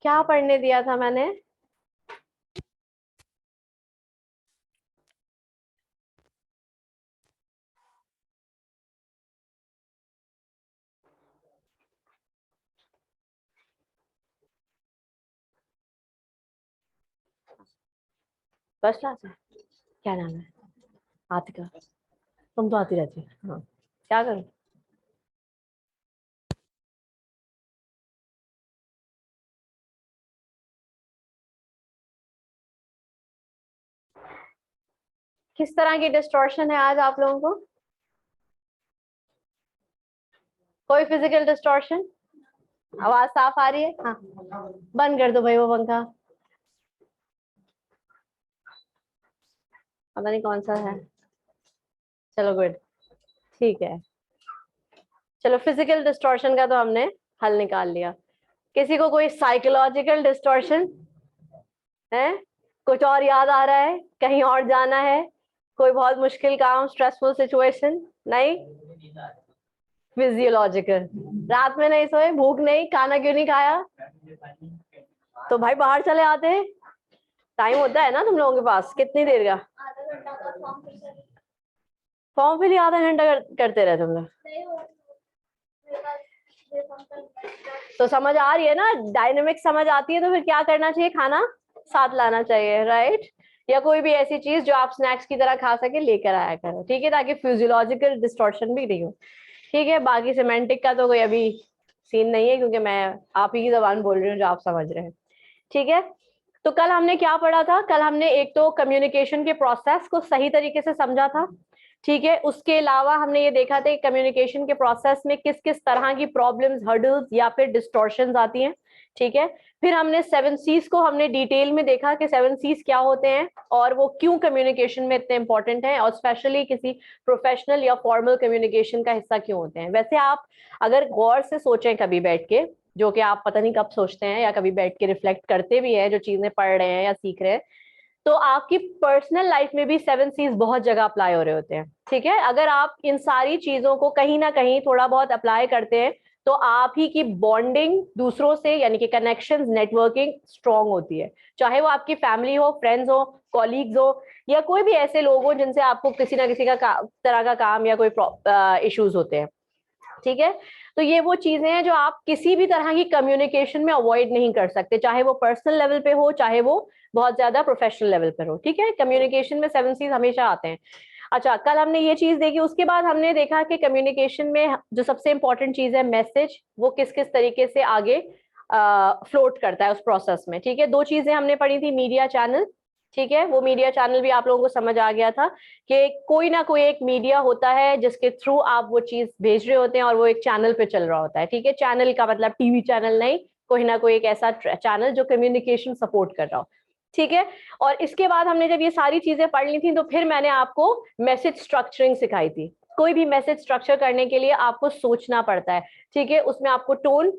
क्या पढ़ने दिया था मैंने? फर्स्ट क्लास है। क्या नाम है? आतिका। तुम तो आती रहती है। हाँ, क्या करूं? किस तरह की डिस्टॉर्शन है आज आप लोगों को? कोई फिजिकल डिस्टॉर्शन? आवाज साफ आ रही है? हाँ, बंद कर दो भाई वो पंखा। पता नहीं कौन सा है। चलो गुड। ठीक है। चलो, फिजिकल डिस्टॉर्शन का तो हमने हल निकाल लिया। किसी को कोई साइकोलॉजिकल डिस्टॉर्शन है? कुछ और याद आ रहा है? कहीं और जाना है? कोई बहुत मुश्किल काम, स्ट्रेसफुल सिचुएशन? नहीं। फिजियोलॉजिकल। रात में नहीं सोए, भूख नहीं, खाना क्यों नहीं खाया? तो भाई बाहर चले आते। टाइम होता है ना तुम लोगों के पास? कितनी देर का फॉर्म फिल? आधा घंटा करते रहे तुम लोग? तो समझ आ रही है ना, डायनेमिक समझ आती है तो फिर क्या करना चाहिए? खाना साथ लाना चाहिए, राइट? या कोई भी ऐसी चीज जो आप स्नैक्स की तरह खा सके लेकर आया करो, ठीक है, ताकि फिजियोलॉजिकल डिस्टॉर्शन भी नहीं हो। ठीक है, बाकी सिमेंटिक का तो कोई अभी सीन नहीं है, क्योंकि मैं आप ही की जबान बोल रही हूँ जो आप समझ रहे हैं। ठीक है, तो कल हमने क्या पढ़ा था? कल हमने एक तो कम्युनिकेशन के प्रोसेस को सही तरीके से समझा था। ठीक है, उसके अलावा हमने ये देखा था कि कम्युनिकेशन के प्रोसेस में किस किस तरह की प्रॉब्लम्स, हर्डल्स या फिर डिस्टॉर्शंस आती हैं। ठीक है, फिर हमने 7 C's को हमने डिटेल में देखा कि 7 C's क्या होते हैं और वो क्यों कम्युनिकेशन में इतने इंपॉर्टेंट हैं, और स्पेशली किसी प्रोफेशनल या फॉर्मल कम्युनिकेशन का हिस्सा क्यों होते हैं। वैसे आप अगर गौर से सोचें कभी बैठ के, जो कि आप पता नहीं कब सोचते हैं या कभी बैठ के रिफ्लेक्ट करते भी हैं जो चीजें पढ़ रहे हैं या सीख रहे हैं, तो आपकी पर्सनल लाइफ में भी 7 C's बहुत जगह अप्लाई हो रहे होते हैं। ठीक है, अगर आप इन सारी चीजों को कहीं ना कहीं थोड़ा बहुत अप्लाई करते हैं तो आप ही की बॉन्डिंग दूसरों से, यानी कि कनेक्शंस, नेटवर्किंग स्ट्रांग होती है। चाहे वो आपकी फैमिली हो, फ्रेंड्स हो, कॉलीग्स हो, या कोई भी ऐसे लोग हो जिनसे आपको किसी ना किसी का तरह का काम या कोई इश्यूज होते हैं। ठीक है, तो ये वो चीजें हैं जो आप किसी भी तरह की कम्युनिकेशन में अवॉइड नहीं कर सकते, चाहे वो पर्सनल लेवल पे हो, चाहे वो बहुत ज्यादा प्रोफेशनल लेवल पर हो। ठीक है, कम्युनिकेशन में 7 C's हमेशा आते हैं। अच्छा, कल हमने ये चीज देखी, उसके बाद हमने देखा कि कम्युनिकेशन में जो सबसे इंपॉर्टेंट चीज है मैसेज, वो किस किस तरीके से आगे फ्लोट करता है उस प्रोसेस में। ठीक है, दो चीजें हमने पढ़ी थी, मीडिया चैनल। ठीक है, वो मीडिया चैनल भी आप लोगों को समझ आ गया था कि कोई ना कोई एक मीडिया होता है जिसके थ्रू आप वो चीज भेज रहे होते हैं और वो एक चैनल पे चल रहा होता है। ठीक है, चैनल का मतलब टीवी चैनल नहीं, कोई ना कोई एक ऐसा चैनल जो कम्युनिकेशन सपोर्ट कर रहा हो। ठीक है, और इसके बाद हमने जब ये सारी चीजें पढ़ ली थी तो फिर मैंने आपको मैसेज स्ट्रक्चरिंग सिखाई थी। कोई भी मैसेज स्ट्रक्चर करने के लिए आपको सोचना पड़ता है। ठीक है, उसमें आपको टोन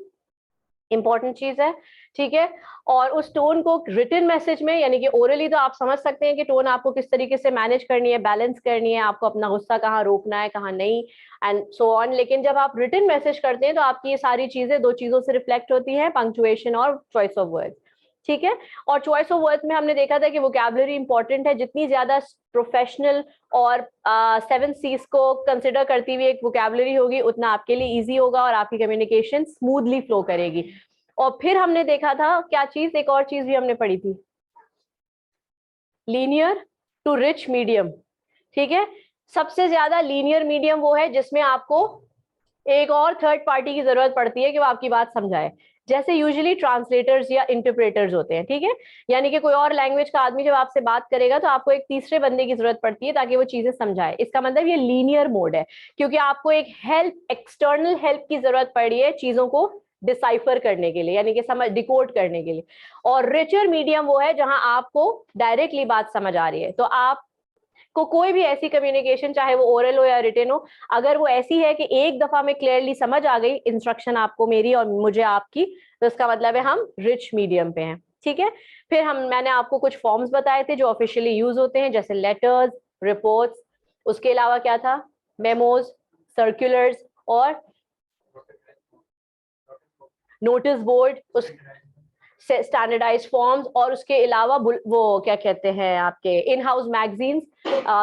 इंपॉर्टेंट चीज है। ठीक है, और उस टोन को रिटन मैसेज में, यानी कि ओरली तो आप समझ सकते हैं कि टोन आपको किस तरीके से मैनेज करनी है, बैलेंस करनी है, आपको अपना गुस्सा कहाँ रोकना है कहाँ नहीं, एंड सो ऑन। लेकिन जब आप रिटन मैसेज करते हैं तो आपकी ये सारी चीजें दो चीजों से रिफ्लेक्ट होती है, पंक्चुएशन और चॉइस ऑफ वर्ड्स। ठीक है, और चॉइस ऑफ वर्ड्स में हमने देखा था कि वोकैबुलरी इंपॉर्टेंट है। जितनी ज्यादा प्रोफेशनल और 7 C's को कंसिडर करती हुई एक वोकैबुलरी होगी, उतना आपके लिए इजी होगा और आपकी कम्युनिकेशन स्मूथली फ्लो करेगी। और फिर हमने देखा था क्या चीज, एक और चीज भी हमने पढ़ी थी, लीनियर टू रिच मीडियम। ठीक है, सबसे ज्यादा लीनियर मीडियम वो है जिसमें आपको एक और थर्ड पार्टी की जरूरत पड़ती है कि वो आपकी बात समझाए। जैसे यूजुअली ट्रांसलेटर्स या इंटरप्रेटर्स होते हैं। ठीक है, यानी कि कोई और लैंग्वेज का आदमी जब आपसे बात करेगा तो आपको एक तीसरे बंदे की जरूरत पड़ती है ताकि वो चीजें समझाए। इसका मतलब ये लीनियर मोड है, क्योंकि आपको एक हेल्प, एक्सटर्नल हेल्प की जरूरत पड़ी है चीजों को डिसाइफर करने के लिए, यानी कि समझ, डिकोड करने के लिए। और रिचर मीडियम वो है जहां आपको डायरेक्टली बात समझ आ रही है। तो आप को कोई भी ऐसी कम्युनिकेशन, चाहे वो ओरल हो या रिटन हो, अगर वो ऐसी है कि एक दफा में क्लियरली समझ आ गई इंस्ट्रक्शन आपको मेरी और मुझे आपकी, तो इसका मतलब है हम रिच मीडियम पे हैं। ठीक है, फिर मैंने आपको कुछ फॉर्म्स बताए थे जो ऑफिशियली यूज होते हैं, जैसे लेटर्स, रिपोर्ट्स, उसके अलावा क्या था, मेमोज, सर्कुलर्स और नोटिस बोर्ड। उस स्टैंडर्डाइज फॉर्म्स, और उसके अलावा वो क्या कहते हैं आपके in house magazines,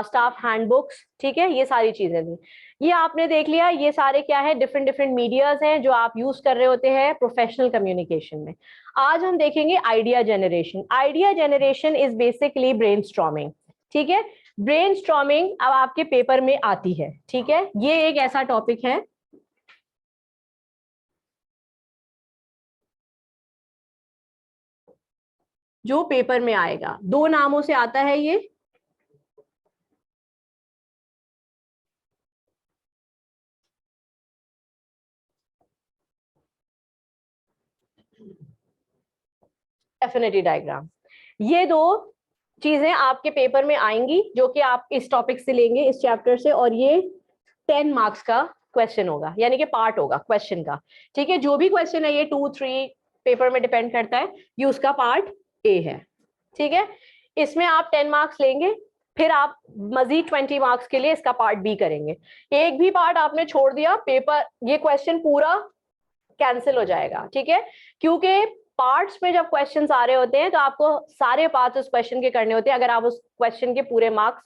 staff handbooks, ठीक है, ये सारी चीजें थी। ये आपने देख लिया, ये सारे क्या है, डिफरेंट डिफरेंट मीडियाज हैं जो आप यूज कर रहे होते हैं प्रोफेशनल कम्युनिकेशन में। आज हम देखेंगे idea generation. Idea generation is basically brainstorming, ठीक है। ब्रेनस्टॉर्मिंग अब आपके पेपर में आती है, ठीक है, ये एक ऐसा टॉपिक है जो पेपर में आएगा। दो नामों से आता है ये, एफिनिटी डायग्राम। ये दो चीजें आपके पेपर में आएंगी जो कि आप इस टॉपिक से लेंगे, इस चैप्टर से, और ये 10 मार्क्स का क्वेश्चन होगा, यानी कि पार्ट होगा क्वेश्चन का, ठीक है। जो भी क्वेश्चन है ये 2-3 पेपर में डिपेंड करता है, ये उसका पार्ट ए है, ठीक है। इसमें आप 10 मार्क्स लेंगे, फिर आप मजीद 20 मार्क्स के लिए इसका पार्ट बी करेंगे। एक भी पार्ट आपने छोड़ दिया, पेपर ये क्वेश्चन पूरा कैंसिल हो जाएगा, ठीक है। क्योंकि पार्ट्स में जब क्वेश्चंस आ रहे होते हैं तो आपको सारे पार्ट्स उस क्वेश्चन के करने होते हैं अगर आप उस क्वेश्चन के पूरे मार्क्स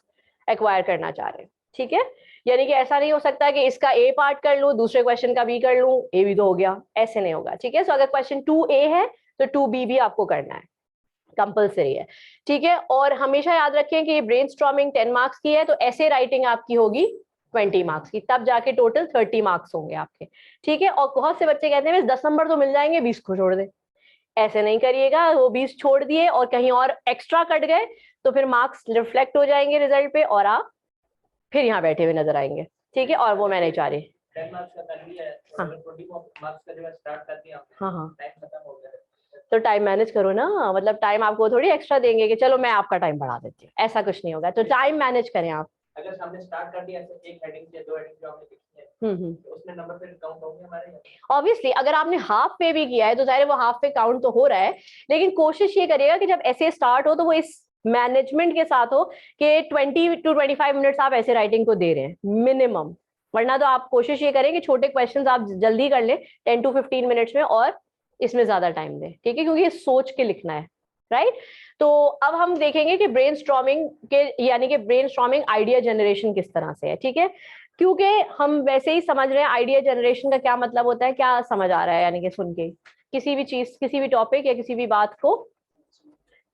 एक्वायर करना चाह रहे हैं, ठीक है। यानी कि ऐसा नहीं हो सकता कि इसका ए पार्ट कर लूं, दूसरे क्वेश्चन का बी कर लूं, ए भी तो हो गया, ऐसे नहीं होगा, ठीक है। सो अगर क्वेश्चन 2A है तो 2B भी आपको करना है, कंपल्सरी है, ठीक है। और हमेशा याद रखें कि ये ब्रेनस्टॉर्मिंग 10 मार्क्स की है, तो ऐसे राइटिंग आपकी होगी 20 मार्क्स की, तब जाके टोटल 30 मार्क्स होंगे आपके, ठीक है। और बहुत से बच्चे कहते हैं 10 नंबर तो मिल जाएंगे, 20 को छोड़ दे। ऐसे नहीं करिएगा, वो 20 छोड़ दिए और कहीं और एक्स्ट्रा कट गए तो फिर मार्क्स रिफ्लेक्ट हो जाएंगे रिजल्ट पे, और आप फिर यहाँ बैठे हुए नजर आएंगे, ठीक है। और वो मैं नहीं चाह रही। 10 मार्क्स का कर लिया है, हाँ। 20 मार्क्स का जो स्टार्ट कर दिया आपने, हाँ हाँ, टाइम खत्म हो गया, तो टाइम मैनेज करो ना, मतलब टाइम आपको थोड़ी एक्स्ट्रा देंगे कि चलो मैं आपका टाइम बढ़ा देती हूँ, ऐसा कुछ नहीं होगा, तो टाइम मैनेज करें आप। अगर हमने स्टार्ट कर दिया तो एक हेडिंग से 2 हेडिंग जो हमने लिखी है, तो उसमें नंबर फिर काउंट होंगे हमारे। ऑब्वियसली अगर आपने हाफ पे भी किया है तो जाहिर वो हाफ पे काउंट तो हो रहा है, लेकिन कोशिश ये करिएगा कि जब ऐसे स्टार्ट हो तो वो इस मैनेजमेंट के साथ हो कि 20 to 25 मिनट्स आप ऐसे राइटिंग को दे रहे हैं मिनिमम, वरना तो आप कोशिश ये करें कि छोटे क्वेश्चंस आप जल्दी कर ले 10 to 15 मिनट्स में, और इसमें ज्यादा टाइम दें, ठीक है, क्योंकि ये सोच के लिखना है, राइट। तो अब हम देखेंगे कि ब्रेनस्टॉर्मिंग के, यानी कि ब्रेनस्टॉर्मिंग आइडिया जनरेशन किस तरह से है, ठीक है। क्योंकि हम वैसे ही समझ रहे हैं आइडिया जनरेशन का क्या मतलब होता है, क्या समझ आ रहा है, यानी कि सुन के किसी भी चीज, किसी भी टॉपिक या किसी भी बात को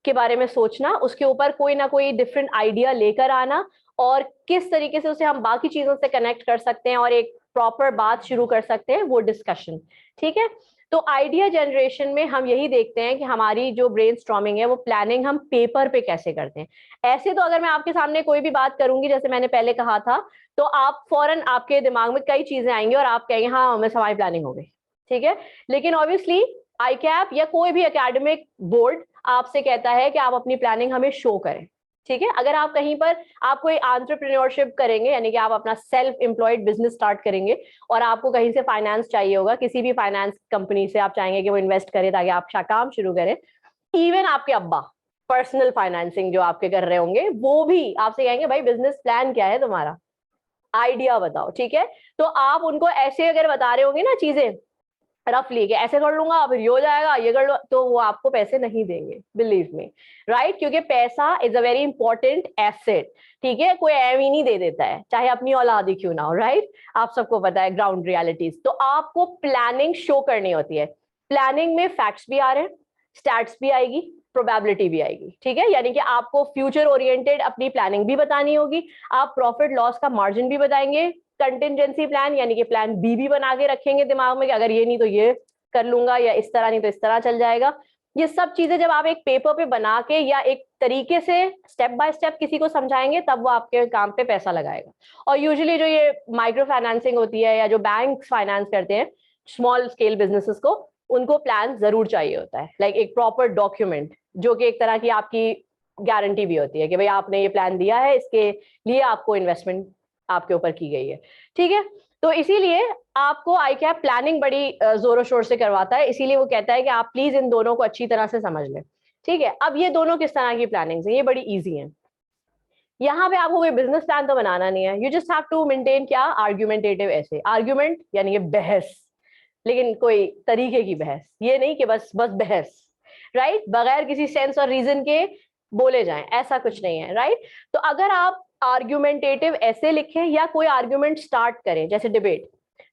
के बारे में सोचना, उसके ऊपर कोई ना कोई डिफरेंट आइडिया लेकर आना, और किस तरीके से उसे हम बाकी चीजों से कनेक्ट कर सकते हैं और एक प्रॉपर बात शुरू कर सकते हैं, वो डिस्कशन, ठीक है। तो आइडिया जनरेशन में हम यही देखते हैं कि हमारी जो ब्रेनस्टॉर्मिंग है वो प्लानिंग हम पेपर पे कैसे करते हैं। ऐसे तो अगर मैं आपके सामने कोई भी बात करूंगी, जैसे मैंने पहले कहा था, तो आप फौरन आपके दिमाग में कई चीजें आएंगी और आप कहेंगे हाँ मैं हमारी प्लानिंग हो गई, ठीक है। लेकिन ऑब्वियसली आईकैप या कोई भी एकेडमिक बोर्ड आपसे कहता है कि आप अपनी प्लानिंग हमें शो करें, ठीक है। अगर आप कहीं पर आप कोई एंटरप्रेन्योरशिप करेंगे, यानी कि आप अपना सेल्फ एम्प्लॉयड बिजनेस स्टार्ट करेंगे और आपको कहीं से फाइनेंस चाहिए होगा, किसी भी फाइनेंस कंपनी से आप चाहेंगे कि वो इन्वेस्ट करे ताकि आप काम शुरू करें, इवन आपके अब्बा पर्सनल फाइनेंसिंग जो आपके कर रहे होंगे वो भी आपसे कहेंगे भाई बिजनेस प्लान क्या है तुम्हारा, आइडिया बताओ, ठीक है। तो आप उनको ऐसे अगर बता रहे होंगे ना चीजें रफली कि ऐसे कर लूंगा फिर ये हो जाएगा, ये कर लो, तो वो आपको पैसे नहीं देंगे, बिलीव मी, राइट। क्योंकि पैसा is a very important asset, ठीक है, कोई एम ही नहीं दे देता है, चाहे अपनी औलाद ही क्यों ना हो, राइट। आप सबको पता है ग्राउंड रियलिटीज। तो आपको प्लानिंग शो करनी होती है, प्लानिंग में फैक्ट्स भी आ रहे हैं, स्टैट्स भी आएगी, प्रोबेबिलिटी भी आएगी, ठीक है। यानी कि आपको फ्यूचर ओरिएंटेड अपनी प्लानिंग भी बतानी होगी, आप प्रॉफिट लॉस का मार्जिन भी बताएंगे, कंटिजेंसी प्लान यानी कि प्लान बी भी बना के रखेंगे दिमाग में कि अगर ये नहीं तो ये कर लूंगा, या इस तरह नहीं तो इस तरह चल जाएगा। ये सब चीजें जब आप एक पेपर पे बना के या एक तरीके से स्टेप बाय स्टेप किसी को समझाएंगे, तब वो आपके काम पे पैसा लगाएगा। और यूजुअली जो ये माइक्रो फाइनेंसिंग होती है या जो बैंक फाइनेंस करते हैं स्मॉल स्केल बिजनेसेस को, उनको प्लान जरूर चाहिए होता है, लाइक एक प्रॉपर डॉक्यूमेंट जो कि एक तरह की आपकी गारंटी भी होती है कि भाई आपने ये प्लान दिया है, इसके लिए आपको इन्वेस्टमेंट आपके ऊपर की गई है, ठीक है। तो इसीलिए आपको आईकैप प्लानिंग बड़ी जोरों शोर से करवाता है, इसीलिए वो कहता है कि आप प्लीज इन दोनों को अच्छी तरह से समझ लें, ठीक है। अब ये दोनों किस तरह की प्लानिंग है, ये बड़ी इजी है। यहाँ पे आपको कोई बिजनेस प्लान तो बनाना नहीं है, you just have to maintain क्या, आर्ग्यूमेंटेटिव ऐसे, आर्ग्यूमेंट यानी कि बहस, लेकिन कोई तरीके की बहस, ये नहीं कि बस बस बहस, राइट, बगैर किसी सेंस और रीजन के बोले जाएं, ऐसा कुछ नहीं है, राइट। तो अगर आप आर्ग्यूमेंटेटिव ऐसे लिखें या कोई आर्ग्यूमेंट स्टार्ट करें जैसे डिबेट,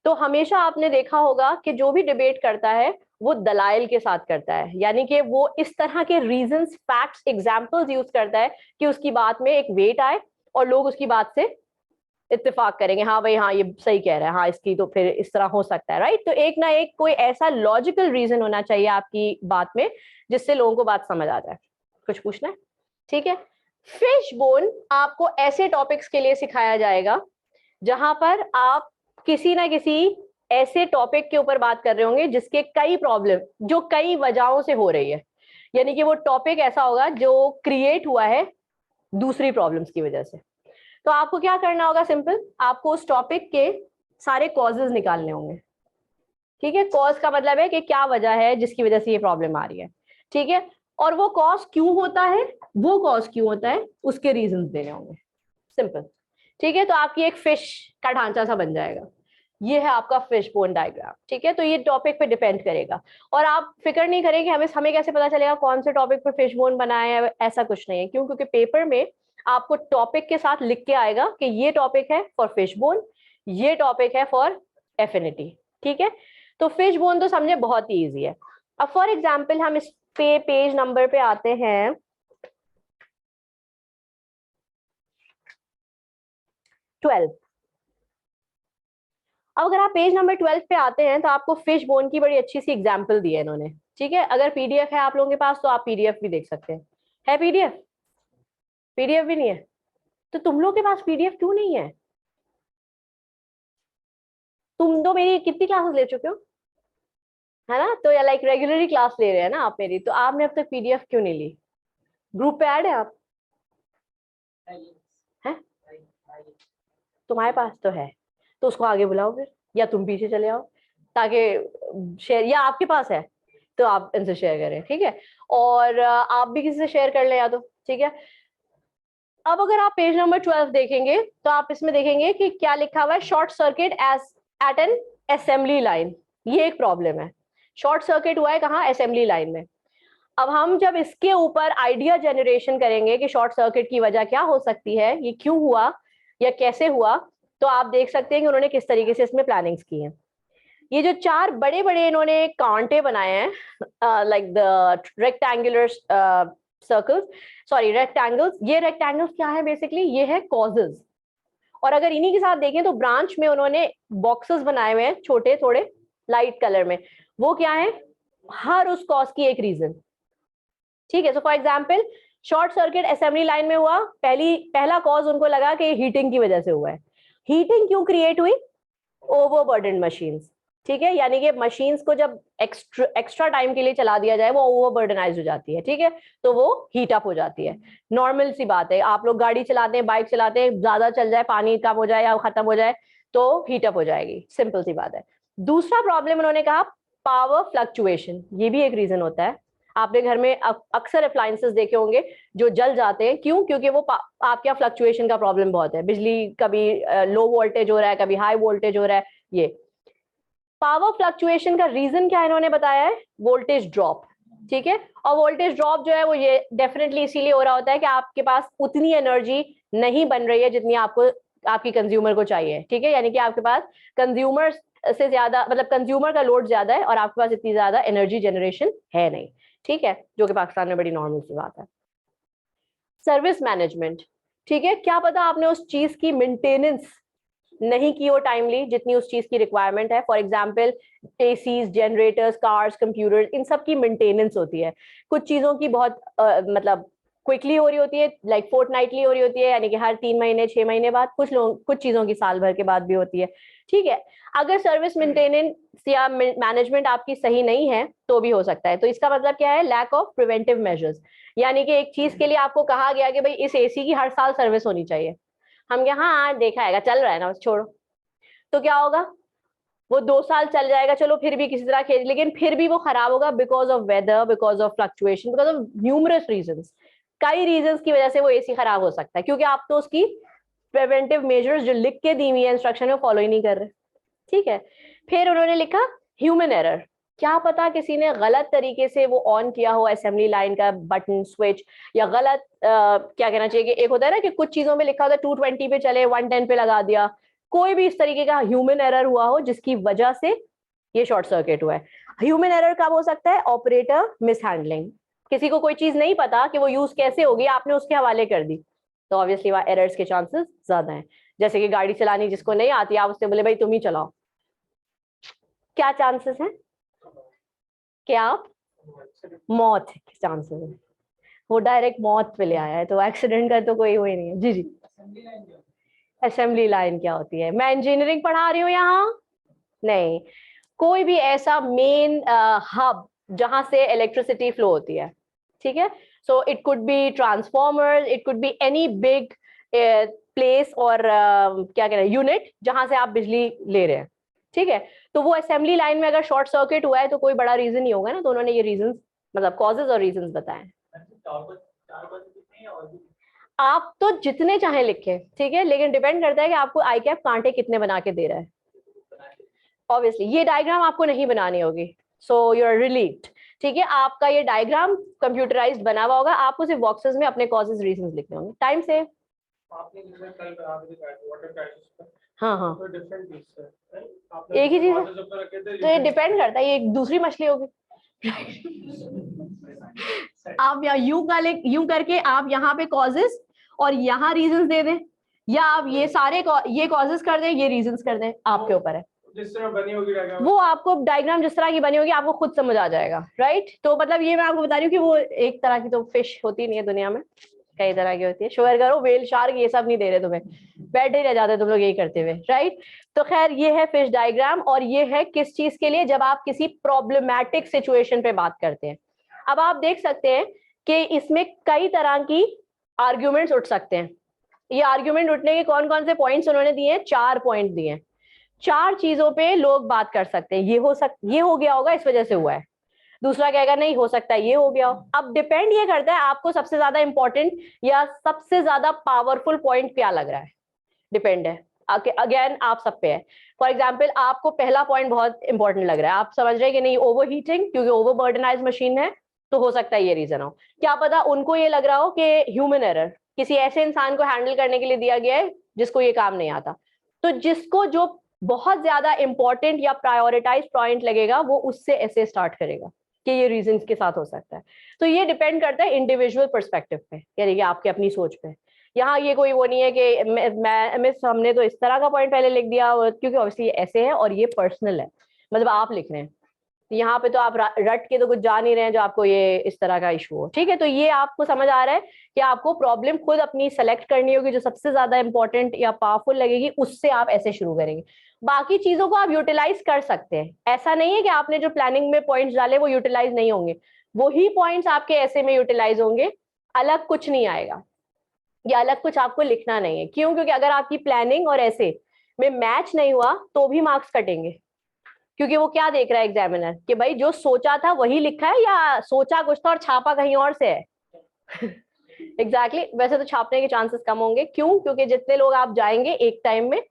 तो हमेशा आपने देखा होगा कि जो भी डिबेट करता है वो दलाइल के साथ करता है, यानी कि वो इस तरह के रीजंस, फैक्ट्स, एग्जांपल्स यूज करता है कि उसकी बात में एक वेट आए और लोग उसकी बात से इत्तेफाक करेंगे, हाँ भाई हाँ ये सही कह रहा है, हाँ इसकी तो फिर इस तरह हो सकता है, राइट। तो एक ना एक कोई ऐसा लॉजिकल रीजन होना चाहिए आपकी बात में जिससे लोगों को बात समझ आ जाए। कुछ पूछना है? ठीक है। फिश बोन आपको ऐसे टॉपिक्स के लिए सिखाया जाएगा जहां पर आप किसी ना किसी ऐसे टॉपिक के ऊपर बात कर रहे होंगे जिसके कई प्रॉब्लम, जो कई वजहों से हो रही है, यानी कि वो टॉपिक ऐसा होगा जो क्रिएट हुआ है दूसरी प्रॉब्लम्स की वजह से। तो आपको क्या करना होगा, सिंपल, आपको उस टॉपिक के सारे कॉजेज निकालने होंगे। ठीक है, कॉज का मतलब है कि क्या वजह है जिसकी वजह से ये प्रॉब्लम आ रही है, ठीक है। और वो कॉज क्यों होता है, वो कॉज क्यों होता है, उसके रीजंस देने होंगे, सिंपल। ठीक है, तो आपकी एक फिश का ढांचा सा बन जाएगा। ये है आपका फिश बोन डायग्राम, ठीक है। तो ये टॉपिक पे डिपेंड करेगा, और आप फिक्र नहीं करें कि हमें कैसे पता चलेगा कौन से टॉपिक पे फिश बोन बनाया है, ऐसा कुछ नहीं है। क्यों? क्योंकि पेपर में आपको टॉपिक के साथ लिख के आएगा कि ये टॉपिक है फॉर फिश बोन, ये टॉपिक है फॉर एफिनिटी, ठीक है। तो फिश बोन तो समझे बहुत ही ईजी है। अब फॉर एग्जाम्पल हम इस पे पेज नंबर पे आते हैं 12। अब अगर आप पेज नंबर 12 पे आते हैं तो आपको फिश बोन की बड़ी अच्छी सी एग्जांपल दी है इन्होंने, ठीक है। अगर पीडीएफ है आप लोगों के पास तो आप पीडीएफ भी देख सकते हैं। है पीडीएफ? पीडीएफ भी नहीं है तो तुम लोग के पास पीडीएफ क्यों नहीं है? तुम तो मेरी कितनी क्लासेस ले चुके हो, है ना? तो या लाइक रेगुलरली क्लास ले रहे हैं ना आप मेरी, तो आपने अब तक पीडीएफ क्यों नहीं ली? ग्रुप पे ऐड है आप? है? तुम्हारे पास तो है, तो उसको आगे बुलाओ फिर, या तुम पीछे चले आओ ताकि शेयर, या आपके पास है तो आप इनसे शेयर करें, ठीक है। और आप भी किसी से शेयर कर लें या तो, ठीक है। अब अगर आप पेज नंबर 12 देखेंगे तो आप इसमें देखेंगे कि क्या लिखा हुआ है, short circuit as at an assembly line. ये एक प्रॉब्लम है, शॉर्ट सर्किट हुआ है कहाँ? असेंबली लाइन में। अब हम जब इसके ऊपर आइडिया जनरेशन करेंगे कि शॉर्ट सर्किट की वजह क्या हो सकती है, ये क्यों हुआ या कैसे हुआ, तो आप देख सकते हैं कि उन्होंने किस तरीके से इसमें प्लानिंग्स की है। ये जो चार बड़े बड़े इन्होंने कांटे बनाए हैं, like the rectangular circles, sorry rectangles, ये रेक्टेंगल्स क्या है बेसिकली? ये है कॉजेज। और अगर इन्हीं के साथ देखें तो ब्रांच में उन्होंने बॉक्सेस बनाए हुए हैं छोटे थोड़े लाइट कलर में, वो क्या है? हर उस कॉज की एक रीजन, ठीक है। So for example short circuit assembly line में हुआ, पहला कॉज उनको लगा कि हीटिंग की वजह से हुआ है। हीटिंग क्यों क्रिएट हुई? ओवरबर्डन मशीन्स, ठीक है। यानी कि मशीन्स को जब एक्स्ट्रा टाइम के लिए चला दिया जाए वो ओवरबर्डनाइज हो जाती है, ठीक है, तो वो हीट अप हो जाती है। नॉर्मल सी बात है, आप लोग गाड़ी चलाते हैं, बाइक चलाते हैं, ज्यादा चल जाए, पानी कम हो जाए या खत्म हो जाए तो हीट अप हो जाएगी, सिंपल सी बात है। दूसरा प्रॉब्लम उन्होंने कहा पावर फ्लक्चुएशन, ये भी एक रीजन होता है। आपने घर में अक्सर अप्लायंसेस देखे होंगे जो जल जाते हैं, क्यों? क्योंकि वो आपके यहाँ फ्लक्चुएशन का प्रॉब्लम बहुत है, बिजली कभी लो वोल्टेज हो रहा है, कभी हाई वोल्टेज हो रहा है। ये पावर फ्लक्चुएशन का रीजन क्या इन्होंने बताया है? वोल्टेज ड्रॉप, ठीक है। और वोल्टेज ड्रॉप जो है वो ये डेफिनेटली इसीलिए हो रहा होता है कि आपके पास उतनी एनर्जी नहीं बन रही है जितनी आपको आपकी कंज्यूमर को चाहिए, ठीक है। यानी कि आपके पास कंज्यूमर से ज्यादा, मतलब कंज्यूमर का लोड ज्यादा है और आपके पास इतनी ज्यादा एनर्जी जनरेशन है नहीं, ठीक है, जो कि पाकिस्तान में बड़ी नॉर्मल सी बात है। सर्विस मैनेजमेंट, ठीक है, क्या पता आपने उस चीज की मेंटेनेंस नहीं की हो टाइमली जितनी उस चीज की रिक्वायरमेंट है। For example ACs, generators, cars, computers, इन सब की मेंटेनेंस होती है। कुछ चीजों की बहुत मतलब क्विकली हो रही होती है, लाइक फोर्टनाइटली हो रही होती है, यानी कि हर 3 महीने 6 महीने बाद, कुछ चीजों की साल भर के बाद भी होती है, ठीक है। अगर सर्विस मेंटेनेंस या मैनेजमेंट आपकी सही नहीं है तो भी हो सकता है। तो इसका मतलब क्या है? लैक ऑफ प्रिवेंटिव मेजर्स, यानी कि एक चीज के लिए आपको कहा गया कि भाई इस एसी की हर साल सर्विस होनी चाहिए, हम क्या, हाँ देखा है, चल रहा है ना, बस छोड़ो, तो क्या होगा? वो 2 साल चल जाएगा, चलो फिर भी किसी तरह खेल, लेकिन फिर भी वो खराब होगा because of weather, because of fluctuation, because of numerous reasons. कई रीजंस की वजह से वो एसी खराब हो सकता है, क्योंकि आप तो उसकी प्रिवेंटिव मेजर्स जो लिख के दी हुई है इंस्ट्रक्शन में फॉलो ही नहीं कर रहे, ठीक है। फिर उन्होंने लिखा ह्यूमन एरर, क्या पता किसी ने गलत तरीके से वो ऑन किया हो असेंबली लाइन का बटन स्विच, या गलत क्या कहना चाहिए कि एक होता है ना कि कुछ चीजों में लिखा होता है 220 पे चले 110 पे लगा दिया, कोई भी इस तरीके का ह्यूमन एरर हुआ हो जिसकी वजह से ये शॉर्ट सर्किट हुआ है। ह्यूमन एरर कब हो सकता है? ऑपरेटर मिसहैंडलिंग, किसी को कोई चीज नहीं पता कि वो यूज कैसे होगी, आपने उसके हवाले कर दी, तो ऑब्वियसली वहां एरर्स के चांसेस ज्यादा हैं। जैसे कि गाड़ी चलानी जिसको नहीं आती, आप उससे बोले भाई तुम ही चलाओ, क्या चांसेस हैं कि आप मौत के चांसेस है, वो डायरेक्ट मौत पे ले आया है, तो एक्सीडेंट का तो कोई वो ही नहीं है। जी जी, असेंबली लाइन क्या होती है? मैं इंजीनियरिंग पढ़ा रही हूँ यहाँ? नहीं, कोई भी ऐसा मेन हब जहां से इलेक्ट्रिसिटी फ्लो होती है, ठीक है। So it could be transformer, it could be any big place और क्या कहते हैं यूनिट जहां से आप बिजली ले रहे हैं, ठीक है। तो वो असेंबली लाइन में अगर शॉर्ट सर्किट हुआ है तो कोई बड़ा रीजन ही होगा ना, तो उन्होंने ये रीजन मतलब कॉजेज और रीजन बताए। आप तो जितने चाहे लिखे, ठीक है, लेकिन डिपेंड करता है कि आपको आई कैप कांटे कितने बना के दे रहा है। ऑब्वियसली ये डायग्राम आपको नहीं बनानी होगी, सो यू आर रिलीव्ड, ठीक है। आपका ये डायग्राम कंप्यूटराइज्ड बना हुआ होगा, आपको सिर्फ बॉक्सेस में अपने कॉजेज रीजंस लिखने होंगे। टाइम से हाँ हाँ एक ही चीज है, तो ये डिपेंड करता है, ये एक दूसरी मछली होगी। आप या यूं करके आप यहाँ पे कॉजेस और यहाँ रीजंस दे दें, या आप ये सारे ये कॉजेस कर दें, ये रीजंस कर दें, आपके ऊपर है। जिस तरह बनी होगी डायग्राम, वो आपको डायग्राम जिस तरह की बनी होगी आपको खुद समझ आ जाएगा, राइट। तो मतलब ये मैं आपको बता रही हूँ कि वो एक तरह की तो फिश होती नहीं है दुनिया में, कई तरह की होती है। शुगर करो, व्हेल, शार्क, ये सब नहीं दे रहे तुम्हें, बैठे ही रह जाते तुम लोग यही करते हुए, राइट। तो खैर ये है फिश डायग्राम, और ये है किस चीज के लिए? जब आप किसी प्रॉब्लमैटिक सिचुएशन पे बात करते हैं। अब आप देख सकते हैं कि इसमें कई तरह की आर्ग्यूमेंट्स उठ सकते हैं। ये आर्ग्यूमेंट उठने के कौन कौन से पॉइंट्स उन्होंने दिए हैं? 4 पॉइंट दिए हैं। 4 चीजों पे लोग बात कर सकते हैं, ये हो गया होगा इस वजह से हुआ है, दूसरा कहेगा नहीं हो सकता है ये हो गया हो। अब डिपेंड ये करता है आपको सबसे ज्यादा इंपॉर्टेंट या सबसे ज्यादा पावरफुल पॉइंट क्या लग रहा है, डिपेंड है अगेन आप सब पे है। फॉर एग्जाम्पल आपको पहला पॉइंट बहुत इंपॉर्टेंट लग रहा है, आप समझ रहे हैं कि नहीं ओवर हीटिंग, क्योंकि ओवर बर्डनाइज मशीन है तो हो सकता है ये रीजन हो। क्या पता उनको ये लग रहा हो कि ह्यूमन एरर, किसी ऐसे इंसान को हैंडल करने के लिए दिया गया है जिसको ये काम नहीं आता। तो जिसको जो बहुत ज्यादा इंपॉर्टेंट या प्रायोरिटाइज पॉइंट लगेगा वो उससे ऐसे स्टार्ट करेगा कि ये रीजंस के साथ हो सकता है। तो ये डिपेंड करता है इंडिविजुअल पर्सपेक्टिव पे, यानी कि आपके अपनी सोच पे। यहाँ ये कोई वो नहीं है कि मिस हमने तो इस तरह का पॉइंट पहले लिख दिया, क्योंकि ऑब्वियसली ये ऐसे है और ये पर्सनल है, मतलब आप लिख रहे हैं। यहाँ पे तो आप रट के तो कुछ जा नहीं रहे हैं जो आपको ये इस तरह का इशू हो, ठीक है। तो ये आपको समझ आ रहा है कि आपको प्रॉब्लम खुद अपनी सेलेक्ट करनी होगी, जो सबसे ज्यादा इंपॉर्टेंट या पावरफुल लगेगी उससे आप ऐसे शुरू करेंगे। बाकी चीजों को आप यूटिलाइज कर सकते हैं, ऐसा नहीं है कि आपने जो प्लानिंग में पॉइंट्स डाले वो यूटिलाइज नहीं होंगे, वही पॉइंट्स आपके ऐसे में यूटिलाइज होंगे, अलग कुछ नहीं आएगा या अलग कुछ आपको लिखना नहीं है। क्यों? क्योंकि अगर आपकी प्लानिंग और ऐसे में मैच नहीं हुआ तो भी मार्क्स कटेंगे, क्योंकि वो क्या देख रहा है एग्जामिनर कि भाई जो सोचा था वही लिखा है या सोचा कुछ था और छापा कहीं और से है। एग्जैक्टली वैसे तो छापने के चांसेस कम होंगे, क्यों? क्योंकि जितने लोग आप जाएंगे एक टाइम में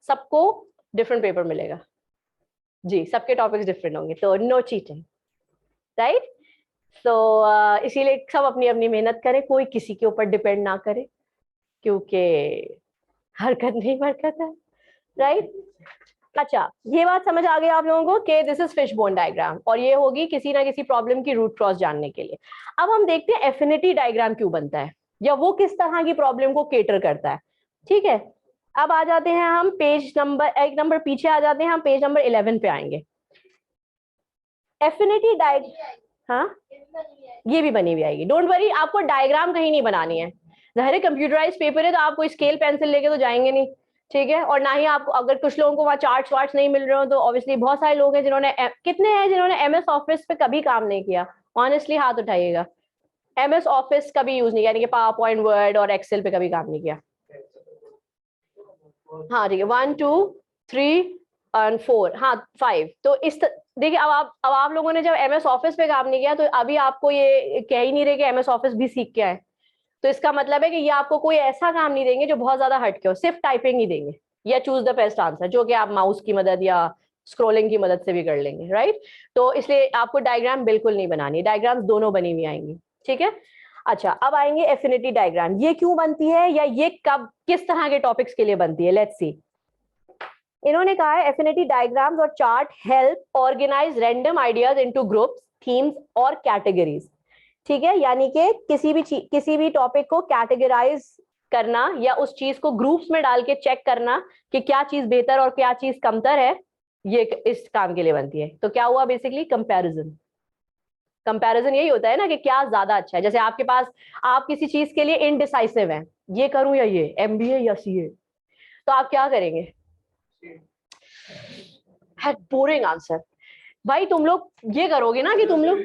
सबको डिफरेंट पेपर मिलेगा जी, सबके टॉपिक्स डिफरेंट होंगे, तो नो चीटिंग, राइट। सो इसीलिए सब अपनी अपनी मेहनत करें, कोई किसी के ऊपर डिपेंड ना करे, क्योंकि हरकत नहीं बरकत है, राइट। अच्छा, ये बात समझ आ गई आप लोगों को कि this is fish bone diagram, और ये होगी किसी ना किसी प्रॉब्लम की रूट क्रॉस जानने के लिए। अब हम देखते हैं एफिनिटी डायग्राम क्यों बनता है, या वो किस तरह की प्रॉब्लम को केटर करता है, ठीक है। अब आ जाते हैं हम पेज नंबर, एक नंबर पीछे आ जाते हैं, हम पेज नंबर 11 पे आएंगे। एफिनिटी डायग्राम, हाँ ये भी बनी हुई आएगी, डोंट वरी, आपको डायग्राम कहीं नहीं बनानी है। ज़ाहिर है कंप्यूटराइज पेपर है तो आप कोई स्केल पेंसिल लेके तो जाएंगे नहीं, ठीक है। और ना ही आपको, अगर कुछ लोगों को वहाँ चार्ट वार्ट्स नहीं मिल रहे हो तो ऑब्वियसली बहुत सारे लोग हैं जिन्होंने कितने हैं जिन्होंने MS ऑफिस पे कभी काम नहीं किया, ऑनेस्टली हाथ उठाइएगा। MS ऑफिस कभी यूज नहीं किया, यानी कि पावर पॉइंट, वर्ड और एक्सेल पे कभी काम नहीं किया। हाँ ठीक है, 1 2 3 और 4, हाँ 5। तो इस देखिए, अब आप लोगों ने जब MS ऑफिस पे काम नहीं किया तो अभी आपको ये कह ही नहीं रहे कि MS ऑफिस भी सीख के आए, तो इसका मतलब है कि ये आपको कोई ऐसा काम नहीं देंगे जो बहुत ज्यादा हटके हो, सिर्फ टाइपिंग ही देंगे या चूज द बेस्ट आंसर, जो कि आप माउस की मदद या स्क्रोलिंग की मदद से भी कर लेंगे, राइट। तो इसलिए आपको डायग्राम बिल्कुल नहीं बनानी, डायग्राम दोनों बनी हुई आएंगी, ठीक है। अच्छा, अब आएंगे एफिनिटी डायग्राम। ये क्यों बनती है या ये कब किस तरह के टॉपिक्स के लिए बनती है, लेट्स सी। इन्होंने कहा है एफिनिटी डायग्राम्स और chart help organize random ideas into groups, themes और कैटेगरीज, ठीक है। यानी कि किसी भी टॉपिक को कैटेगराइज करना या उस चीज को ग्रुप्स में डाल के चेक करना कि क्या चीज बेहतर और क्या चीज कमतर है, ये इस काम के लिए बनती है। तो क्या हुआ बेसिकली, कंपैरिजन। कंपैरिजन यही होता है ना कि क्या ज्यादा अच्छा है। जैसे आपके पास, आप किसी चीज के लिए इनडिसाइसिव हैं, ये करूं या ये, एमबीए या सीए, तो आप क्या करेंगे, है बोरिंग आंसर। भाई तुम लोग ये करोगे ना कि तुम लोग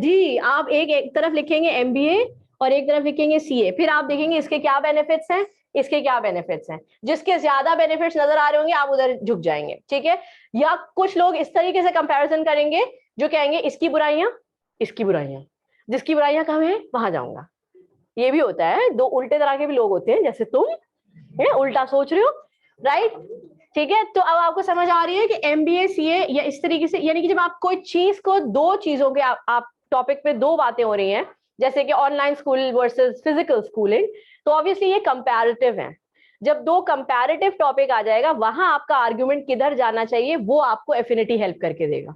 जी, आप एक तरफ लिखेंगे एमबीए और एक तरफ लिखेंगे सीए, फिर आप देखेंगे इसके क्या बेनिफिट्स हैं, इसके क्या बेनिफिट्स हैं। जिसके ज्यादा बेनिफिट्स नजर आ रहे होंगे आप उधर झुक जाएंगे, ठीक है। या कुछ लोग इस तरीके से कंपैरिजन करेंगे जो कहेंगे इसकी बुराइयां, इसकी बुराइयां, जिसकी बुराइयां कम है वहां जाऊंगा। ये भी होता है, दो उल्टे तरह के भी लोग होते हैं, जैसे तुम है उल्टा सोच रहे हो, राइट, ठीक है। तो अब आपको समझ आ रही है कि एमबीए सीए या इस तरीके से, यानी कि जब आप कोई चीज को, दो चीजों के आप टॉपिक पे दो बातें हो रही हैं, जैसे कि online school versus physical schooling, तो ऑब्वियसली ये कंपैरेटिव है। जब दो कंपैरेटिव टॉपिक आ जाएगा, वहां आपका आर्ग्यूमेंट किधर जाना चाहिए वो आपको एफिनिटी हेल्प करके देगा,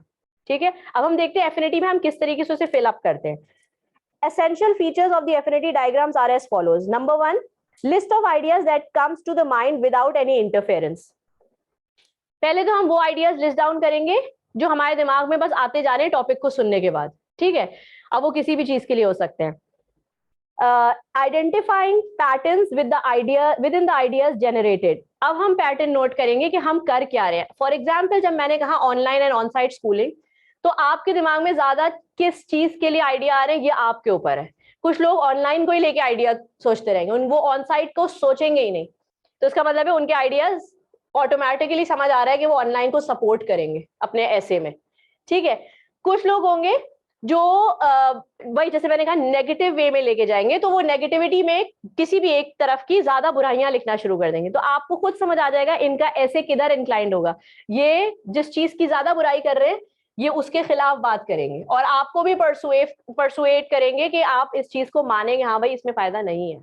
ठीक है। अब हम देखते हैं एफिनिटी में हम किस तरीके से उसे फिल अप करते हैं। Essential features of the affinity diagrams are as follows. Number 1, list of ideas that comes to the mind without any interference. पहले तो हम वो आइडियाज लिस्ट डाउन करेंगे जो हमारे दिमाग में बस आते जा रहे हैं टॉपिक को सुनने के बाद, ठीक है। अब वो किसी भी चीज के लिए हो सकते हैं। Identifying patterns with the idea with in the ideas generated. अब हम पैटर्न नोट करेंगे कि हम कर क्या रहे हैं। फॉर एग्जाम्पल, जब मैंने कहा online and on site schooling, तो आपके दिमाग में ज्यादा किस चीज के लिए आइडिया आ रहे हैं ये आपके ऊपर है। कुछ लोग ऑनलाइन को ही लेके आइडिया सोचते रहेंगे, वो ऑन साइट को सोचेंगे ही नहीं, तो इसका मतलब है उनके आइडियाज ऑटोमेटिकली समझ आ रहा है कि वो ऑनलाइन को सपोर्ट करेंगे अपने ऐसे में, ठीक है। कुछ लोग होंगे जो वही जैसे मैंने कहा नेगेटिव वे में लेके जाएंगे, तो वो नेगेटिविटी में किसी भी एक तरफ की ज्यादा बुराइयां लिखना शुरू कर देंगे। तो आपको खुद समझ आ जाएगा इनका ऐसे किधर इंक्लाइंड होगा। ये जिस चीज की ज्यादा बुराई कर रहे हैं ये उसके खिलाफ बात करेंगे और आपको भी परसुएट करेंगे कि आप इस चीज को मानेंगे, हाँ भाई इसमें फायदा नहीं है,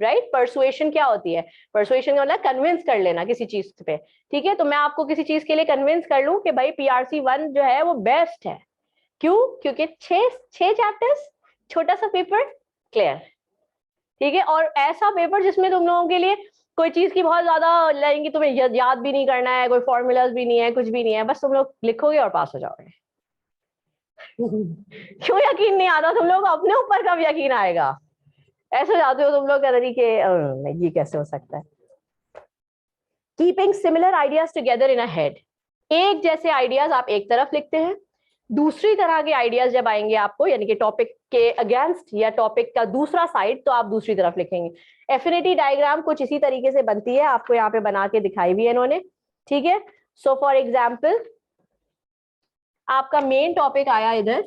राइट। परसुएशन क्या होती है, परसुएशन का मतलब कन्विंस कर लेना किसी चीज पे, ठीक है। तो मैं आपको किसी चीज के लिए कन्विंस कर लूं कि भाई पीआरसी 1 जो है वो बेस्ट है, क्यों, क्योंकि 6 चैप्टर्स, छोटा सा पेपर, क्लियर, ठीक है। और ऐसा पेपर जिसमें तुम लोगों के लिए कोई चीज की बहुत ज्यादा लाएंगे, तुम्हें याद भी नहीं करना है, कोई फॉर्मूलाज भी नहीं है, कुछ भी नहीं है, बस तुम लोग लिखोगे और पास हो जाओगे। क्यों यकीन नहीं आता तुम लोग, अपने ऊपर कब यकीन आएगा, ऐसे जाते हो तुम लोग तरीके, ये कैसे हो सकता है। Keeping similar ideas together in a head. एक जैसे आइडियाज आप एक तरफ लिखते हैं, दूसरी तरह के आइडियाज जब आएंगे आपको, यानी कि टॉपिक के अगेंस्ट या टॉपिक का दूसरा साइड, तो आप दूसरी तरफ लिखेंगे। एफिनिटी डायग्राम कुछ इसी तरीके से बनती है, आपको यहाँ पे बना के दिखाई भी है इन्होंने, ठीक है। सो फॉर एग्जाम्पल, आपका मेन टॉपिक आया इधर,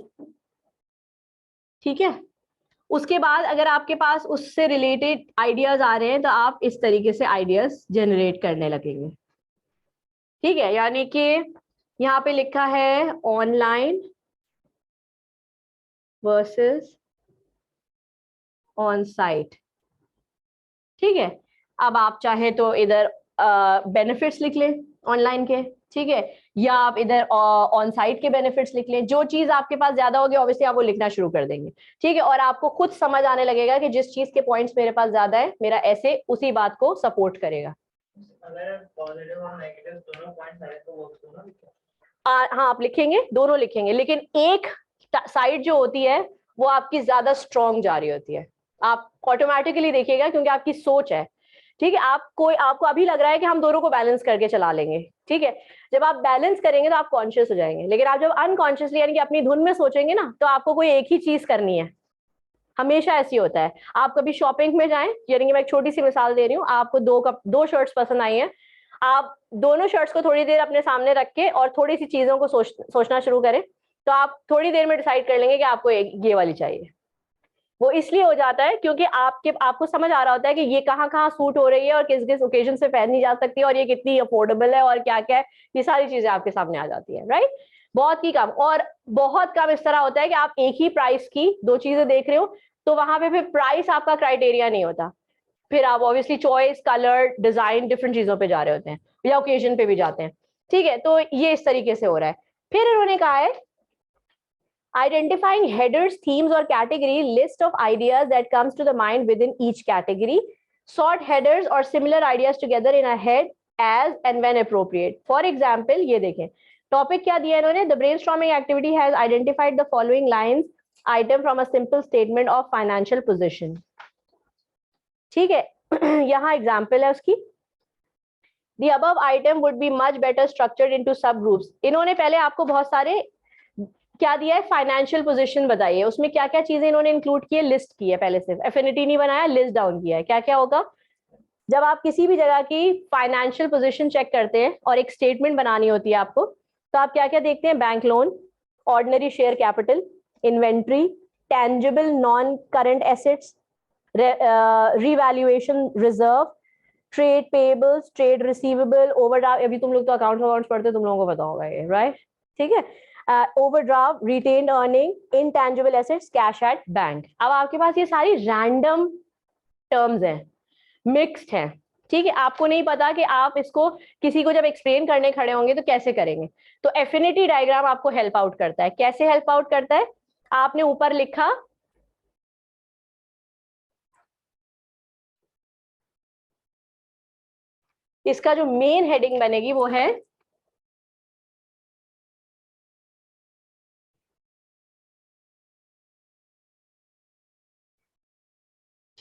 ठीक है। उसके बाद अगर आपके पास उससे रिलेटेड आइडियाज आ रहे हैं तो आप इस तरीके से आइडियाज जनरेट करने लगेंगे, ठीक है। यानी कि यहाँ पे लिखा है ऑनलाइन वर्सेस ऑन साइट, ठीक है। अब आप चाहे तो इधर बेनिफिट्स लिख लें ऑनलाइन के, ठीक है, या आप इधर ऑन साइट के बेनिफिट्स लिख लें। जो चीज आपके पास ज्यादा होगी ऑब्वियसली आप वो लिखना शुरू कर देंगे, ठीक है। और आपको खुद समझ आने लगेगा कि जिस चीज के पॉइंट्स मेरे पास ज्यादा है, मेरा ऐसे उसी बात को सपोर्ट करेगा। अगर पॉजिटिव और नेगेटिव दोनों पॉइंट्स आए तो वो दोनों हाँ आप लिखेंगे, दोनों लिखेंगे, लेकिन एक साइड जो होती है वो आपकी ज्यादा स्ट्रॉन्ग जा रही होती है, आप ऑटोमेटिकली देखिएगा, क्योंकि आपकी सोच है, ठीक है। आपको अभी लग रहा है कि हम दोनों को बैलेंस करके चला लेंगे, ठीक है। जब आप बैलेंस करेंगे तो आप कॉन्शियस हो जाएंगे, लेकिन आप जब अनकॉन्शियसली यानी कि अपनी धुन में सोचेंगे ना, तो आपको कोई एक ही चीज करनी है, हमेशा ऐसी होता है। आप कभी शॉपिंग में जाएं, यानी कि मैं एक छोटी सी मिसाल दे रही हूँ, आपको दो शर्ट्स पसंद आई हैं, आप दोनों शर्ट्स को थोड़ी देर अपने सामने रख के और थोड़ी सी चीजों को सोचना शुरू करें, तो आप थोड़ी देर में डिसाइड कर लेंगे कि आपको ये वाली चाहिए। वो इसलिए हो जाता है क्योंकि आपको समझ आ रहा होता है कि ये कहाँ कहाँ सूट हो रही है और किस किस ओकेजन से पहनी जा सकती है और ये कितनी अफोर्डेबल है और क्या क्या है, ये सारी चीजें आपके सामने आ जाती है, राइट। बहुत ही कम, और बहुत कम इस तरह होता है कि आप एक ही प्राइस की दो चीजें देख रहे हो तो वहां पे फिर प्राइस आपका क्राइटेरिया नहीं होता, फिर आप obviously choice, colour, design, different चीजों पे जा रहे होते हैं या ओकेजन पे भी जाते हैं, ठीक है। तो ये इस तरीके से हो रहा है। फिर इन्होंने कहा है identifying headers, themes or category, list of ideas that comes to the mind within each category, sort headers or similar ideas together in a head as and when appropriate. For example, ये देखें topic क्या दिया इन्होंने, the brainstorming activity has identified the following lines item from a simple statement of financial position. ठीक है यहाँ example है उसकी, the above item would be much better structured into subgroups. इन्होंने पहले आपको बहुत सारे क्या दिया है, फाइनेंशियल पोजीशन बताइए, उसमें क्या क्या चीजें इन्होंने इंक्लूड की है, लिस्ट की है, पहले सिर्फ एफिनिटी नहीं बनाया, लिस्ट डाउन किया है। क्या क्या होगा, जब आप किसी भी जगह की फाइनेंशियल पोजीशन चेक करते हैं और एक स्टेटमेंट बनानी होती है आपको, तो आप क्या क्या देखते हैं, bank loan, ordinary share capital, inventory, tangible non current assets, revaluation reserve, trade payables, trade receivable, overdraft, अभी तुम लोग तो अकाउंट्स पढ़ते हो, तुम लोगों को पता होगा ये, राइट, ठीक है। Overdraft, retained earning, intangible assets, cash at bank. अब आपके पास ये सारी रैंडम टर्म्स हैं, मिक्स्ड हैं, ठीक है। आपको नहीं पता कि आप इसको किसी को जब एक्सप्लेन करने खड़े होंगे तो कैसे करेंगे। तो एफिनिटी डायग्राम आपको हेल्प आउट करता है। कैसे हेल्प आउट करता है, आपने ऊपर लिखा इसका जो मेन हेडिंग बनेगी वो है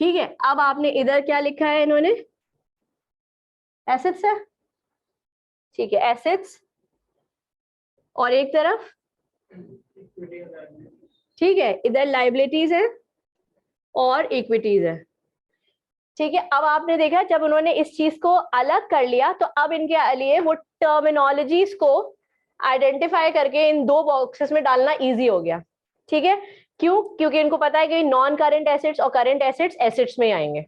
ठीक है। अब आपने इधर क्या लिखा है इन्होंने, एसेट्स है, ठीक है, एसेट्स, और एक तरफ ठीक है इधर लाइबिलिटीज है और इक्विटीज है, ठीक है। अब आपने देखा जब उन्होंने इस चीज को अलग कर लिया तो अब इनके लिए वो टर्मिनोलॉजीज को आइडेंटिफाई करके इन दो बॉक्सेस में डालना इजी हो गया, ठीक है। क्यों, क्योंकि इनको पता है कि नॉन करंट एसेट्स और करंट एसेट्स एसेट्स में आएंगे,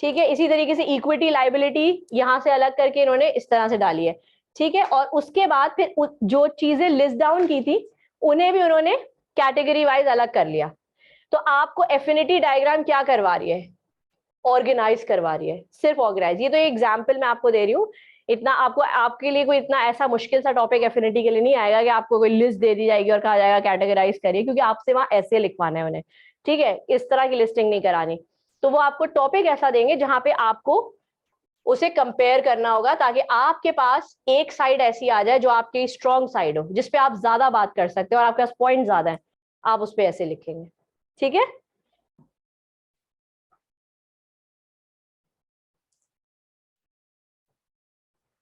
ठीक है। इसी तरीके से इक्विटी लाइबिलिटी यहां से अलग करके इन्होंने इस तरह से डाली है, ठीक है। और उसके बाद फिर जो चीजें लिस्ट डाउन की थी उन्हें भी उन्होंने कैटेगरी वाइज अलग कर लिया। तो आपको एफिनिटी डायग्राम क्या करवा रही है, ऑर्गेनाइज करवा रही है, सिर्फ ऑर्गेनाइज। ये तो एग्जाम्पल मैं आपको दे रही हूँ, इतना आपको आपके लिए कोई इतना ऐसा मुश्किल सा टॉपिक एफिनिटी के लिए नहीं आएगा कि आपको कोई लिस्ट दे दी जाएगी और कहा जाएगा कैटेगराइज करिए, क्योंकि आपसे वहां ऐसे लिखवाना है उन्हें, ठीक है। इस तरह की लिस्टिंग नहीं करानी। तो वो आपको टॉपिक ऐसा देंगे जहां पे आपको उसे कंपेयर करना होगा, ताकि आपके पास एक साइड ऐसी आ जाए जो आपकी स्ट्रॉन्ग साइड हो, जिसपे आप ज्यादा बात कर सकते हो और आपके पास पॉइंट ज्यादा है, आप उस पर ऐसे लिखेंगे, ठीक है।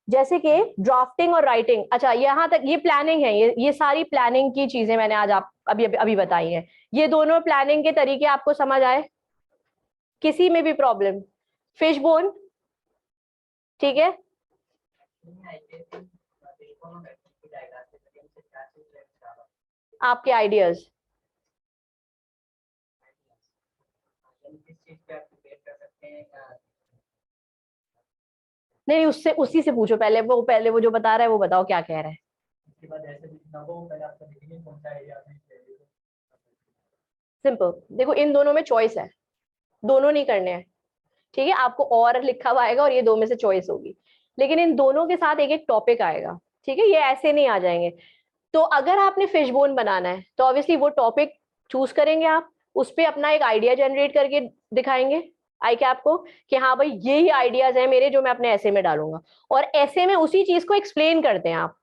जैसे कि ड्राफ्टिंग और राइटिंग, अच्छा यहाँ तक ये प्लानिंग है, ये सारी प्लानिंग की चीजें मैंने आज आप अभी बताई हैं। ये दोनों प्लानिंग के तरीके आपको समझ आए, किसी में भी प्रॉब्लम, फिश बोन, ठीक है, आपके आइडियाज नहीं, उससे उसी से पूछो पहले, वो जो बता रहा है वो बताओ क्या कह रहा है। सिंपल, देखो इन दोनों में चॉइस है, दोनों नहीं करने हैं, ठीक है। आपको और लिखा हुआ आएगा और ये दो में से चॉइस होगी, लेकिन इन दोनों के साथ एक एक टॉपिक आएगा, ठीक है, ये ऐसे नहीं आ जाएंगे। तो अगर आपने फिश बोन बनाना है तो ऑब्वियसली वो टॉपिक चूज करेंगे आप, उस पर अपना एक आइडिया जनरेट करके दिखाएंगे आई कैप को कि हाँ भाई ये ही आइडियाज हैं मेरे जो मैं अपने ऐसे में डालूंगा, और ऐसे में उसी चीज को एक्सप्लेन करते हैं आप।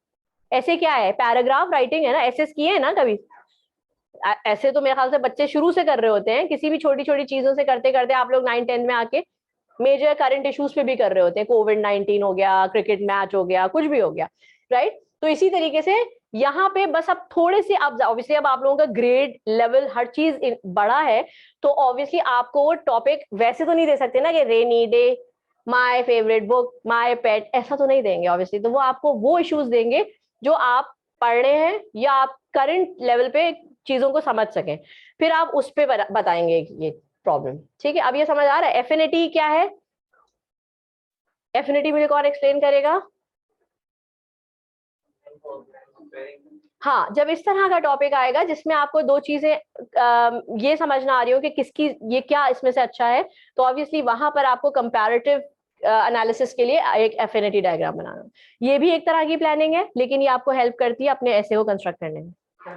ऐसे क्या है, पैराग्राफ राइटिंग है ना, ऐसे किए है ना कभी, ऐसे तो मेरे ख्याल से बच्चे शुरू से कर रहे होते हैं, किसी भी छोटी छोटी चीजों से करते करते आप लोग 9-10 में आके मेजर करंट इश्यूज पे भी कर रहे होते हैं, कोविड-19 हो गया, क्रिकेट मैच हो गया, कुछ भी हो गया, राइट। तो इसी तरीके से यहाँ पे बस अब थोड़े से अब ऑब्वियसली अब आप लोगों का ग्रेड लेवल हर चीज बड़ा है, तो ऑब्वियसली आपको वो टॉपिक वैसे तो नहीं दे सकते ना कि rainy day, my favourite book, my पेट, ऐसा तो नहीं देंगे ऑब्वियसली। तो वो आपको वो इश्यूज देंगे जो आप पढ़ रहे हैं या आप करंट लेवल पे चीजों को समझ सकें, फिर आप उस पे बताएंगे ये प्रॉब्लम। ठीक है, अब ये समझ आ रहा है एफिनिटी क्या है? एफिनिटी मुझे कौन एक्सप्लेन करेगा? हाँ, जब इस तरह का टॉपिक आएगा जिसमें आपको दो चीजें ये समझना आ रही हो कि किसकी ये क्या इसमें से अच्छा है, तो ऑब्वियसली वहां पर आपको कंपैरेटिव एनालिसिस के लिए एक एफिनिटी डायग्राम बनाना। ये भी एक तरह की प्लानिंग है, लेकिन ये आपको हेल्प करती है अपने ऐसे को कंस्ट्रक्ट करने में।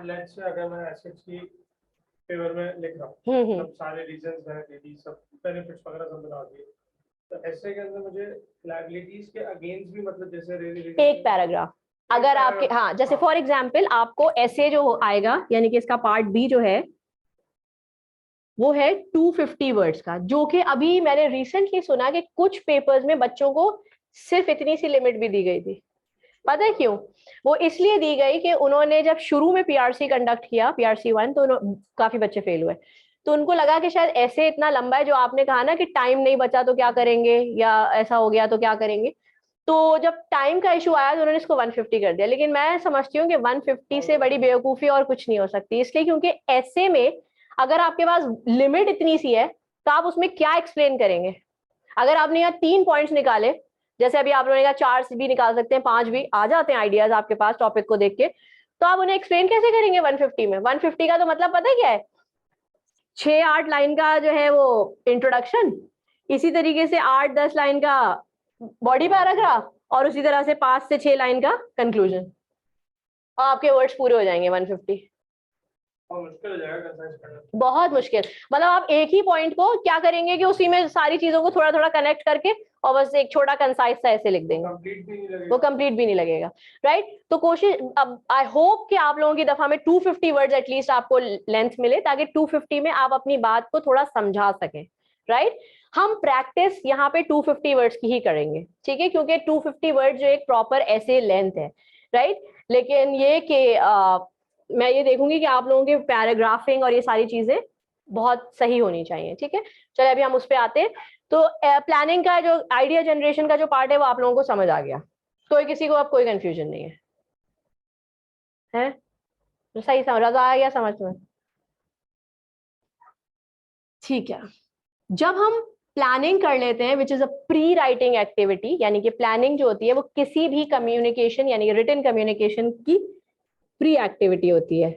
लेट्स से अगर मैं एसेट्स की फेवर में लिख रहा हूँ, मतलब सारे रीजंस हैं, दीदी सब बेनिफिट्स वगैरह सब बता दिए, तो ऐसे के अंदर मुझे लायबिलिटीज के अगेंस्ट भी मतलब जैसे एक पैराग्राफ अगर आपके, हाँ जैसे फॉर एग्जांपल आपको ऐसे जो आएगा, यानी कि इसका पार्ट बी जो है वो है 250 वर्ड्स का, जो कि अभी मैंने रिसेंटली सुना कि कुछ पेपर्स में बच्चों को सिर्फ इतनी सी लिमिट भी दी गई थी। पता है क्यों? वो इसलिए दी गई कि उन्होंने जब शुरू में पीआरसी कंडक्ट किया, पीआरसी 1, तो काफी बच्चे फेल हुए, तो उनको लगा कि शायद ऐसे इतना लंबा है, जो आपने कहा ना कि टाइम नहीं बचा तो क्या करेंगे, या ऐसा हो गया तो क्या करेंगे, तो जब टाइम का इशू आया तो उन्होंने इसको 150 कर दिया। लेकिन मैं समझती हूँ कि 150 से बड़ी बेवकूफी और कुछ नहीं हो सकती, इसलिए क्योंकि ऐसे में अगर आपके पास लिमिट इतनी सी है तो आप उसमें क्या एक्सप्लेन करेंगे? अगर आपने यहाँ 3 पॉइंट्स निकाले, जैसे अभी आप लोगों ने कहा 4 भी निकाल सकते हैं, 5 भी आ जाते हैं आइडियाज आपके पास टॉपिक को देख के, तो आप उन्हें एक्सप्लेन कैसे करेंगे 150 में? 150 का तो मतलब पता है क्या है? 6-8 लाइन का जो है वो इंट्रोडक्शन, इसी तरीके से 8-10 लाइन का बॉडी पैराग्राफ, और उसी तरह से 5 से 6 लाइन का कंक्लूजन, और आपके वर्ड्स पूरे हो जाएंगे 150। मुश्किल हो जाएगा कंसाइज करना, बहुत मुश्किल। मतलब आप एक ही पॉइंट को क्या करेंगे कि उसी में सारी चीजों को थोड़ा थोड़ा कनेक्ट करके और बस एक छोटा कंसाइज सा ऐसे लिख देंगे, कंप्लीट भी नहीं लगेगा, वो कंप्लीट भी नहीं लगेगा, राइट? तो कोशिश, अब आई होप कि आप लोगों की दफा में 250 वर्ड्स एटलीस्ट आपको लेंथ मिले, ताकि 250 में आप अपनी बात को थोड़ा समझा सकें, राइट? हम प्रैक्टिस यहाँ पे 250 वर्ड्स की ही करेंगे, ठीक है, क्योंकि 250 वर्ड जो एक प्रॉपर ऐसे लेंथ है, राइट? लेकिन ये कि मैं ये देखूंगी कि आप लोगों के पैराग्राफिंग और ये सारी चीजें बहुत सही होनी चाहिए, ठीक है? चलो अभी हम उस पर आते हैं। तो प्लानिंग का जो आइडिया जनरेशन का जो पार्ट है वो आप लोगों को समझ आ गया, कोई किसी को अब कोई कंफ्यूजन नहीं है, है? तो सही समझ, रजा आ गया समझ में? ठीक है, जब हम प्लानिंग कर लेते हैं which is a pre writing activity, यानी कि प्लानिंग जो होती है वो किसी भी कम्युनिकेशन यानी कि रिटन कम्युनिकेशन की प्री एक्टिविटी होती है,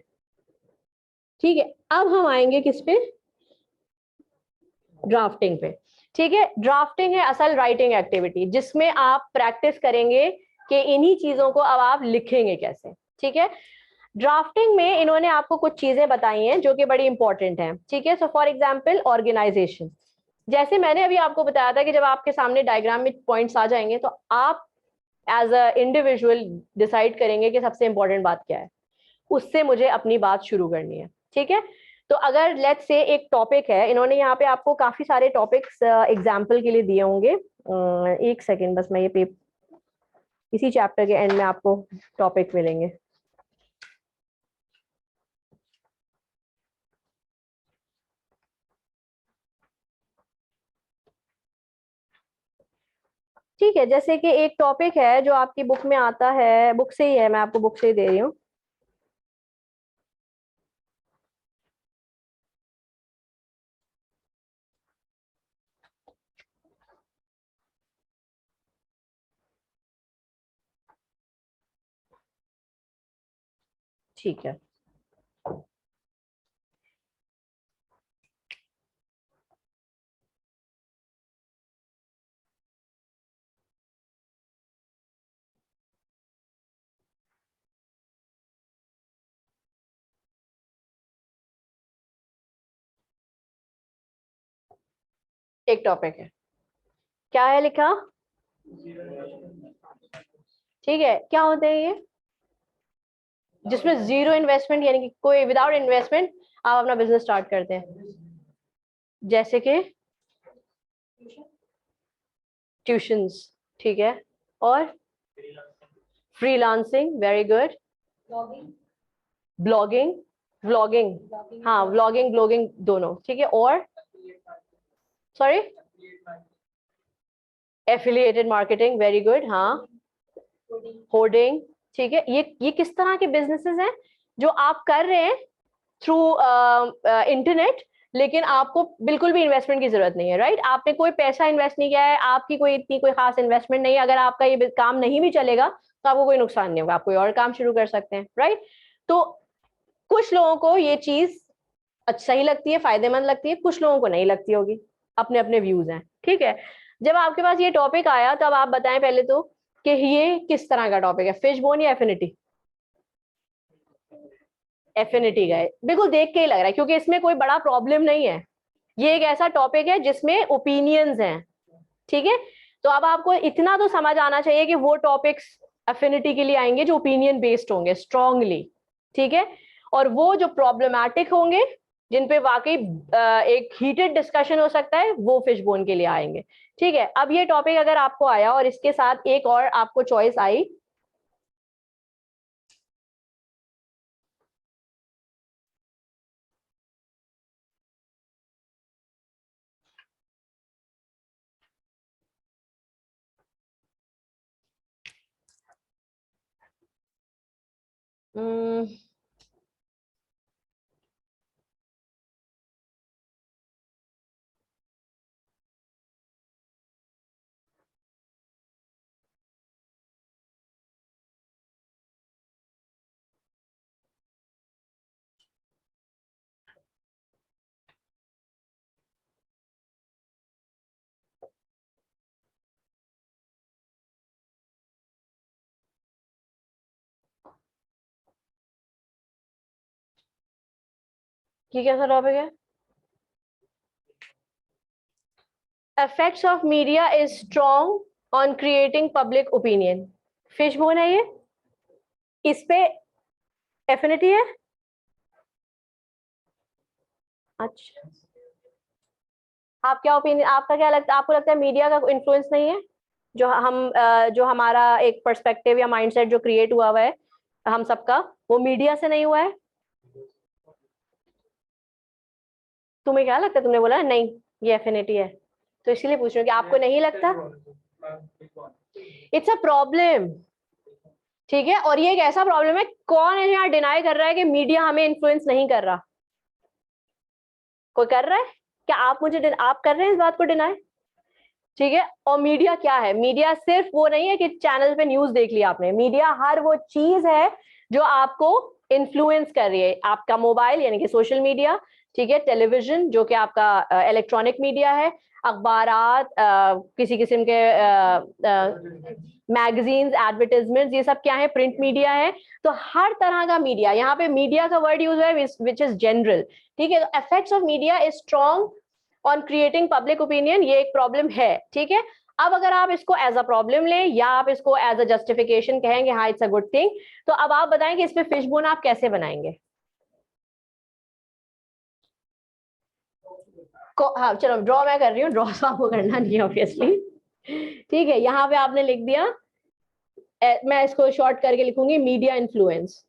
ठीक है? अब हम आएंगे किस पे? ड्राफ्टिंग पे, ठीक है? ड्राफ्टिंग है असल राइटिंग एक्टिविटी, जिसमें आप प्रैक्टिस करेंगे कि इन्हीं चीजों को अब आप लिखेंगे कैसे, ठीक है? ड्राफ्टिंग में इन्होंने आपको कुछ चीजें बताई हैं जो कि बड़ी इंपॉर्टेंट हैं, ठीक है? सो फॉर एग्जांपल ऑर्गेनाइजेशन, जैसे मैंने अभी आपको बताया था कि जब आपके सामने डायग्राम में पॉइंट्स आ जाएंगे तो आप एज अ इंडिविजुअल डिसाइड करेंगे कि सबसे इंपॉर्टेंट बात क्या है, उससे मुझे अपनी बात शुरू करनी है, ठीक है? तो अगर लेट्स से एक टॉपिक है, इन्होंने यहाँ पे आपको काफी सारे टॉपिक्स एग्जाम्पल के लिए दिए होंगे, एक सेकेंड बस, मैं ये इसी चैप्टर के एंड में आपको टॉपिक मिलेंगे। ठीक है, जैसे कि एक टॉपिक है जो आपकी बुक में आता है, बुक से ही है, मैं आपको बुक से ही दे रही हूँ। ठीक है, एक टॉपिक है, क्या है लिखा? ठीक है, क्या होते हैं ये? जिसमें जीरो इन्वेस्टमेंट, यानी कि कोई विदाउट इन्वेस्टमेंट आप अपना बिजनेस स्टार्ट करते हैं, जैसे कि ट्यूशंस, ठीक है, और freelancing, very good, blogging, vlogging, हाँ व्लॉगिंग ब्लॉगिंग दोनों, ठीक है, और sorry affiliated marketing, very good, हाँ, होर्डिंग, ठीक है। ये किस तरह के बिजनेसेस हैं जो आप कर रहे हैं, थ्रू इंटरनेट, लेकिन आपको बिल्कुल भी इन्वेस्टमेंट की जरूरत नहीं है, राइट? आपने कोई पैसा इन्वेस्ट नहीं किया है, आपकी कोई इतनी कोई खास इन्वेस्टमेंट नहीं है, अगर आपका ये काम नहीं भी चलेगा तो आपको कोई नुकसान नहीं होगा, आप कोई और काम शुरू कर सकते हैं, राइट? तो कुछ लोगों को ये चीज सही लगती है, फायदेमंद लगती है, कुछ लोगों को नहीं लगती होगी, अपने अपने व्यूज हैं, ठीक है? जब आपके पास ये टॉपिक आया तब आप बताएं पहले तो कि ये किस तरह का टॉपिक है, फिश बोन या एफिनिटी? एफिनिटी का है, बिल्कुल देख के ही लग रहा है, क्योंकि इसमें कोई बड़ा प्रॉब्लम नहीं है, ये एक ऐसा टॉपिक है जिसमें ओपिनियंस हैं, ठीक है? तो अब आपको इतना तो समझ आना चाहिए कि वो टॉपिक्स एफिनिटी के लिए आएंगे जो ओपिनियन बेस्ड होंगे स्ट्रांगली, ठीक है? और वो जो प्रॉब्लमैटिक होंगे, जिन पे वाकई एक हीटेड डिस्कशन हो सकता है, वो फिश बोन के लिए आएंगे, ठीक है? अब ये टॉपिक अगर आपको आया और इसके साथ एक और आपको चॉइस आई, ये कैसा टॉपिक है? effects of media is strong on creating public opinion. Fish bone है ये, इस पे एफिनिटी है। अच्छा, आप क्या ओपिनियन, आपका क्या लगता है, आपको लगता है मीडिया का इन्फ्लुएंस नहीं है? जो हमारा एक पर्सपेक्टिव या माइंडसेट जो क्रिएट हुआ है हम सबका, वो मीडिया से नहीं हुआ है? तुम्हें क्या लगता है? तुमने बोला नहीं ये एफिनिटी है, तो इसीलिए पूछ रही हूँ कि आपको नहीं लगता? इट्स अ प्रॉब्लम, ठीक है? और ये एक ऐसा प्रॉब्लम है, कौन है यहाँ डिनाई कर रहा है कि मीडिया हमें इन्फ्लुएंस नहीं कर रहा? कोई कर रहा है क्या? आप कर रहे हैं इस बात को डिनाई, ठीक है? और मीडिया क्या है? मीडिया सिर्फ वो नहीं है कि चैनल पे न्यूज देख लिया आपने, मीडिया हर वो चीज है जो आपको इन्फ्लुएंस कर रही है। आपका मोबाइल यानी कि सोशल मीडिया, ठीक है? टेलीविजन जो कि आपका इलेक्ट्रॉनिक मीडिया है, अखबारात, किसी किस्म के मैगजीन्स, एडवर्टाइजमेंट्स, ये सब क्या है? प्रिंट मीडिया है। तो हर तरह का मीडिया, यहाँ पे मीडिया का वर्ड यूज है विच इज जनरल, ठीक है? तो effects of media is strong on creating public opinion, ये एक प्रॉब्लम है, ठीक है? अब अगर आप इसको एज अ प्रॉब्लम लें या आप इसको एज अ जस्टिफिकेशन कहेंगे, हाँ इट्स अ गुड थिंग, तो अब आप बताएं कि इस पे फिश बोन आप कैसे बनाएंगे? हाँ चलो ड्रॉ मैं कर रही हूँ, ड्रॉ तो आपको करना नहीं है ऑब्वियसली, ठीक है? यहाँ पे आपने लिख दिया, मैं इसको शॉर्ट करके लिखूंगी मीडिया इन्फ्लुएंस,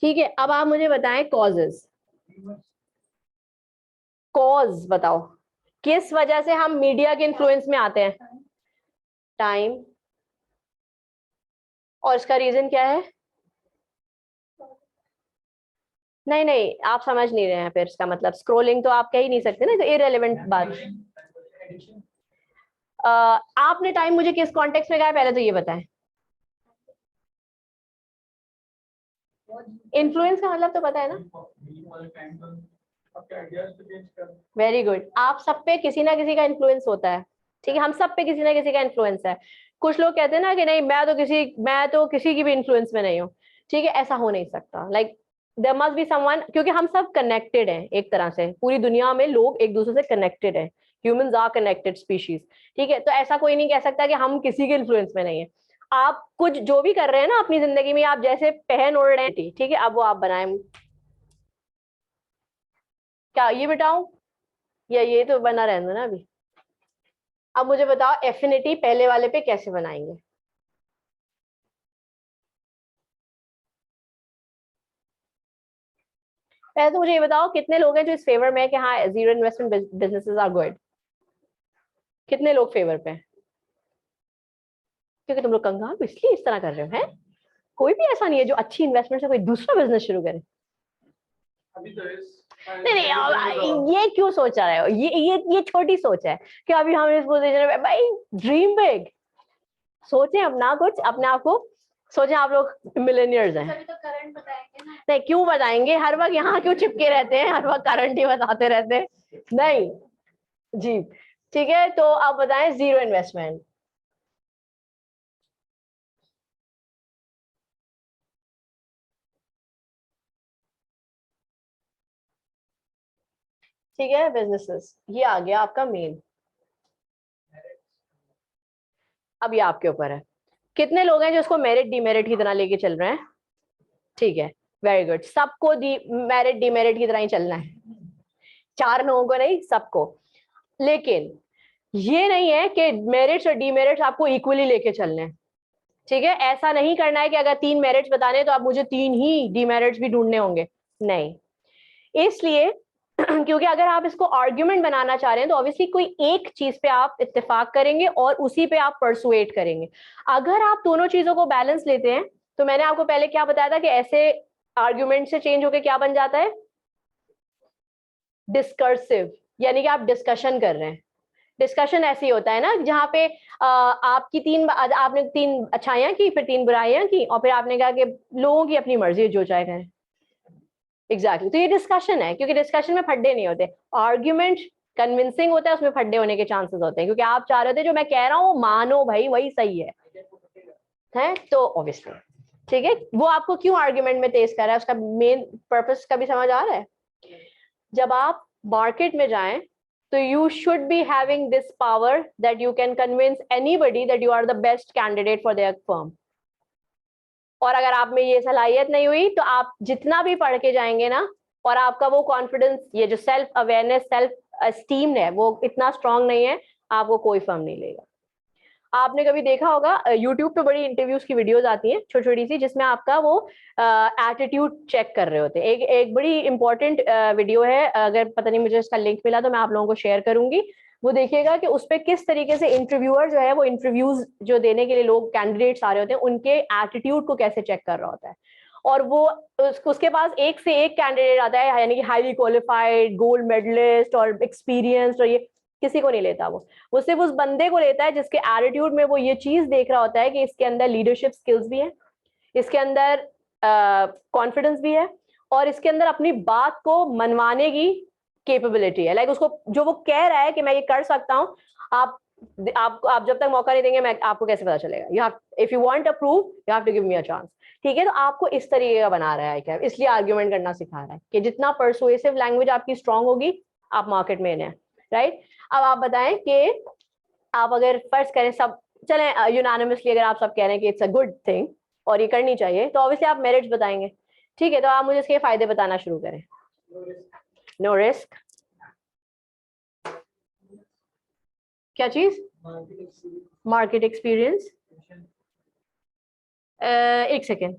ठीक है? अब आप मुझे बताएं कॉजेस, कॉज बताओ किस वजह से हम मीडिया के इन्फ्लुएंस में आते हैं? टाइम, और इसका रीजन क्या है? नहीं नहीं, आप समझ नहीं रहे हैं, फिर इसका मतलब स्क्रोलिंग तो आप कह ही नहीं सकते ना, तो इररिलेवेंट बात। आपने टाइम मुझे किस कॉन्टेक्स्ट में कहा है, पहले तो ये बताएं। इन्फ्लुएंस का मतलब तो पता है ना? वेरी गुड, आप सब पे किसी ना किसी का इन्फ्लुएंस होता है, ठीक है? हम सब पे किसी ना किसी का इन्फ्लुएंस है। कुछ लोग कहते हैं ना कि नहीं मैं तो किसी की भी इन्फ्लुएंस में नहीं हूँ, ठीक है? ऐसा हो नहीं सकता, like there must be someone, क्योंकि हम सब कनेक्टेड हैं एक तरह से, पूरी दुनिया में लोग एक दूसरे से कनेक्टेड हैं, ह्यूमंस आर कनेक्टेड स्पीशीज, ठीक है? तो ऐसा कोई नहीं कह सकता कि हम किसी के इन्फ्लुएंस में नहीं है। आप कुछ जो भी कर रहे हैं ना अपनी जिंदगी में, आप जैसे पहन ओढ़ रहे हैं, ठीक है? अब वो आप बनाए, क्या ये बताऊं या ये तो बना रहने दो ना अभी। अब मुझे बताओ एफिनिटी पहले वाले पे कैसे बनाएंगे? पहले तो मुझे ये बताओ कितने लोग हैं जो इस फेवर में है कि हाँ zero investment businesses are good? कितने लोग फेवर पे हैं? क्योंकि तुम लोग कंगाल हो इसलिए इस तरह कर रहे हो हैं? कोई भी ऐसा नहीं है जो अच्छी इन्वेस्टमेंट से कोई दूसरा बिजनेस शुरू करे। अभी तो नहीं नहीं ये क्यों सोच रहे हो, ये छोटी सोच है कि अभी हम इस पोजीशन में, भाई ड्रीम बिग, सोचें अपना कुछ, अपने आप को सोचें आप लोग मिलेनियर्स हैं। तो करंट बताएंगे ना। नहीं क्यों बताएंगे, हर वक्त यहाँ क्यों चिपके रहते हैं, हर वक्त करंट ही बताते रहते हैं। नहीं जी ठीक है, तो आप बताएं जीरो इन्वेस्टमेंट। ठीक है बिजनेसेस, ये आ गया आपका मेन। अब ये आपके ऊपर है, कितने लोग हैं जो इसको मेरिट डीमेरिट की तरह लेके चल रहे हैं। ठीक है वेरी गुड, सबको मेरिट डीमेरिट की तरह ही चलना है, 4 लोगों को नहीं, सबको। लेकिन ये नहीं है कि मेरिट्स और डीमेरिट्स आपको इक्वली लेके चलने हैं। ठीक है, ऐसा नहीं करना है कि अगर 3 मेरिट्स बताने तो आप मुझे 3 ही डीमेरिट्स भी ढूंढने होंगे, नहीं। इसलिए क्योंकि अगर आप इसको आर्ग्यूमेंट बनाना चाह रहे हैं तो ऑब्वियसली कोई एक चीज पे आप इत्तेफाक करेंगे और उसी पे आप परसुएट करेंगे। अगर आप दोनों चीजों को बैलेंस लेते हैं तो मैंने आपको पहले क्या बताया था कि ऐसे आर्ग्यूमेंट से चेंज होकर क्या बन जाता है, डिस्कर्सिव, यानी कि आप डिस्कशन कर रहे हैं। डिस्कशन ऐसे ही होता है ना जहाँ पे आपकी आपने 3 अच्छाइयां की, फिर 3 बुराइयां की, और फिर आपने कहा कि लोगों की अपनी मर्जी है, जो चाहे करें। एग्जैक्टली तो ये डिस्कशन है, क्योंकि डिस्कशन में फड्डे नहीं होते। आर्ग्यूमेंट कन्विंसिंग होता है, उसमें फड्डे होने के चांसेस होते हैं, क्योंकि आप चाह रहे थे जो मैं कह रहा हूँ मानो भाई वही सही है तो ऑब्वियसली ठीक है। वो आपको क्यों आर्ग्यूमेंट में तेज कर रहा है, उसका मेन पर्पस का भी समझ आ रहा है। जब आप मार्केट में जाएं तो you should be having this power that you can convince anybody that you are the best candidate for their firm. और अगर आप में ये सलाहियत नहीं हुई तो आप जितना भी पढ़ के जाएंगे ना, और आपका वो कॉन्फिडेंस, ये जो सेल्फ अवेयरनेस, सेल्फ एस्टीम है, वो इतना स्ट्रांग नहीं है, आपको कोई फर्म नहीं लेगा। आपने कभी देखा होगा यूट्यूब पे बड़ी इंटरव्यूज की वीडियोस आती हैं छोटी छोटी सी, जिसमें आपका वो एटीट्यूड चेक कर रहे होते हैं। एक बड़ी इंपॉर्टेंट वीडियो है, अगर पता नहीं मुझे इसका लिंक मिला तो मैं आप लोगों को शेयर करूंगी, वो देखिएगा कि उस पर किस तरीके से इंटरव्यूअर जो है वो इंटरव्यूज जो देने के लिए लोग कैंडिडेट्स आ रहे होते हैं उनके एटीट्यूड को कैसे चेक कर रहा होता है। और वो उसके पास एक से एक कैंडिडेट आता है, यानी कि हाईली क्वालिफाइड, गोल्ड मेडलिस्ट और एक्सपीरियंस्ड, और ये किसी को नहीं लेता। वो सिर्फ उस बंदे को लेता है जिसके एटीट्यूड में वो ये चीज देख रहा होता है कि इसके अंदर लीडरशिप स्किल्स भी है, इसके अंदर कॉन्फिडेंस भी है, और इसके अंदर अपनी बात को मनवाने की कैपेबिलिटी है। लाइक उसको जो वो कह रहा है कि मैं ये कर सकता हूँ, आप जब तक मौका नहीं देंगे मैं आपको कैसे पता चलेगा। You have, if you want to prove you have to give me a chance. ठीक है, तो आपको इस तरीके का बना रहा है क्या, इसलिए आर्ग्यूमेंट करना सिखा रहा है कि जितना परसुएसिव लैंग्वेज आपकी स्ट्रांग होगी आप मार्केट में हैं, राइट। अब आप बताएं कि आप अगर फर्ज करें सब चलें यूनानिमसली, अगर आप सब कह रहे हैं कि इट्स अ गुड थिंग और ये करनी चाहिए, तो ऑब्वियसली आप मेरिट्स बताएंगे। ठीक है, तो आप मुझे इसके फायदे बताना शुरू करें। नो रिस्क, क्या चीज, मार्केट एक्सपीरियंस। एक सेकेंड,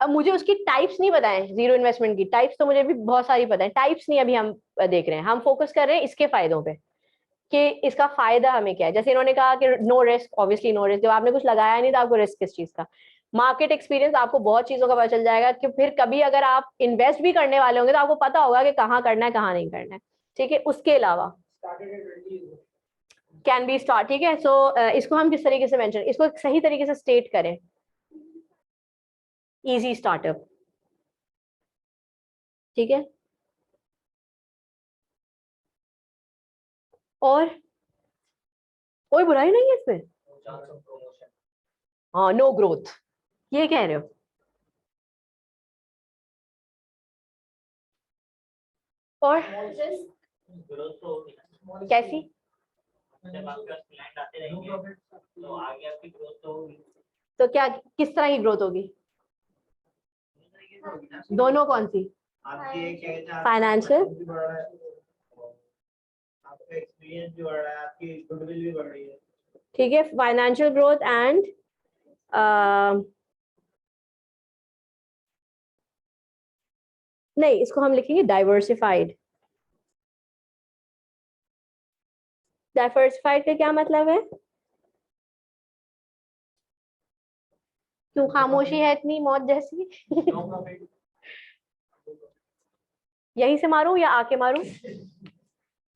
अब मुझे उसकी टाइप्स नहीं बताएं, जीरो इन्वेस्टमेंट की टाइप्स तो मुझे भी बहुत सारी पता है, टाइप्स नहीं अभी हम देख रहे हैं, हम फोकस कर रहे हैं इसके फायदों पे कि इसका फायदा हमें क्या है। जैसे इन्होंने कहा कि no risk, obviously no risk, जब आपने कुछ लगाया नहीं तो आपको रिस्क किस चीज का। मार्केट एक्सपीरियंस, आपको बहुत चीजों का पता चल जाएगा कि फिर कभी अगर आप इन्वेस्ट भी करने वाले होंगे तो आपको पता होगा कि कहाँ करना है कहाँ नहीं करना है। ठीक है, उसके अलावा कैन बी स्टार्ट। ठीक है, सो इसको हम किस तरीके से मेंशन, इसको सही तरीके से स्टेट करें, इजी स्टार्टअप। ठीक है, और कोई बुराई नहीं है इसमें। हाँ, नो ग्रोथ, ये कह रहे हो। और कैसी, जब आपके पास क्लाइंट आते रहेंगे तो आगे आपकी ग्रोथ तो होगी। तो क्या किस तरह की ग्रोथ होगी, दोनों कौन सी, आपकी फाइनेंशियल, आपका एक्सपीरियंस भी बढ़ रहा है, आपकी गुडविल भी बढ़ रही है। ठीक है, फाइनेंशियल ग्रोथ एंड नहीं, इसको हम लिखेंगे डाइवर्सिफाइड। डाइवर्सिफाइड का क्या मतलब है, क्यों खामोशी है इतनी मौत जैसी? यहीं से मारूं या आके मारूं?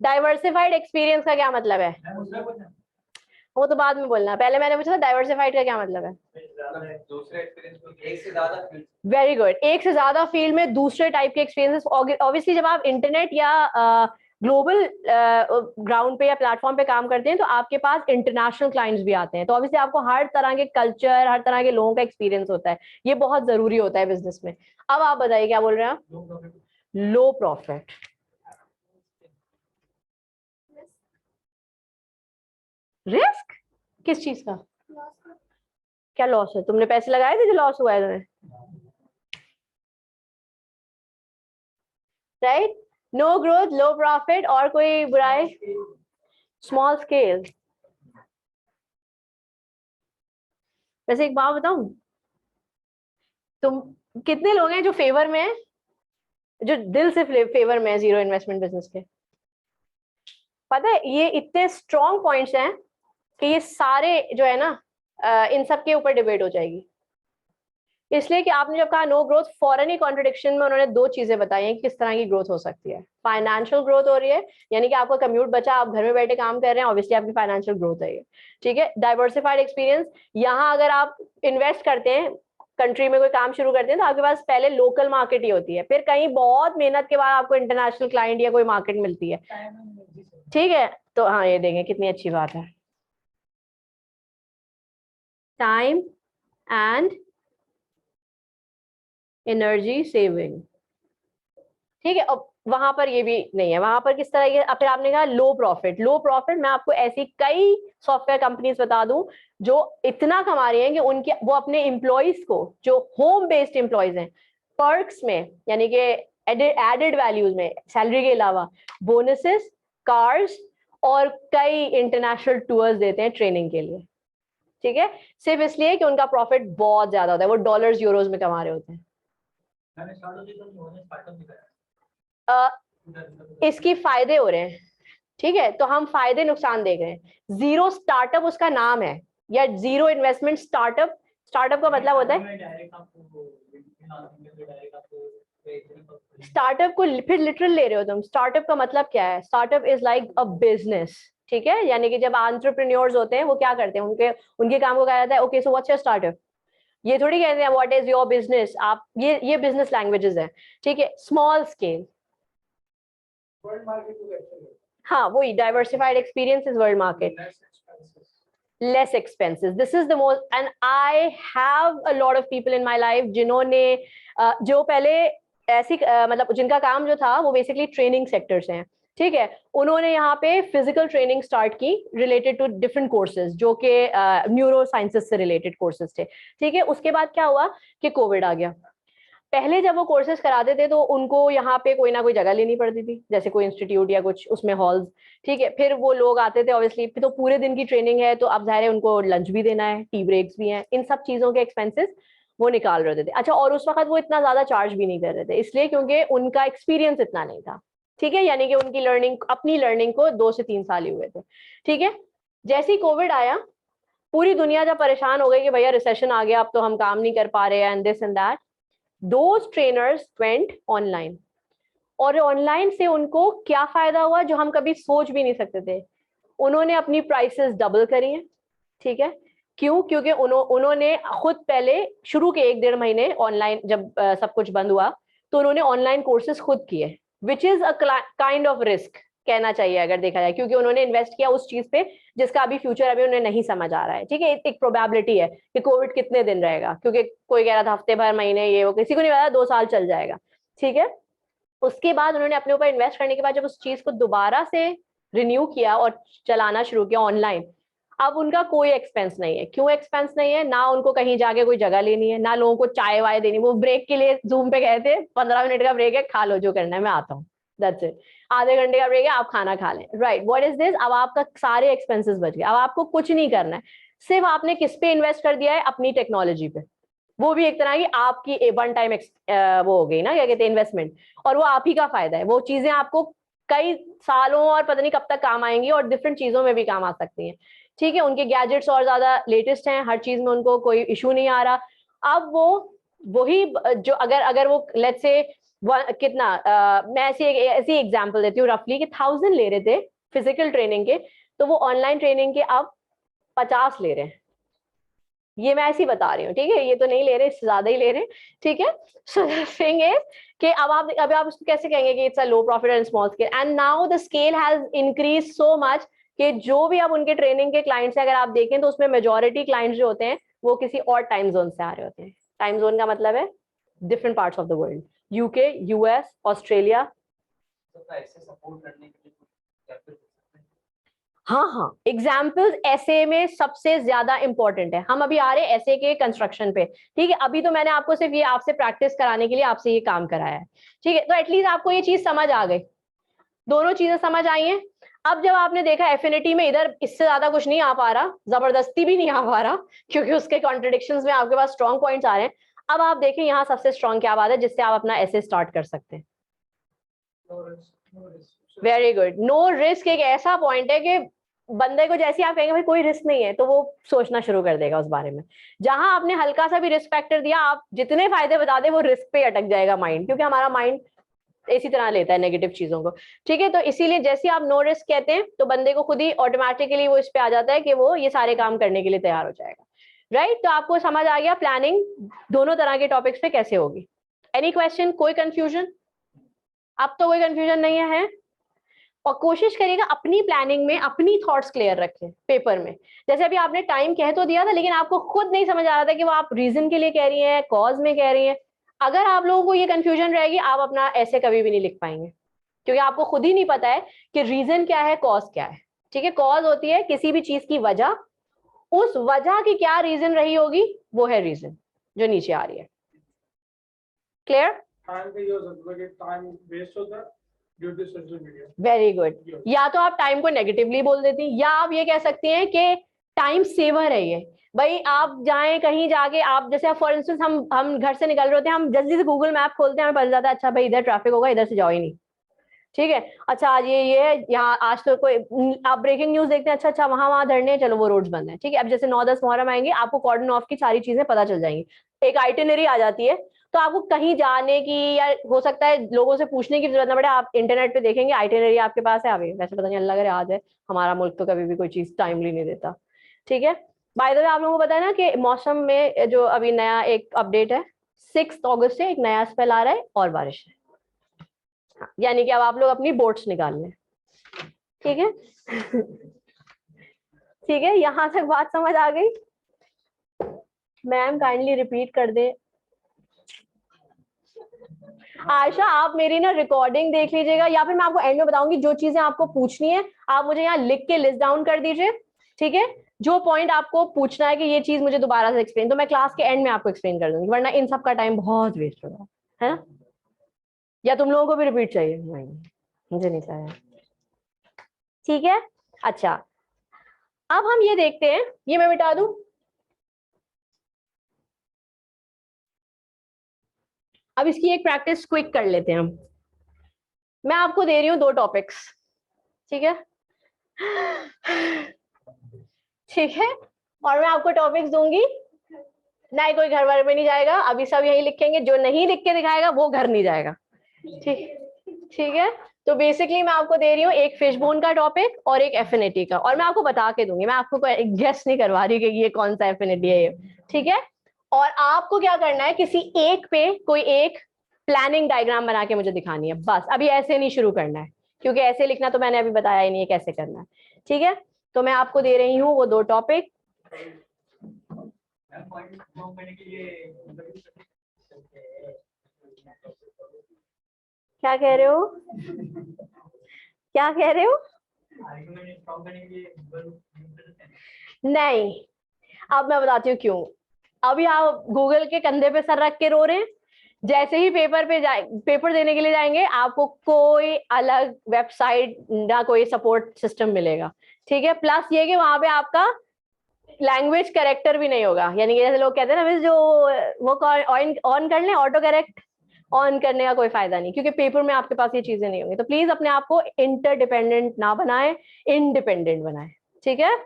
डाइवर्सिफाइड एक्सपीरियंस का क्या मतलब है? वो तो बाद में बोलना, पहले मैंने पूछा था डाइवर्सिफाइड का क्या मतलब है? दूसरे एक्सपीरियंस एक से ज्यादा फील्ड। वेरी गुड, एक से ज्यादा फील्ड में दूसरे टाइप के एक्सपीरियंसेस। ऑब्वियसली जब आप इंटरनेट या ग्लोबल ग्राउंड पे या प्लेटफॉर्म पे काम करते हैं तो आपके पास इंटरनेशनल क्लाइंट्स भी आते हैं, तो ऑब्वियसली आपको हर तरह के कल्चर, हर तरह के लोगों का एक्सपीरियंस होता है, ये बहुत जरूरी होता है बिजनेस में। अब आप बताइए क्या बोल रहे हैं आप? लो प्रॉफिट। रिस्क किस चीज का? क्या लॉस है? तुमने पैसे लगाए थे जो लॉस हुआ है तुम्हें? राइट, नो ग्रोथ, लो प्रॉफिट, और कोई बुराई? Small scale. वैसे एक बात बताऊं, तुम कितने लोग हैं जो फेवर में है, जो दिल से फेवर में है जीरो इन्वेस्टमेंट बिजनेस के? पता है ये इतने स्ट्रॉन्ग पॉइंट्स हैं कि ये सारे जो है ना इन सब के ऊपर डिबेट हो जाएगी। इसलिए कि आपने जब कहा नो ग्रोथ, फॉरन ही कॉन्ट्रडिक्शन में उन्होंने दो चीजें बताई हैं कि किस तरह की ग्रोथ हो सकती है। फाइनेंशियल ग्रोथ हो रही है, यानी कि आपका कम्यूट बचा, आप घर में बैठे काम कर रहे हैं, ऑब्वियसली आपकी फाइनेंशियल ग्रोथ है ये, ठीक है। डाइवर्सिफाइड एक्सपीरियंस, यहाँ अगर आप इन्वेस्ट करते हैं, कंट्री में कोई काम शुरू करते हैं तो आपके पास पहले लोकल मार्केट ही होती है, फिर कहीं बहुत मेहनत के बाद आपको इंटरनेशनल क्लाइंट या कोई मार्केट मिलती है, ठीक है। तो हाँ, ये देखें कितनी अच्छी बात है, टाइम एंड एनर्जी सेविंग, ठीक है। अब वहां पर ये भी नहीं है, वहां पर किस तरह के, फिर आपने कहा लो प्रॉफिट। लो प्रॉफिट, मैं आपको ऐसी कई सॉफ्टवेयर कंपनीज बता दूं जो इतना कमा रही हैं कि उनके वो अपने एम्प्लॉइज को, जो होम बेस्ड एम्प्लॉइज हैं, पर्क्स में यानी कि एडेड वैल्यूज में, सैलरी के अलावा बोनसेस, कार्स और कई इंटरनेशनल टूर्स देते हैं ट्रेनिंग के लिए, ठीक है। सिर्फ इसलिए कि उनका प्रॉफिट बहुत ज्यादा होता है, वो डॉलर्स यूरोज में कमा रहे होते हैं। इसकी फायदे हो रहे हैं, ठीक है, तो हम फायदे नुकसान देख रहे हैं। जीरो स्टार्टअप उसका नाम है, या जीरो इन्वेस्टमेंट स्टार्टअप। स्टार्टअप का मतलब होता है, स्टार्टअप को फिर लिटरल ले रहे हो तुम। स्टार्टअप का मतलब क्या है? Startup is like a business, ठीक है। यानी कि जब एंटरप्रेन्योर्स होते हैं वो क्या करते हैं, उनके काम को कहा जाता है okay so what's your startup. ये थोड़ी कहते हैं व्हाट इज योर बिजनेस, आप ये बिजनेस लैंग्वेजेस है, ठीक है। स्मॉल स्केल, हाँ वही diversified experience is world market, less expenses, this is the most. And I have a lot of people in my life जिन्होंने जो पहले ऐसी मतलब जिनका काम जो था वो बेसिकली ट्रेनिंग सेक्टर से हैं, ठीक है। उन्होंने यहाँ पे फिजिकल ट्रेनिंग स्टार्ट की रिलेटेड टू डिफरेंट कोर्सेज, जो कि न्यूरो साइंसेस से रिलेटेड कोर्सेज थे, ठीक है। उसके बाद क्या हुआ कि कोविड आ गया। पहले जब वो कोर्सेज कराते थे तो उनको यहाँ पे कोई ना कोई जगह लेनी पड़ती थी, जैसे कोई इंस्टीट्यूट या कुछ उसमें हॉल्स, ठीक है। फिर वो लोग आते थे ऑब्वियसली, फिर तो पूरे दिन की ट्रेनिंग है तो अब जाहिर है उनको लंच भी देना है, टी ब्रेक्स भी हैं, इन सब चीजों के एक्सपेंसेस वो निकाल रहे थे। अच्छा, और उस वक्त वो इतना ज्यादा चार्ज भी नहीं कर रहे थे, इसलिए क्योंकि उनका एक्सपीरियंस इतना नहीं था, ठीक है। यानी कि उनकी लर्निंग, अपनी लर्निंग को 2 से 3 साल ही हुए थे, ठीक है। जैसे ही कोविड आया, पूरी दुनिया जब परेशान हो गई कि भैया रिसेशन आ गया, अब तो हम काम नहीं कर पा रहे हैं and this and that, those trainers went online। और ऑनलाइन से उनको क्या फायदा हुआ जो हम कभी सोच भी नहीं सकते थे, उन्होंने अपनी प्राइसेस डबल करी हैं, ठीक है। क्यों? क्योंकि उन्होंने खुद पहले शुरू के 1-1.5 महीने ऑनलाइन जब सब कुछ बंद हुआ तो उन्होंने ऑनलाइन कोर्सेज खुद किए, which is a kind of risk कहना चाहिए अगर देखा जाए, क्योंकि उन्होंने इन्वेस्ट किया उस चीज पे जिसका अभी फ्यूचर अभी उन्हें नहीं समझ आ रहा है, ठीक है। एक प्रोबेबिलिटी है कि कोविड कितने दिन रहेगा, क्योंकि कोई कह रहा था हफ्ते भर, महीने, ये वो, किसी को नहीं पता 2 साल चल जाएगा, ठीक है। उसके बाद उन्होंने अपने ऊपर इन्वेस्ट करने के बाद जब उस चीज को दोबारा से रिन्यू किया और चलाना शुरू किया ऑनलाइन, अब उनका कोई एक्सपेंस नहीं है। क्यों एक्सपेंस नहीं है? ना उनको कहीं जाके कोई जगह लेनी है, ना लोगों को चाय वाय देनी। वो ब्रेक के लिए जूम पे गए थे, 15 मिनट का ब्रेक है, खा लो जो करना है, मैं आता हूँ, दैट्स इट। आधे घंटे का ब्रेक है, आप खाना खा लें, राइट। What is this? अब आपका सारे एक्सपेंसेस बच गए, अब आपको कुछ नहीं करना है, सिर्फ आपने किस पे इन्वेस्ट कर दिया है? अपनी टेक्नोलॉजी पे। वो भी एक तरह की आपकी वन टाइम वो हो गई ना, क्या कहते हैं, इन्वेस्टमेंट, और वो आप ही का फायदा है। वो चीजें आपको कई सालों और पता नहीं कब तक काम आएंगी और डिफरेंट चीजों में भी काम आ सकती हैं, ठीक है। उनके गैजेट्स और ज्यादा लेटेस्ट हैं, हर चीज में उनको कोई इशू नहीं आ रहा, अब वो वही जो अगर वो लेट्स से कितना मैं ऐसी एग्जांपल देती हूँ रफली कि 1000 ले रहे थे फिजिकल ट्रेनिंग के, तो वो ऑनलाइन ट्रेनिंग के अब 50 ले रहे हैं। ये मैं ऐसी बता रही हूँ, ठीक है, ये तो नहीं ले रहे, इससे ज्यादा ही ले रहे हैं, ठीक है। सो द थिंग इज कि अब आप उसको कैसे कहेंगे कि it's a low profit and small scale, and now the scale has increase so much कि जो भी अब उनके ट्रेनिंग के क्लाइंट्स हैं, अगर आप देखें तो उसमें मेजोरिटी क्लाइंट्स जो होते हैं वो किसी और टाइम जोन से आ रहे होते हैं। टाइम जोन का मतलब है different parts of the world, UK, US, Australia. ऐसे सपोर्ट करने के लिए हाँ हाँ, एग्जाम्पल्स ऐसे में सबसे ज्यादा इंपॉर्टेंट है। हम अभी आ रहे हैं ऐसे के कंस्ट्रक्शन पे, ठीक है। अभी तो मैंने आपको सिर्फ ये आपसे प्रैक्टिस कराने के लिए आपसे ये काम कराया है, ठीक है। तो एटलीस्ट आपको ये चीज समझ आ गई, दोनों चीजें समझ आई हैं। अब जब आपने देखा एफिनिटी में इधर इससे ज्यादा कुछ नहीं आ पा रहा, जबरदस्ती भी नहीं आ पा रहा, क्योंकि उसके कॉन्ट्रडिक्शंस में आपके पास स्ट्रॉन्ग पॉइंट्स आ रहे हैं। अब आप देखें यहाँ सबसे स्ट्रॉन्ग क्या बात है जिससे आप अपना ऐसे स्टार्ट कर सकते हैं। वेरी गुड, नो रिस्क एक ऐसा पॉइंट है कि बंदे को जैसे आप कहेंगे भाई कोई रिस्क नहीं है, तो वो सोचना शुरू कर देगा उस बारे में। जहां आपने हल्का सा भी रिस्क फैक्टर दिया, आप जितने फायदे बता दे वो रिस्क पे अटक जाएगा माइंड, क्योंकि हमारा माइंड इसी तरह लेता है नेगेटिव चीजों को, ठीक है। तो इसीलिए जैसे आप नो रिस्क कहते हैं तो बंदे को खुद ही ऑटोमेटिकली वो इस पे आ जाता है कि वो ये सारे काम करने के लिए तैयार हो जाएगा, राइट। तो आपको समझ आ गया प्लानिंग दोनों तरह के टॉपिक्स पे कैसे होगी। एनी क्वेश्चन, कोई कंफ्यूजन? अब तो कोई कंफ्यूजन नहीं है। और कोशिश करिएगा अपनी प्लानिंग में अपनी थॉट्स क्लियर रखें पेपर में। जैसे अभी आपने टाइम कह तो दिया था, लेकिन आपको खुद नहीं समझ आ रहा था कि वो आप रीजन के लिए कह रही हैं, कॉज में कह रही हैं। अगर आप लोगों को ये कंफ्यूजन रहेगी, आप अपना ऐसे कभी भी नहीं लिख पाएंगे, क्योंकि आपको खुद ही नहीं पता है कि रीजन क्या है, कॉज क्या है, ठीक है। कॉज होती है किसी भी चीज की वजह, उस वजह की क्या रीजन रही होगी, वो है रीजन जो नीचे आ रही है। क्लियर? टाइम वेस्ट होता है due to social media. Very good. या तो आप टाइम को नेगेटिवली बोल देती हैं, या आप ये कह सकती हैं कि टाइम सेवर है ये। भाई आप जाएं कहीं जाके, आप जैसे फॉर इंस्टेंस हम घर से निकल रहे होते हैं, हम जल्दी से गूगल मैप खोलते हैं, हमें पता जाता है अच्छा भाई इधर ट्रैफिक होगा, इधर से जाओ ही नहीं, ठीक है। अच्छा आज ये है यहाँ, आज तो कोई आप ब्रेकिंग न्यूज देखते हैं, अच्छा वहां धरने, चलो वो रोड्स बंद है, ठीक है। अब जैसे 9-10 मुहर्रम आएंगे, आपको कॉर्डन ऑफ की सारी चीजें पता चल जाएंगी, एक आइटिनरी आ जाती है। तो आपको कहीं जाने की या हो सकता है लोगों से पूछने की जरूरत ना पड़े, आप इंटरनेट पे देखेंगे आइटिनरी आपके पास है। अभी वैसे पता नहीं, अल्लाह करे आज है, हमारा मुल्क तो कभी भी कोई चीज टाइमली नहीं देता, ठीक है। बाय द वे आप लोगों को पता है ना कि मौसम में जो अभी नया एक अपडेट है, 6 अगस्त से एक नया स्पेल आ रहा है और बारिश है, यानी कि अब आप लोग अपनी बोट्स निकाल लें, ठीक है। ठीक है, यहां तक बात समझ आ गई? मैम काइंडली रिपीट कर दे। आयशा आप मेरी ना रिकॉर्डिंग देख लीजिएगा, या फिर मैं आपको एंड में बताऊंगी जो चीजें आपको पूछनी है, आप मुझे यहाँ लिख के लिस्ट डाउन कर दीजिए, ठीक है। जो पॉइंट आपको पूछना है कि ये चीज मुझे दोबारा से एक्सप्लेन, तो मैं क्लास के एंड में आपको एक्सप्लेन कर दूंगी, वरना इन सब का टाइम बहुत वेस्ट होगा, है ना। या तुम लोगों को भी रिपीट चाहिए? नहीं, मुझे नहीं चाहिए, ठीक है। अच्छा अब हम ये देखते हैं, ये मैं मिटा दूं। अब इसकी एक प्रैक्टिस क्विक कर लेते हैं हम। मैं आपको दे रही हूँ 2 टॉपिक्स, ठीक है, ठीक है। और मैं आपको टॉपिक्स दूंगी, ना कोई घर वाले में नहीं जाएगा, अभी सब यही लिखेंगे, जो नहीं लिख के दिखाएगा वो घर नहीं जाएगा, ठीक, ठीक है। तो बेसिकली मैं आपको दे रही हूँ एक फिशबोन का टॉपिक और एक एफिनिटी का, और मैं आपको बता के दूंगी, मैं आपको गेस नहीं करवा रही कि ये कौन सा एफिनिटी है ये, ठीक है। और आपको क्या करना है, किसी एक पे कोई एक प्लानिंग डायग्राम बना के मुझे दिखानी है, बस। अभी ऐसे नहीं शुरू करना है, क्योंकि ऐसे लिखना तो मैंने अभी बताया ही नहीं है कैसे करना है, ठीक है। तो मैं आपको दे रही हूँ वो 2 टॉपिक। क्या कह रहे हो, क्या कह रहे हो? नहीं, अब मैं बताती हूँ क्यों। अभी आप गूगल के कंधे पे सर रख के रो रहे हैं, जैसे ही पेपर देने के लिए जाएंगे, आपको कोई अलग वेबसाइट ना कोई सपोर्ट सिस्टम मिलेगा, ठीक है। प्लस ये कि वहां पे आपका लैंग्वेज करेक्टर भी नहीं होगा, यानी कि जैसे लोग कहते हैं ना, जो वो ऑन कर लें ऑटो करेक्ट, ऑन करने का कोई फायदा नहीं, क्योंकि पेपर में आपके पास ये चीजें नहीं होंगी। तो प्लीज अपने आप को इंटरडिपेंडेंट ना बनाएं, इंडिपेंडेंट बनाएं, ठीक है।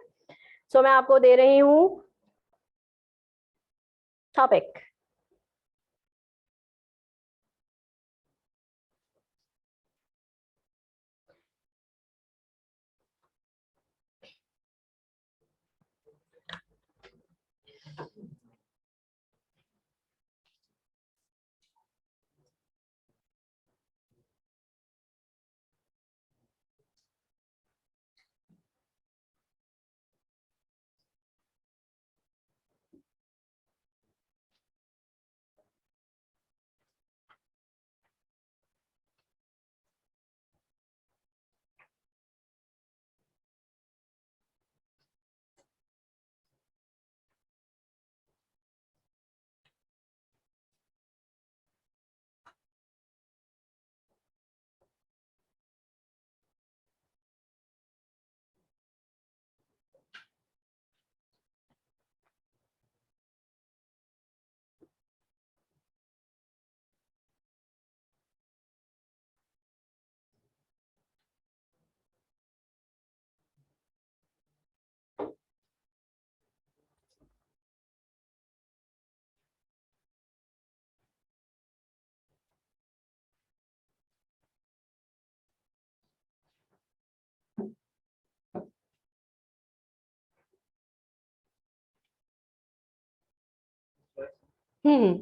सो मैं आपको दे रही हूं टॉपिक। हम्म।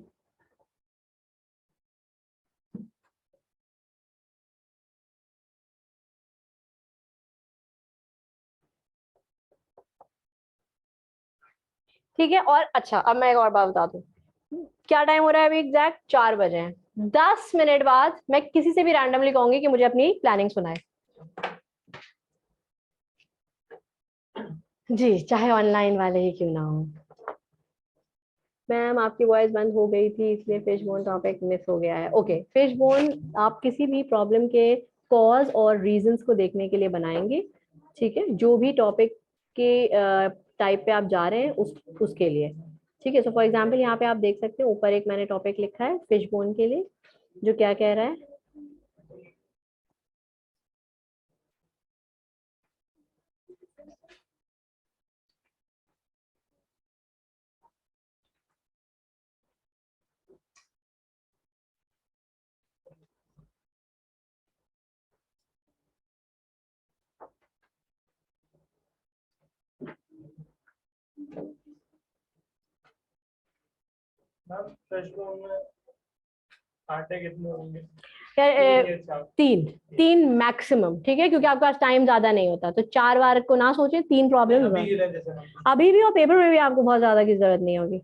ठीक है। और अच्छा, अब मैं एक और बात बता दूं, क्या टाइम हो रहा है अभी? एग्जैक्ट 4 बजे हैं। 10 मिनट बाद मैं किसी से भी रैंडमली कहूंगी कि मुझे अपनी प्लानिंग सुनाए। जी, चाहे ऑनलाइन वाले ही क्यों ना हो। मैम आपकी वॉइस बंद हो गई थी इसलिए फिशबोन टॉपिक मिस हो गया है। ओके, फिशबोन आप किसी भी प्रॉब्लम के कॉज और रीजंस को देखने के लिए बनाएंगे। ठीक है, जो भी टॉपिक के टाइप पे आप जा रहे हैं उसके लिए। ठीक है, सो फॉर एग्जांपल यहाँ पे आप देख सकते हैं ऊपर एक मैंने टॉपिक लिखा है फिशबोन के लिए, जो क्या कह रहा है। मैम फ्रेश में आटे कितने होंगे? यार, तीन या चार? तीन। तीन मैक्सिमम, ठीक है, क्योंकि आपके पास टाइम ज्यादा नहीं होता, तो 4 बार को ना सोचें, 3 प्रॉब्लम। अभी गिरा जैसे हम। अभी भी और पेपर में भी आपको बहुत ज्यादा की जरूरत नहीं होगी।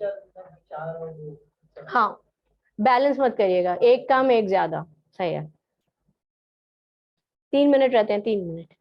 चार और दो। हाँ, बैलेंस मत करिएगा, एक कम एक ज्यादा, सही है। 3 मिनट रहते हैं, 3 मिनट।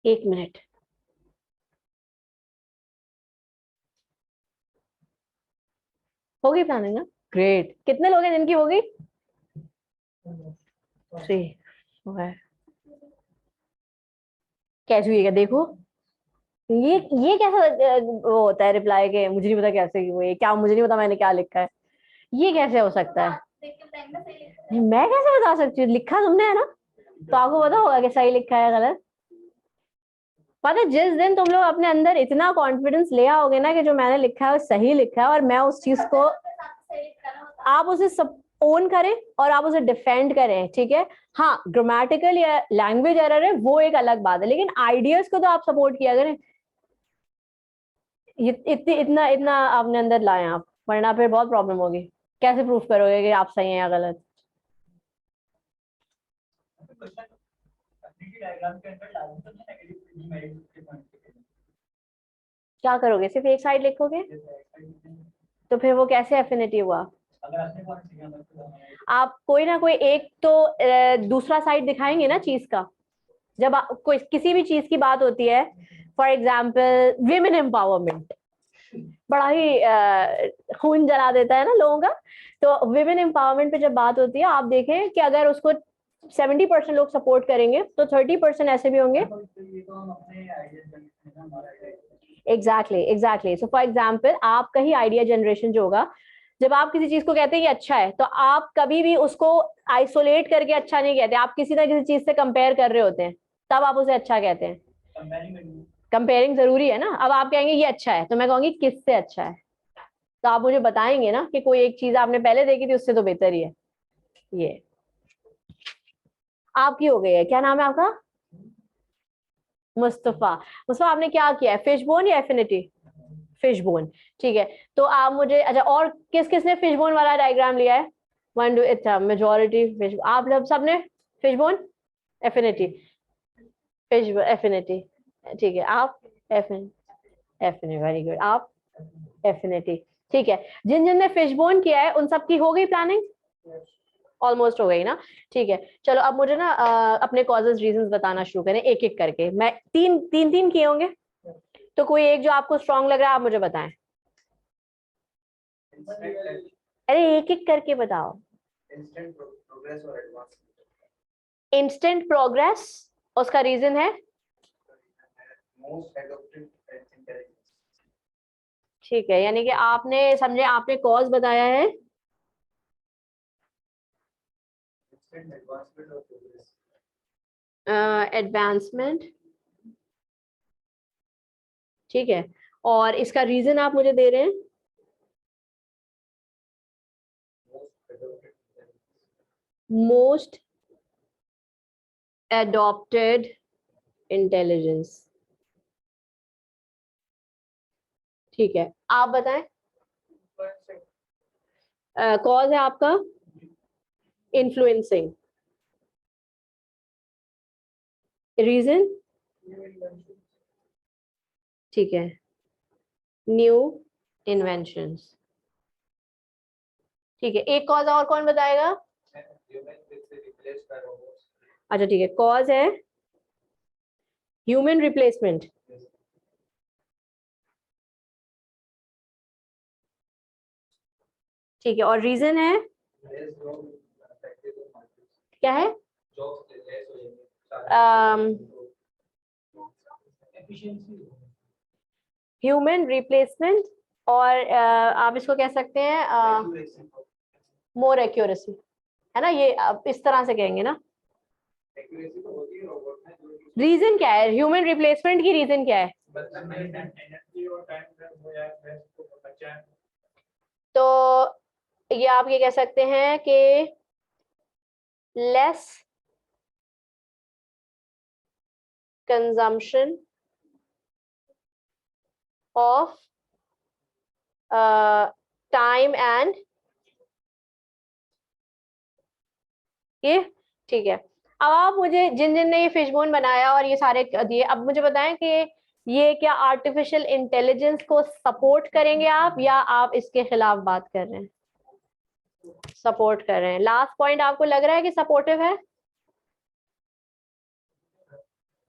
एक मिनट। होगी प्लानिंग ना? ग्रेट। कितने लोग हैं जिनकी होगी? 3। कैसे हुई है देखो। ये कैसा वो होता है रिप्लाई के, मुझे नहीं पता कैसे वो, ये क्या, मुझे नहीं पता मैंने क्या लिखा है, ये कैसे हो सकता है? मैं कैसे बता सकती हूँ? लिखा तुमने है ना, तो आपको पता होगा कि सही लिखा है गलत। पता है, जिस दिन तुम लोग अपने अंदर इतना कॉन्फिडेंस ले आओगे ना कि जो मैंने लिखा है वो सही लिखा है, और मैं उस चीज को, आप उसे सब ओन करें और आप उसे डिफेंड करें, ठीक है। हाँ, ग्रामेटिकल या लैंग्वेज एरर है वो एक अलग बात है, लेकिन आइडियाज को तो आप सपोर्ट किया करें। इतना इतना आपने अंदर लाए आप, वरना फिर बहुत प्रॉब्लम होगी। कैसे प्रूफ करोगे कि आप सही हैं या गलत? डायग्राम के अंदर डालूं तो नेगेटिव मेरिट के पॉइंट पे क्या करोगे, सिर्फ एक साइड लिखोगे? तो फिर वो कैसे एफिनिटी हुआ? अगर आपने पॉइंट दिया तो आप कोई ना कोई एक तो दूसरा साइड दिखाएंगे ना चीज का। जब कोई किसी भी चीज की बात होती है, फॉर एग्जाम्पल विमेन एम्पावरमेंट, बड़ा ही खून जला देता है ना लोगों का। तो विमेन एम्पावरमेंट पे जब बात होती है, आप देखें कि अगर उसको 70% लोग सपोर्ट करेंगे तो 30% ऐसे भी होंगे। एग्जैक्टली। सो फॉर एग्जाम्पल आपका ही आइडिया जनरेशन जो होगा, जब आप किसी चीज को कहते हैं ये अच्छा है, तो आप कभी भी उसको आइसोलेट करके अच्छा नहीं कहते, आप किसी ना किसी चीज से कंपेयर कर रहे होते हैं, तब आप उसे अच्छा कहते हैं। कंपेयरिंग जरूरी है ना। अब आप कहेंगे ये अच्छा है, तो मैं कहूंगी किससे अच्छा है, तो आप मुझे बताएंगे ना कि कोई एक चीज आपने पहले देखी थी उससे तो बेहतर ही है। ये आपकी हो गई है, क्या नाम है आपका? मुस्तफा। मुस्तफा, आपने क्या किया है, फिशबोन या एफिनिटी? फिशबोन, ठीक है। तो आप मुझे, अच्छा, और किस किसने फिशबोन वाला डायग्राम लिया है? 1 2, अच्छा, मेजोरिटी फिश, आप लोग सबने फिशबोन, एफिनिटी, फिश एफिनिटी, ठीक है। आप एफिनिटी, वेरी गुड। आप एफिनिटी, ठीक है। जिन जिन ने फिशबोन किया है उन सबकी हो गई प्लानिंग? ऑलमोस्ट हो गई ना, ठीक है। चलो अब मुझे ना अपने कॉजेज रीजंस बताना शुरू करें एक एक करके। मैं तीन तीन तीन किए होंगे, तो कोई एक जो आपको स्ट्रांग लग रहा है आप मुझे बताएं। अरे एक एक करके बताओ। इंस्टेंट प्रोग्रेस, उसका रीजन है ठीक है, यानी कि आपने समझे, आपने कॉज बताया है, एडवांसमेंट, ठीक है, और इसका रीजन आप मुझे दे रहे हैं मोस्ट एडॉप्टेड इंटेलिजेंस। ठीक है, आप बताएं, कॉज है आपका इन्फ्लुएंसिंग, रीजन, ठीक है, न्यू इन्वेंशंस। ठीक है, एक कॉज और कौन बताएगा? अच्छा ठीक है, कॉज है ह्यूमन रिप्लेसमेंट, ठीक है, और रीजन है क्या है? ह्यूमन रिप्लेसमेंट, और आप इसको कह सकते हैं मोर एक्यूरेसी, है ना, ये आप इस तरह से कहेंगे ना। रीजन क्या है ह्यूमन रिप्लेसमेंट की, रीजन क्या है? तो ये आप ये कह सकते हैं कि less consumption of time and, ये ठीक है। अब आप मुझे, जिन जिन ने ये फिशबोन बनाया और ये सारे दिए, अब मुझे बताएं कि ये क्या आर्टिफिशियल इंटेलिजेंस को सपोर्ट करेंगे आप, या आप इसके खिलाफ बात कर रहे हैं? सपोर्ट कर रहे हैं। लास्ट पॉइंट आपको लग रहा है कि सपोर्टिव है?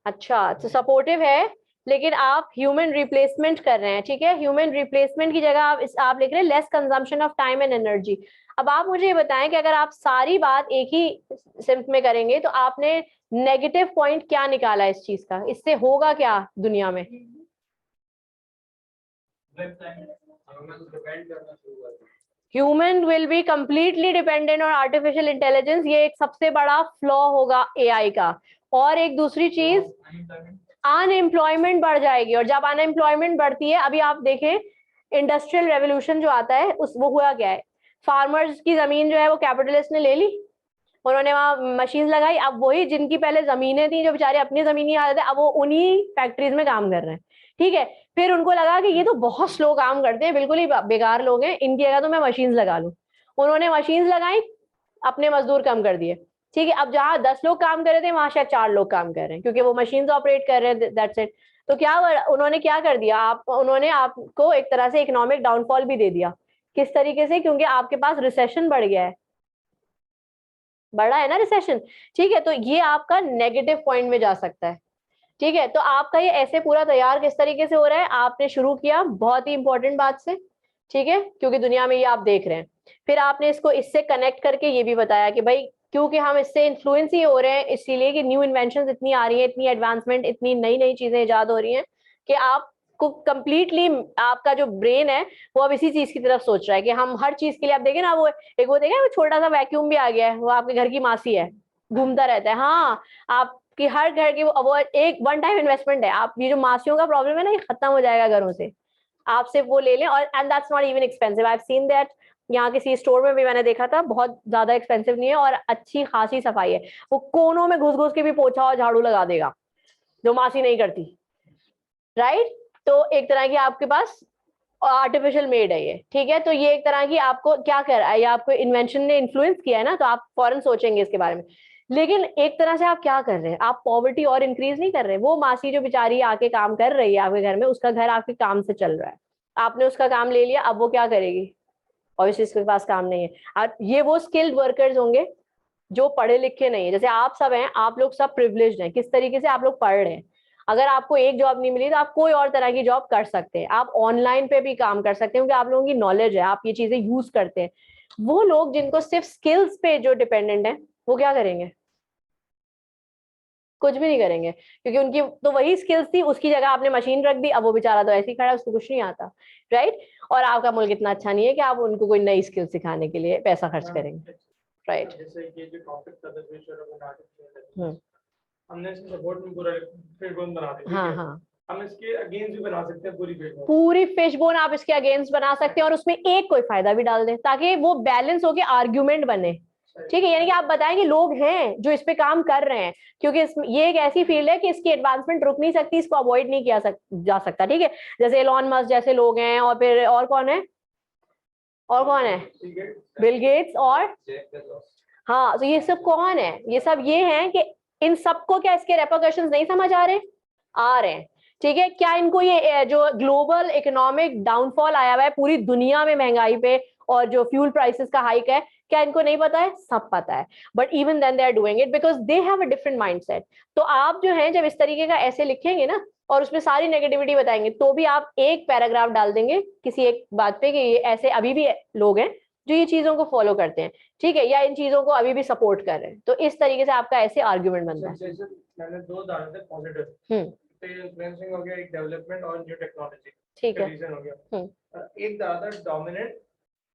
अच्छा, तो सपोर्टिव है, लेकिन आप ह्यूमन रिप्लेसमेंट कर रहे हैं, ठीक है, ह्यूमन रिप्लेसमेंट की जगह आप लिख रहे हैं less consumption of time and energy. अब आप मुझे ये बताएं कि अगर आप सारी बात एक ही सिंप में करेंगे तो आपने नेगेटिव पॉइंट क्या निकाला इस चीज का, इससे होगा क्या दुनिया में? Human will be completely dependent on artificial intelligence, ये एक सबसे बड़ा फ्लॉ होगा एआई का। और एक दूसरी चीज, अनएम्प्लॉयमेंट बढ़ जाएगी, और जब अनएम्प्लॉयमेंट बढ़ती है, अभी आप देखें इंडस्ट्रियल रेवोल्यूशन जो आता है उस वो हुआ क्या है, फार्मर्स की जमीन जो है वो कैपिटलिस्ट ने ले ली, उन्होंने वहां मशीन लगाई, अब वही जिनकी पहले जमीनें थी जो बेचारे अपनी जमीन नहीं आते थे, अब वो उन्हीं फैक्ट्रीज में काम कर रहे हैं, ठीक है। फिर उनको लगा कि ये तो बहुत स्लो काम करते हैं, बिल्कुल ही बेकार लोग हैं, इनकी जगह तो मैं मशीन लगा लूं, उन्होंने मशीन लगाई, अपने मजदूर कम कर दिए, ठीक है। अब जहां 10 लोग काम कर रहे थे वहां शायद 4 लोग काम कर रहे हैं, क्योंकि वो मशीन ऑपरेट कर रहे हैं, दैट्स इट। तो क्या उन्होंने क्या कर दिया, उन्होंने आपको एक तरह से इकोनॉमिक डाउनफॉल भी दे दिया। किस तरीके से? क्योंकि आपके पास रिसेशन बढ़ गया है, बड़ा है ना रिसेशन, ठीक है, तो ये आपका नेगेटिव पॉइंट में जा सकता है, ठीक है। तो आपका ये ऐसे पूरा तैयार किस तरीके से हो रहा है, आपने शुरू किया बहुत ही इंपॉर्टेंट बात से, ठीक है, क्योंकि दुनिया में ये आप देख रहे हैं, फिर आपने इसको इससे कनेक्ट करके ये भी बताया कि भाई क्योंकि हम इससे इन्फ्लुएंस ही हो रहे हैं, इसीलिए कि न्यू इन्वेंशंस इतनी आ रही है, इतनी एडवांसमेंट, इतनी नई नई चीजें इजाद हो रही हैं कि आपको कंप्लीटली आपका जो ब्रेन है वो अब इसी चीज की तरफ सोच रहा है कि हम हर चीज के लिए, आप देखें ना, वो एक वो देखें, वो छोटा सा वैक्यूम भी आ गया है, वो आपके घर की मासी है, घूमता रहता है, हाँ, आपकी हर घर की वो एक वन टाइम इन्वेस्टमेंट है। आप ये जो मासियों का प्रॉब्लम है ना, ये खत्म हो जाएगा घरों से, आप सिर्फ वो ले लें, और and that's not even expensive, I have seen that, यहाँ किसी स्टोर में भी मैंने देखा था, बहुत ज्यादा एक्सपेंसिव नहीं है और अच्छी खासी सफाई है, वो कोनों में घुस घुस के भी पोछा और झाड़ू लगा देगा, जो मासी नहीं करती, राइट। तो एक तरह की आपके पास आर्टिफिशियल मेड है ये, ठीक है। तो ये एक तरह की आपको क्या कर रहा है, या आपको इन्वेंशन ने इन्फ्लुएंस किया है ना, तो आप फौरन सोचेंगे इसके बारे में। लेकिन एक तरह से आप क्या कर रहे हैं, आप पॉवर्टी और इंक्रीज नहीं कर रहे, वो मासी जो बेचारी आके काम कर रही है आपके घर में, उसका घर आपके काम से चल रहा है, आपने उसका काम ले लिया, अब वो क्या करेगी, ऑब्वियसली इसके पास काम नहीं है। और ये वो स्किल्ड वर्कर्स होंगे जो पढ़े लिखे नहीं है, जैसे आप सब हैं, आप लोग सब प्रिविलेज्ड हैं, किस तरीके से आप लोग पढ़ रहे हैं, अगर आपको एक जॉब नहीं मिली तो आप कोई और तरह की जॉब कर सकते हैं, आप ऑनलाइन पे भी काम कर सकते हैं, क्योंकि आप लोगों की नॉलेज है, आप ये चीजें यूज करते हैं। वो लोग जिनको सिर्फ स्किल्स पे जो डिपेंडेंट है, वो क्या करेंगे? कुछ भी नहीं करेंगे, क्योंकि उनकी तो वही स्किल्स थी, उसकी जगह आपने मशीन रख दी, अब वो बेचारा तो ऐसे ही खड़ा है, उसको कुछ नहीं आता, राइट। और आपका मुल्क इतना अच्छा नहीं है कि आप उनको कोई नई स्किल सिखाने के लिए पैसा खर्च करेंगे, राइट। जैसे ये जो टॉपिक था हमने इसके सपोर्ट में पूरा फिश बोन बना दी, हाँ हाँ, हम इसके अगेंस्ट भी बना सकते हैं पूरी फिश बोन आप इसके अगेंस्ट बना सकते हैं, और उसमें एक कोई फायदा भी डाल दें ताकि वो बैलेंस हो के आर्ग्यूमेंट बने, ठीक है। यानी कि आप बताएं कि लोग हैं जो इस पे काम कर रहे हैं, क्योंकि ये एक ऐसी फील्ड है कि इसकी एडवांसमेंट रुक नहीं सकती, इसको अवॉइड नहीं किया जा सकता, ठीक है। जैसे एलॉन मस्क जैसे लोग हैं, और फिर और कौन है, बिल गेट्स, और हाँ, तो ये सब कौन है, ये सब ये हैं कि इन सबको क्या इसके रेपरकशंस नहीं समझ आ रहे हैं, ठीक है। क्या इनको ये जो ग्लोबल इकोनॉमिक डाउनफॉल आया हुआ है पूरी दुनिया में महंगाई पे, और जो फ्यूल प्राइसेस का हाइक है, क्या इनको नहीं पता है? सब पता है, but even then they are doing it because they have a different mindset. तो आप जो है जब इस तरीके का ऐसे लिखेंगे ना, और उसमें सारी नेगेटिविटी बताएंगे, तो भी आप एक पैराग्राफ डाल देंगे किसी एक बात पे कि ये ऐसे अभी भी लोग हैं जो ये चीजों को फॉलो करते हैं, ठीक है, या इन चीजों को अभी भी सपोर्ट कर रहे हैं। तो इस तरीके से आपका ऐसे आर्ग्यूमेंट बनता है। मैंने दो डाले थे पॉजिटिव, तो इन्फ्लुएंसिंग हो गया एक डेवलपमेंट और न्यू टेक्नोलॉजी, ठीक है, रीजन हो गया। एक डाला था डोमिनेंट,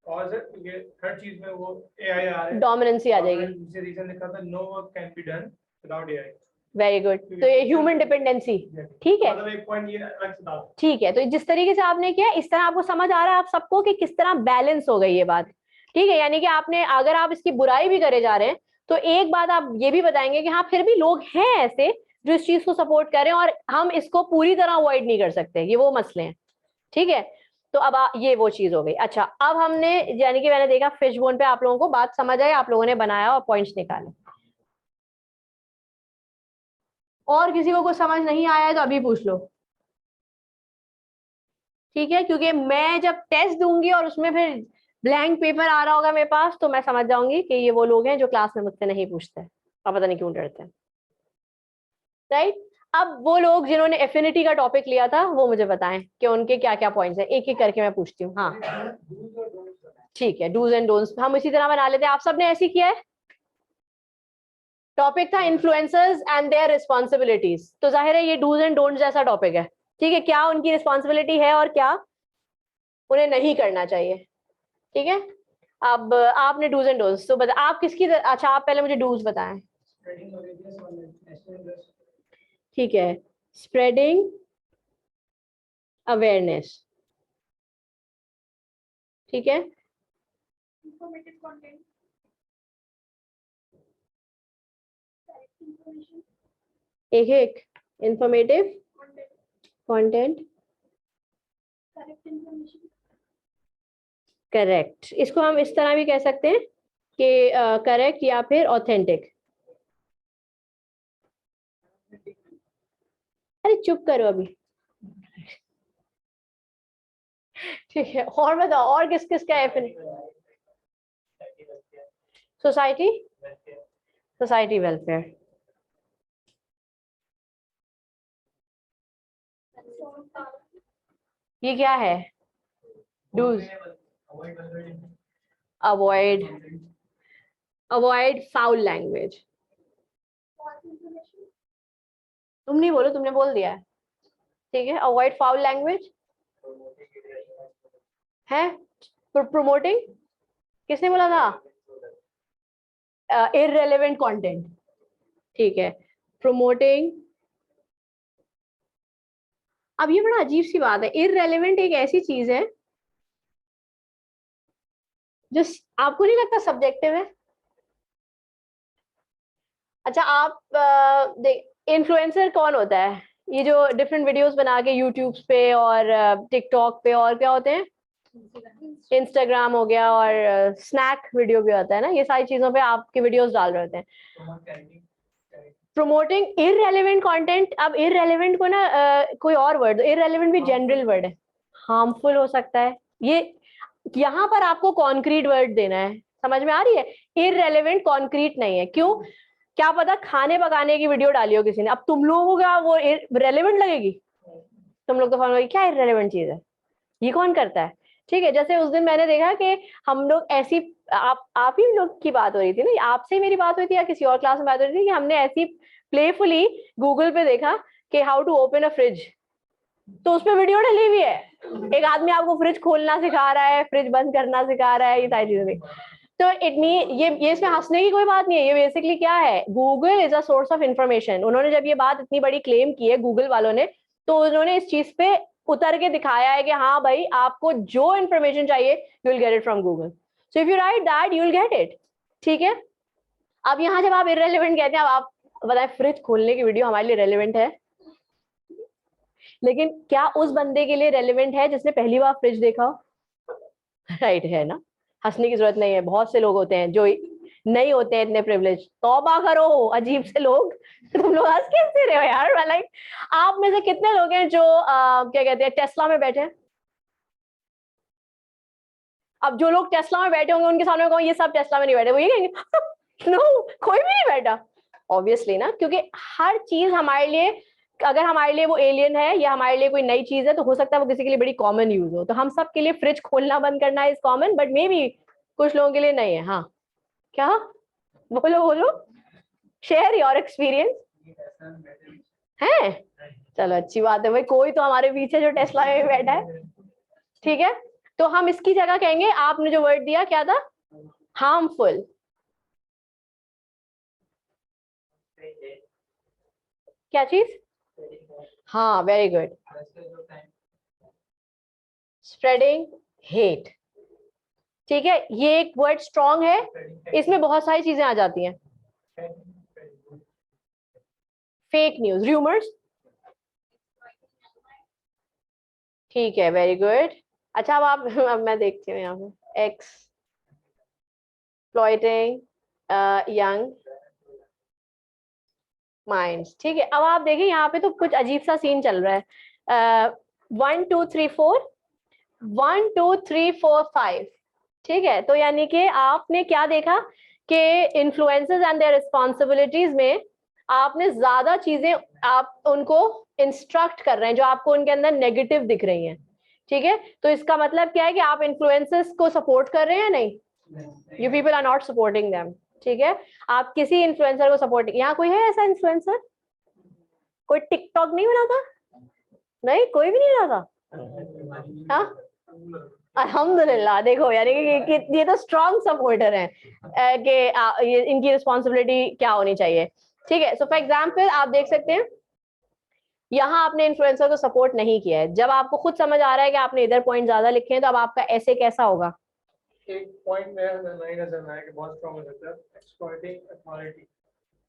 और ये हर चीज में वो एआई आ रहा है, डोमिनेंसी आ जाएगी। दूसरे रीजन लिखा था no work can be done without AI. Very good, तो ये ह्यूमन डिपेंडेंसी, ठीक है, मतलब एक पॉइंट ये अलग से था, ठीक है। तो जिस तरीके से आपने किया, इस तरह आपको समझ आ रहा है आप सबको कि किस तरह बैलेंस हो गई ये बात, ठीक है। यानी कि आपने, अगर आप इसकी बुराई भी करे जा रहे हैं, तो एक बात आप ये भी बताएंगे कि हाँ फिर भी लोग हैं ऐसे जो इस चीज को सपोर्ट करें, और हम इसको पूरी तरह अवॉइड नहीं कर सकते, ये वो मसले हैं, ठीक है। तो अब ये वो चीज हो गई। अच्छा, अब हमने, यानी कि मैंने देखा फिश बोन पे आप लोगों को बात समझ आई, आप लोगों ने बनाया और पॉइंट्स निकाले। और किसी को कुछ समझ नहीं आया है तो अभी पूछ लो, ठीक है, क्योंकि मैं जब टेस्ट दूंगी और उसमें फिर ब्लैंक पेपर आ रहा होगा मेरे पास, तो मैं समझ जाऊंगी कि ये वो लोग हैं जो क्लास में मुझसे नहीं पूछते और पता नहीं क्यों डरते हैं, राइट। अब वो लोग जिन्होंने एफिनिटी का टॉपिक लिया था वो मुझे बताएं कि उनके क्या क्या पॉइंट्स हैं, एक एक करके मैं पूछती हूँ। हाँ ठीक है, डूज एंड डोंट्स हम इसी तरह बना लेते हैं। आप सबने ऐसे किया है? टॉपिक था इन्फ्लुएंसर्स एंड देयर रिस्पॉन्सिबिलिटीज, तो जाहिर है ये डूज एंड डोंट्स जैसा टॉपिक है, ठीक है। क्या उनकी रिस्पॉन्सिबिलिटी है और क्या उन्हें नहीं करना चाहिए, ठीक है। अब आपने डूज एंड डोंट्स तो बता, आप किसकी, अच्छा आप पहले मुझे डूज बताएं, ठीक है। स्प्रेडिंग अवेयरनेस, ठीक है। एक एक इंफॉर्मेटिव कंटेंट, करेक्ट। इसको हम इस तरह भी कह सकते हैं कि करेक्ट या फिर ऑथेंटिक। अरे चुप करो अभी, ठीक है। और बताओ, और किस किस का है? सोसाइटी, सोसाइटी वेलफेयर, ये क्या है? Does, avoid, avoid foul language. तुम नहीं बोलो, तुमने बोल दिया है, ठीक है। अवॉइड फाउल लैंग्वेज है, प्रोमोटिंग, किसने बोला था? इररेलेवेंट कंटेंट, ठीक है। प्रोमोटिंग, अब ये बड़ा अजीब सी बात है, इररेलेवेंट एक ऐसी चीज है जो आपको नहीं लगता सब्जेक्टिव है? अच्छा आप इन्फ्लुएंसर कौन होता है? ये जो डिफरेंट वीडियोस बना के यूट्यूब पे और टिकटॉक पे और क्या होते हैं, इंस्टाग्राम हो गया, और स्नैक वीडियो भी होता है ना, ये सारी चीजों पे आपके वीडियोस डाल रहे होते हैं। प्रोमोटिंग इररेलेवेंट कंटेंट, अब इररेलेवेंट को ना कोई और वर्ड, इररेलेवेंट भी जनरल वर्ड है, हार्मफुल हो सकता है, ये यहाँ पर आपको कॉन्क्रीट वर्ड देना है, समझ में आ रही है? इररेलेवेंट कॉन्क्रीट नहीं है, क्यों? क्या पता खाने पकाने की वीडियो डाली हो किसी ने, अब तुम लोगों का वो रेलेवेंट लगेगी? तुम लोग तो फॉलो, क्या इररेलेवेंट चीज है, ये कौन करता है, ठीक है। जैसे उस दिन मैंने देखा कि हम लोग ऐसी, आप ही लोग की बात हो रही थी ना, आपसे मेरी बात हुई थी या किसी और क्लास में बात हो रही थी कि हमने ऐसी प्लेफुली गूगल पे देखा कि how to open a fridge, तो उसमें वीडियो डली हुई है, एक आदमी आपको फ्रिज खोलना सिखा रहा है, फ्रिज बंद करना सिखा रहा है, ये सारी चीजें। तो इट मीन ये इसमें हंसने की कोई बात नहीं है, ये बेसिकली क्या है, Google is a source of information. उन्होंने जब ये बात इतनी बड़ी क्लेम की है गूगल वालों ने, तो उन्होंने इस चीज पे उतर के दिखाया है कि हाँ भाई आपको जो इंफॉर्मेशन चाहिए you will get it from Google, so if you right that you will get it. ठीक है, अब यहाँ जब आप इररेलेवेंट कहते हैं, अब आप बताएं फ्रिज खोलने की वीडियो हमारे लिए रेलेवेंट है, लेकिन क्या उस बंदे के लिए रेलेवेंट है जिसने पहली बार फ्रिज देखा हो? राइट है ना, हंसने की जरूरत नहीं है, बहुत से लोग होते हैं जो नहीं होते हैं इतने प्रिविलेज। तौबा करो अजीब से लोग, तुम लोग हंस कैसे रहे हो यार, लाइक आप में से कितने लोग हैं जो क्या कहते हैं टेस्ला में बैठे हैं? अब जो लोग टेस्ला में बैठे होंगे उनके सामने कहूँ ये सब टेस्ला में नहीं बैठे, वो ये कहेंगे नो कोई भी नहीं बैठा, ऑब्वियसली ना, क्योंकि हर चीज हमारे लिए, अगर हमारे लिए वो एलियन है या हमारे लिए कोई नई चीज है तो हो सकता है वो किसी के लिए बड़ी कॉमन यूज हो। तो हम सब के लिए फ्रिज खोलना बंद करना is common, but may be कुछ लोगों के लिए नहीं है। हाँ क्या, बोलो बोलो, शेयर योर एक्सपीरियंस है। चलो अच्छी बात है भाई, कोई तो हमारे पीछे जो टेस्ला में बैठा है। ठीक है, तो हम इसकी जगह कहेंगे, आपने जो वर्ड दिया क्या था, हार्मफुल। क्या चीज, हाँ वेरी गुड, स्प्रेडिंग हेट। ठीक है, ये एक वर्ड स्ट्रॉन्ग है, इसमें बहुत सारी चीजें आ जाती हैं, फेक न्यूज, र्यूमर्स। ठीक है वेरी गुड। अच्छा अब आप अब मैं देखती हूँ यहाँ पे एक्सप्लॉइटिंग यंग माइंड्स। ठीक है, अब आप देखिए यहाँ पे तो कुछ अजीब सा सीन चल रहा है, 1 2 3 4 1 2 3 4 5। ठीक है, तो यानी कि आपने क्या देखा कि इन्फ्लुएंसर्स एंड देयर रिस्पॉन्सिबिलिटीज में आपने ज्यादा चीजें आप उनको इंस्ट्रक्ट कर रहे हैं जो आपको उनके अंदर नेगेटिव दिख रही हैं। ठीक है, तो इसका मतलब क्या है कि आप इन्फ्लुएंसर्स को सपोर्ट कर रहे हैं या नहीं, you people are not supporting them. ठीक है, आप किसी इन्फ्लुएंसर को सपोर्ट, यहाँ कोई है ऐसा इन्फ्लुएंसर, कोई टिकटॉक नहीं बनाता, नहीं कोई भी नहीं बनाता। हाँ अल्हम्दुलिल्लाह, देखो यानी कि ये तो स्ट्रॉन्ग सपोर्टर हैं कि ये इनकी रिस्पॉन्सिबिलिटी क्या होनी चाहिए। ठीक है, सो फॉर एग्जाम्पल आप देख सकते हैं यहाँ आपने इन्फ्लुएंसर को सपोर्ट नहीं किया है, जब आपको खुद समझ आ रहा है कि आपने इधर पॉइंट ज्यादा लिखे हैं तो अब आपका ऐसे कैसा होगा। एक पॉइंट मेरा नहीं नजर आया कि बहुत स्ट्रांग हो सकता है, एक्सप्लॉइटिंग अथॉरिटी।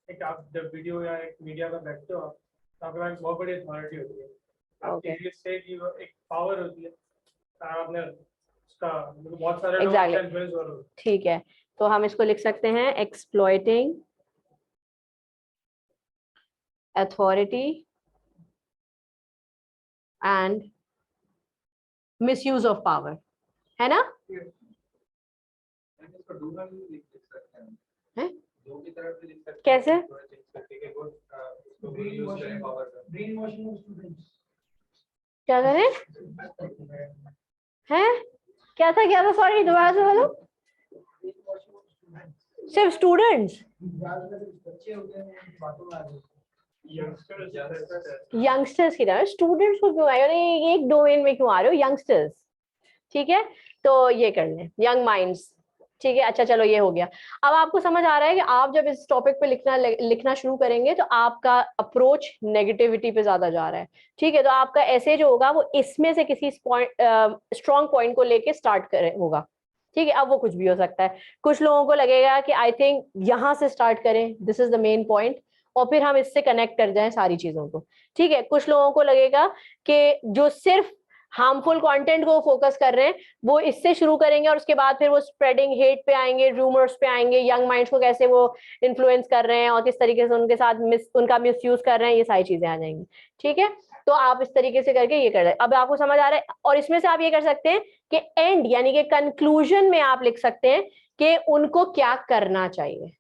एक आप जब वीडियो या एक मीडिया में बैठते हो आप, तो आपके पास बहुत बड़ी अथॉरिटी होती है, आपके लिए से की एक पावर होती है, आपने उसका बहुत सारे लोग इन्फ्लुएंस हो रहे हो। ठीक है, तो हम इसको लिख सकते हैं exploiting authority and misuse of power, है ना। है? कैसे, क्या करें हैं, क्या था सॉरी दोबारा से बोलो। सिर्फ स्टूडेंट्स, यंगस्टर्स की तरह, स्टूडेंट्स को क्यों आए, एक डोमेन में क्यों आ रहे हो, यंगस्टर्स। ठीक है, तो ये कर लें यंग माइंड्स। ठीक है, अच्छा चलो ये हो गया। अब आपको समझ आ रहा है कि आप जब इस टॉपिक पे लिखना शुरू करेंगे तो आपका अप्रोच नेगेटिविटी पे ज्यादा जा रहा है। ठीक है, तो आपका ऐसे जो होगा वो इसमें से किसी स्ट्रॉन्ग पॉइंट को लेके स्टार्ट करे होगा। ठीक है, अब वो कुछ भी हो सकता है, कुछ लोगों को लगेगा कि आई थिंक यहाँ से स्टार्ट करें, this is the main point, और फिर हम इससे कनेक्ट कर जाएं सारी चीजों को। ठीक है, कुछ लोगों को लगेगा कि जो सिर्फ हार्मफुल कंटेंट को फोकस कर रहे हैं वो इससे शुरू करेंगे और उसके बाद फिर वो स्प्रेडिंग हेट पे आएंगे, रूमर्स पे आएंगे, यंग माइंड्स को कैसे वो इन्फ्लुएंस कर रहे हैं और किस तरीके से उनके साथ उनका मिसयूज कर रहे हैं, ये सारी चीजें आ जाएंगी। ठीक है, तो आप इस तरीके से करके ये कर रहे हैं, अब आपको समझ आ रहा है। और इसमें से आप ये कर सकते हैं कि एंड यानी कि कंक्लूजन में आप लिख सकते हैं कि उनको क्या करना चाहिए,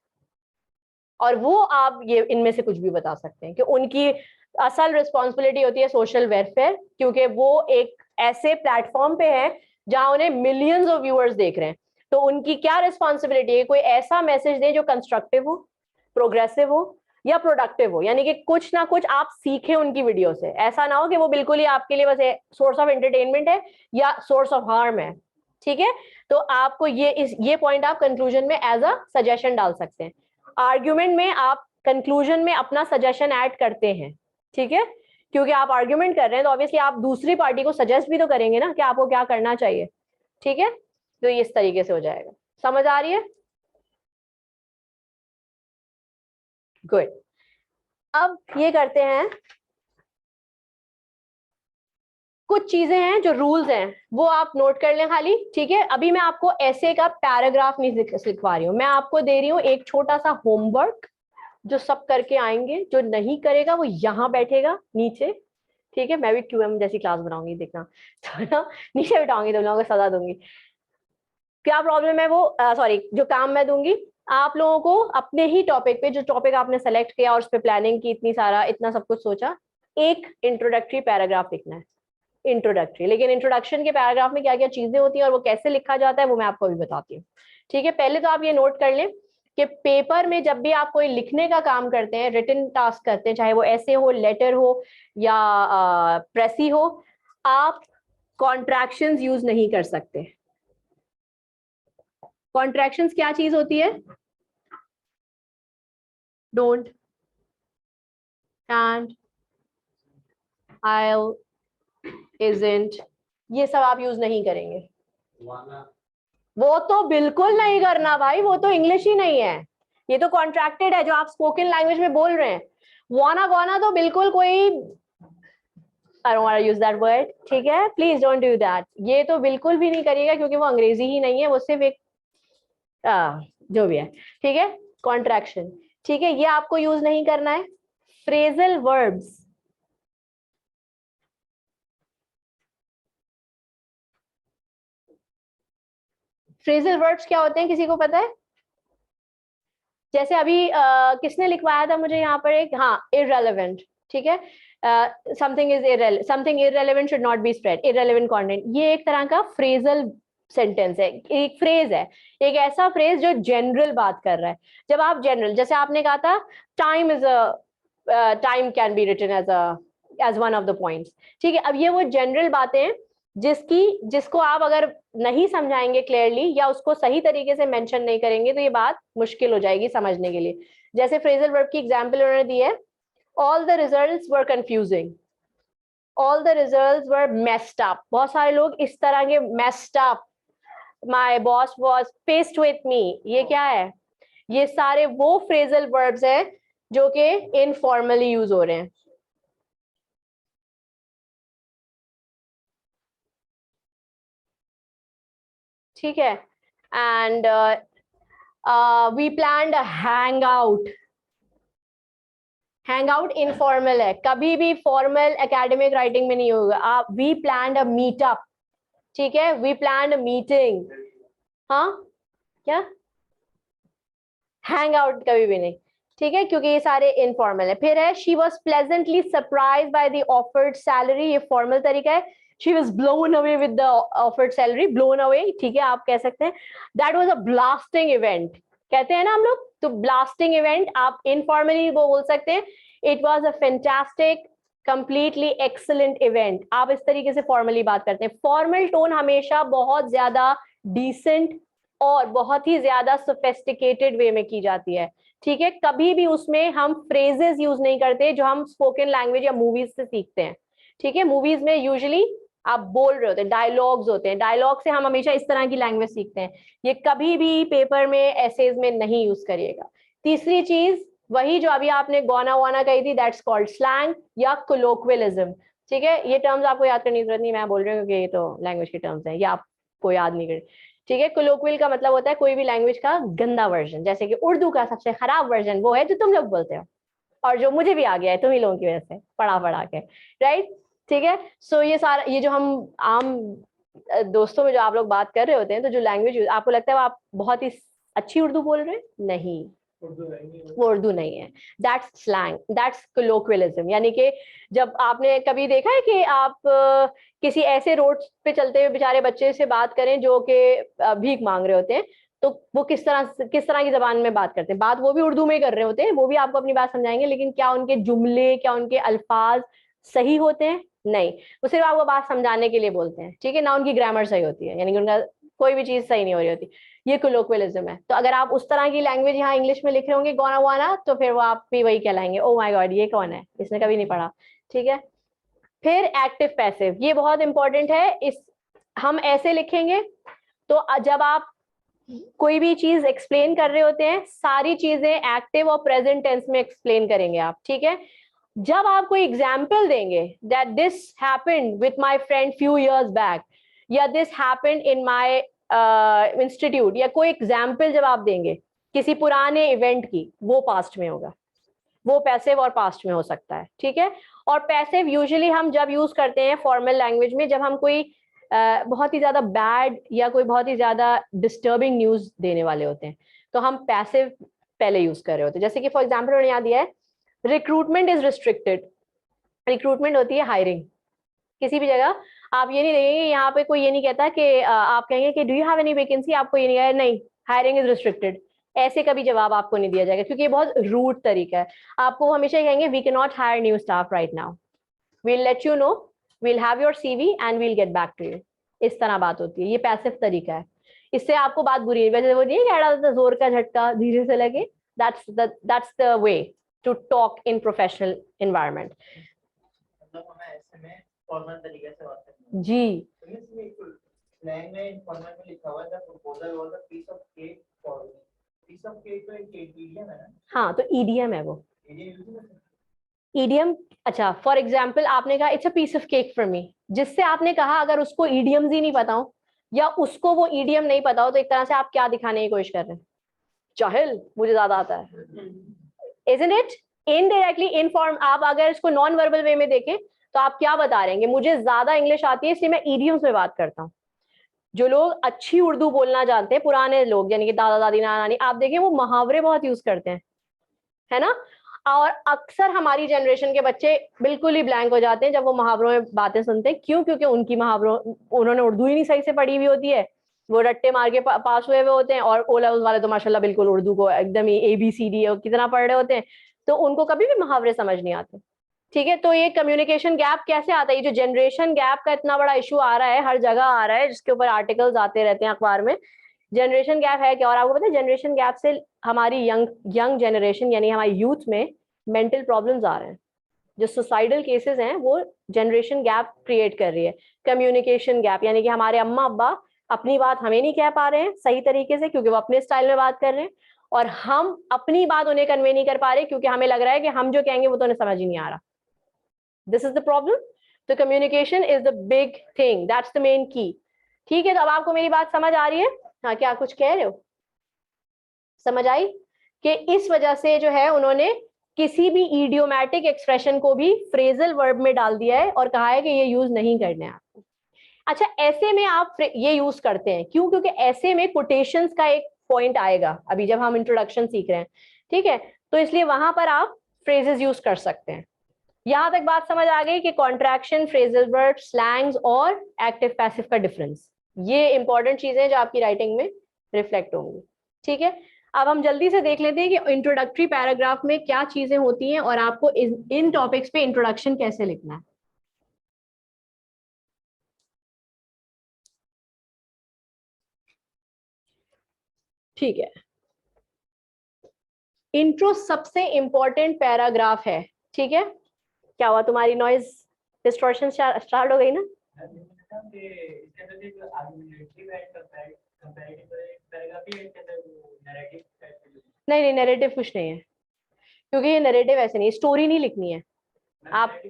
और वो आप ये इनमें से कुछ भी बता सकते हैं कि उनकी असल रिस्पॉन्सिबिलिटी होती है सोशल वेलफेयर, क्योंकि वो एक ऐसे प्लेटफॉर्म पे है जहां उन्हें मिलियंस ऑफ व्यूअर्स देख रहे हैं, तो उनकी क्या रिस्पॉन्सिबिलिटी है, कोई ऐसा मैसेज दें जो कंस्ट्रक्टिव हो, प्रोग्रेसिव हो, या प्रोडक्टिव हो, यानी कि कुछ ना कुछ आप सीखें उनकी वीडियो से। ऐसा ना हो कि वो बिल्कुल ही आपके लिए बस सोर्स ऑफ एंटरटेनमेंट है या सोर्स ऑफ हार्म है। ठीक है, तो आपको ये पॉइंट आप कंक्लूजन में एज अ सजेशन डाल सकते हैं। आर्ग्यूमेंट में आप कंक्लूजन में अपना सजेशन ऐड करते हैं, ठीक है, क्योंकि आप आर्ग्यूमेंट कर रहे हैं तो ऑब्वियसली आप दूसरी पार्टी को सजेस्ट भी तो करेंगे ना कि आपको क्या करना चाहिए। ठीक है, तो इस तरीके से हो जाएगा। समझ आ रही है? गुड। अब ये करते हैं, कुछ चीजें हैं जो रूल्स हैं वो आप नोट कर लें खाली। ठीक है, अभी मैं आपको ऐसे का पैराग्राफ नहीं लिखवा रही हूँ, मैं आपको दे रही हूँ एक छोटा सा होमवर्क जो सब करके आएंगे। जो नहीं करेगा वो यहाँ बैठेगा नीचे। ठीक है, मैं भी क्यूएम जैसी क्लास बनाऊंगी, देखना। तो ना नीचे बिठाऊंगी, तुम लोगों को सजा दूंगी। क्या प्रॉब्लम है वो, सॉरी, जो काम मैं दूंगी आप लोगों को अपने ही टॉपिक पे, जो टॉपिक आपने सेलेक्ट किया और उस पर प्लानिंग की, इतना सब कुछ सोचा, एक इंट्रोडक्टरी पैराग्राफ लिखना है। इंट्रोडक्टरी, लेकिन इंट्रोडक्शन के पैराग्राफ में क्या क्या चीजें होती हैं और वो कैसे लिखा जाता है वो मैं आपको अभी बताती हूँ। ठीक है, पहले तो आप ये नोट कर लें कि पेपर में जब भी आप कोई लिखने का काम करते हैं, रिटन टास्क करते हैं, चाहे वो ऐसे हो, लेटर हो या प्रेसी हो, आप कॉन्ट्रैक्शंस यूज नहीं कर सकते। कॉन्ट्रैक्शंस क्या चीज होती है? डोंट, कैंट, आइल, इजंट, ये सब आप यूज नहीं करेंगे। वो तो बिल्कुल नहीं करना भाई, वो तो इंग्लिश ही नहीं है, ये तो कॉन्ट्रैक्टेड है जो आप स्पोकन लैंग्वेज में बोल रहे हैं। वाना गाना तो बिल्कुल कोई, I don't want to use that word, ठीक है, प्लीज डोंट डू दैट। ये तो बिल्कुल भी नहीं करिएगा क्योंकि वो अंग्रेजी ही नहीं है, वो सिर्फ एक जो भी है। ठीक है, कॉन्ट्रैक्शन, ठीक है, ये आपको यूज नहीं करना है। फ्रेजल वर्ब्स, फ्रेजल वर्ब्स क्या होते हैं, किसी को पता है? जैसे अभी किसने लिखवाया था मुझे यहाँ पर एक, हाँ, इररेलेवेंट। ठीक है, something irrelevant should not be spread, irrelevant content, ये एक तरह का फ्रेजल सेंटेंस है, एक फ्रेज है, एक ऐसा फ्रेज जो जनरल बात कर रहा है। जब आप जनरल, जैसे आपने कहा था time can be written as one of the points. ठीक है, अब ये वो जनरल बातें हैं जिसको आप अगर नहीं समझाएंगे क्लियरली या उसको सही तरीके से मेंशन नहीं करेंगे तो ये बात मुश्किल हो जाएगी समझने के लिए। जैसे फ्रेजल वर्ब की एग्जांपल उन्होंने दी है, all the results were confusing, all the results were messed up. बहुत सारे लोग इस तरह के messed up, my boss was pissed with me, ये क्या है? ये सारे वो फ्रेजल वर्ब्स हैं जो कि इनफॉर्मली यूज हो रहे हैं। ठीक है, and we planned a hang out. Hang out informal है, कभी भी फॉर्मल एकेडमिक राइटिंग में नहीं होगा। आप वी प्लान्ड अ मीटअप, ठीक है, वी प्लान्ड अ मीटिंग। हाँ, क्या? हैंग आउट कभी भी नहीं, ठीक है, क्योंकि ये सारे इनफॉर्मल है। फिर है she was pleasantly surprise by the offered salary, ये फॉर्मल तरीका है। She was blown away with the offered salary, blown away, ठीक है, आप कह सकते हैं। That was a blasting event, कहते हैं ना हम लोग, तो ब्लास्टिंग इवेंट आप इनफॉर्मली वो बोल सकते हैं, it was a fantastic completely excellent event. आप इस तरीके से फॉर्मली बात करते हैं। फॉर्मल टोन हमेशा बहुत ज्यादा डिसेंट और बहुत ही ज्यादा सोफिस्टिकेटेड वे में की जाती है। ठीक है, कभी भी उसमें हम फ्रेजेस यूज नहीं करते जो हम स्पोकन लैंग्वेज या मूवीज से सीखते हैं। ठीक है, मूवीज में यूजुअली आप बोल रहे होते हैं, डायलॉग्स होते हैं, डायलॉग से हम हमेशा इस तरह की लैंग्वेज सीखते हैं। ये कभी भी पेपर में, एसेज में नहीं यूज करिएगा। तीसरी चीज वही जो अभी आपने गौना वाना कही थी, दैट्स कॉल्ड स्लैंग या कोलोक्वियलिज्म। ठीक है, ये टर्म्स आपको याद करने की जरूरत नहीं, मैं बोल रही हूँ क्योंकि ये तो लैंग्वेज के टर्म्स हैं, ये आपको याद नहीं करें। ठीक है, कोलोक्वियल का मतलब होता है कोई भी लैंग्वेज का गंदा वर्जन, जैसे कि उर्दू का सबसे खराब वर्जन वो है जो तुम लोग बोलते हो और जो मुझे भी आ गया है तुम ही लोगों की वजह से पढ़ा पढ़ा के, राइट। ठीक है, सो ये सारा, ये जो हम आम दोस्तों में जो आप लोग बात कर रहे होते हैं, तो जो लैंग्वेज आपको लगता है वो आप बहुत ही अच्छी उर्दू बोल रहे हैं, नहीं, वो उर्दू नहीं है, दैट्स स्लैंग, दैट्स कोलोक्वियलिज्म। यानी कि जब आपने कभी देखा है कि आप किसी ऐसे रोड पे चलते हुए बेचारे बच्चे से बात करें जो कि भीख मांग रहे होते हैं, तो वो किस तरह की जबान में बात करते हैं, बात वो भी उर्दू में कर रहे होते हैं, वो भी आपको अपनी बात समझाएंगे, लेकिन क्या उनके जुमले, क्या उनके अल्फाज सही होते हैं? नहीं, वो सिर्फ आपको बात समझाने के लिए बोलते हैं, ठीक है ना, उनकी ग्रामर सही होती है, यानी कि उनका कोई भी चीज सही नहीं हो रही होती। ये कोलोक्वियलिज्म है। तो अगर आप उस तरह की लैंग्वेज यहाँ इंग्लिश में लिख रहे होंगे गोना वाना, तो फिर वो आप भी वही कहलाएंगे, ओ माय गॉड ये कौन है, इसने कभी नहीं पढ़ा, ठीक है। फिर एक्टिव पैसिव, ये बहुत इंपॉर्टेंट है। इस हम ऐसे लिखेंगे, तो जब आप कोई भी चीज एक्सप्लेन कर रहे होते हैं, सारी चीजें एक्टिव और प्रेजेंट टेंस में एक्सप्लेन करेंगे आप, ठीक है। जब आप कोई एग्जाम्पल देंगे that this happened with my friend few years back, या this happened in my institute, या कोई एग्जाम्पल जब आप देंगे किसी पुराने इवेंट की, वो पास्ट में होगा, वो पैसिव और पास्ट में हो सकता है, ठीक है। और पैसिव यूजुअली हम जब यूज करते हैं फॉर्मल लैंग्वेज में, जब हम कोई बहुत ही ज्यादा बैड या कोई बहुत ही ज्यादा डिस्टर्बिंग न्यूज देने वाले होते हैं, तो हम पैसिव पहले यूज कर रहे होते हैं। जैसे कि फॉर एग्जाम्पल उन्होंने यहाँ दिया है, रिक्रूटमेंट इज रिस्ट्रिक्टेड। रिक्रूटमेंट होती है हायरिंग। किसी भी जगह आप ये नहीं देखेंगे, यहाँ पे कोई ये नहीं कहता कि आप कहेंगे कि do you have any vacancy, आपको ये नहीं कहेगा नहीं हायरिंग इज रिस्ट्रिक्टेड, ऐसे कभी जवाब आपको नहीं दिया जाएगा, क्योंकि ये बहुत रूड तरीका है। आपको हमेशा ये कहेंगे we can not hire new staff right now, we'll let you know, we'll have your CV and we'll get back to you. इस तरह बात होती है, ये पैसिव तरीका है। इससे आपको बात बुरी है, वैसे वो नहीं कह जोर का झटका धीरे से लगे, that's the way to talk in professional environment. मतलब हमें ऐसे में फॉर्मल तरीके से बात करनी है। जी, स्लैंग में फॉर्मल में लिखा हुआ है the proposal was a piece of cake for me. Piece of cake तो एक ईडियम है ना? हाँ, तो ईडीएम है वो, ईडियम। ईडीएम। अच्छा, फॉर एग्जाम्पल आपने कहा it's a piece of cake for me, जिससे आपने कहा अगर उसको ईडीएम्स ही नहीं पता हो या उसको वो ईडीएम नहीं पता हो, तो एक तरह से आप क्या दिखाने की कोशिश कर रहे हैं? जाहिल, मुझे ज्यादा आता है, isn't it? Indirectly inform. आप अगर इसको नॉन वर्बल वे में देखें तो आप क्या बता रहे हैं? मुझे ज्यादा इंग्लिश आती है इसलिए मैं ईडियम्स में बात करता हूँ। जो लोग अच्छी उर्दू बोलना जानते हैं, पुराने लोग यानी कि दादा दादी नाना नानी, आप देखें वो मुहावरे बहुत यूज करते हैं, है ना। और अक्सर हमारी जनरेशन के बच्चे बिल्कुल ही ब्लैंक हो जाते हैं जब वो मुहावरों में बातें सुनते हैं। क्यों? क्योंकि उनकी मुहावरों, उन्होंने उर्दू ही नहीं सही से पढ़ी हुई होती है, वो रट्टे मार के पास हुए होते हैं, और ओ लेवल वाले तो माशाल्लाह बिल्कुल उर्दू को एकदम ही ABCD कितना पढ़ रहे होते हैं, तो उनको कभी भी मुहावरे समझ नहीं आते, ठीक है। तो ये कम्युनिकेशन गैप कैसे आता है? ये जो जनरेशन गैप का इतना बड़ा इशू आ रहा है, हर जगह आ रहा है, जिसके ऊपर आर्टिकल्स आते रहते हैं अखबार में। जनरेशन गैप है क्या? और आपको पता है जनरेशन गैप से हमारी यंग जनरेशन यानी हमारी यूथ में मेंटल प्रॉब्लम्स आ रहे हैं। जो सुसाइडल केसेस हैं वो जनरेशन गैप क्रिएट कर रही है। कम्युनिकेशन गैप यानी कि हमारे अम्मा अब्बा अपनी बात हमें नहीं कह पा रहे हैं सही तरीके से, क्योंकि वो अपने स्टाइल में बात कर रहे हैं, और हम अपनी बात उन्हें कन्वे नहीं कर पा रहे क्योंकि हमें लग रहा है कि हम जो कहेंगे वो तो उन्हें समझ ही नहीं आ रहा। This is the problem. तो communication is the big thing, that's the main key. ठीक है, तो अब आपको मेरी बात समझ आ रही है? हाँ, क्या कुछ कह रहे हो? समझ आई कि इस वजह से जो है उन्होंने किसी भी इडियोमैटिक एक्सप्रेशन को भी फ्रेजल वर्ब में डाल दिया है और कहा है कि ये यूज नहीं करने आपको। अच्छा, ऐसे में आप ये यूज करते हैं क्यों? क्योंकि ऐसे में कोटेशंस का एक पॉइंट आएगा अभी जब हम इंट्रोडक्शन सीख रहे हैं, ठीक है, तो इसलिए वहां पर आप फ्रेजेस यूज कर सकते हैं। यहां तक बात समझ आ गई कि कॉन्ट्रैक्शन, फ्रेजल वर्ब, स्लैंग्स और एक्टिव पैसिव का डिफरेंस, ये इंपॉर्टेंट चीजें जो आपकी राइटिंग में रिफ्लेक्ट होंगी, ठीक है। अब हम जल्दी से देख लेते हैं कि इंट्रोडक्टरी पैराग्राफ में क्या चीजें होती हैं और आपको इन टॉपिक्स पे इंट्रोडक्शन कैसे लिखना है। ठीक है, इंट्रो सबसे इंपॉर्टेंट पैराग्राफ है, ठीक है। क्या हुआ, तुम्हारी नॉइज डिस्टॉर्शन स्टार्ट हो गई ना? नहीं नहीं, नैरेटिव कुछ नहीं है, क्योंकि ये नैरेटिव ऐसे नहीं, स्टोरी नहीं लिखनी है। आप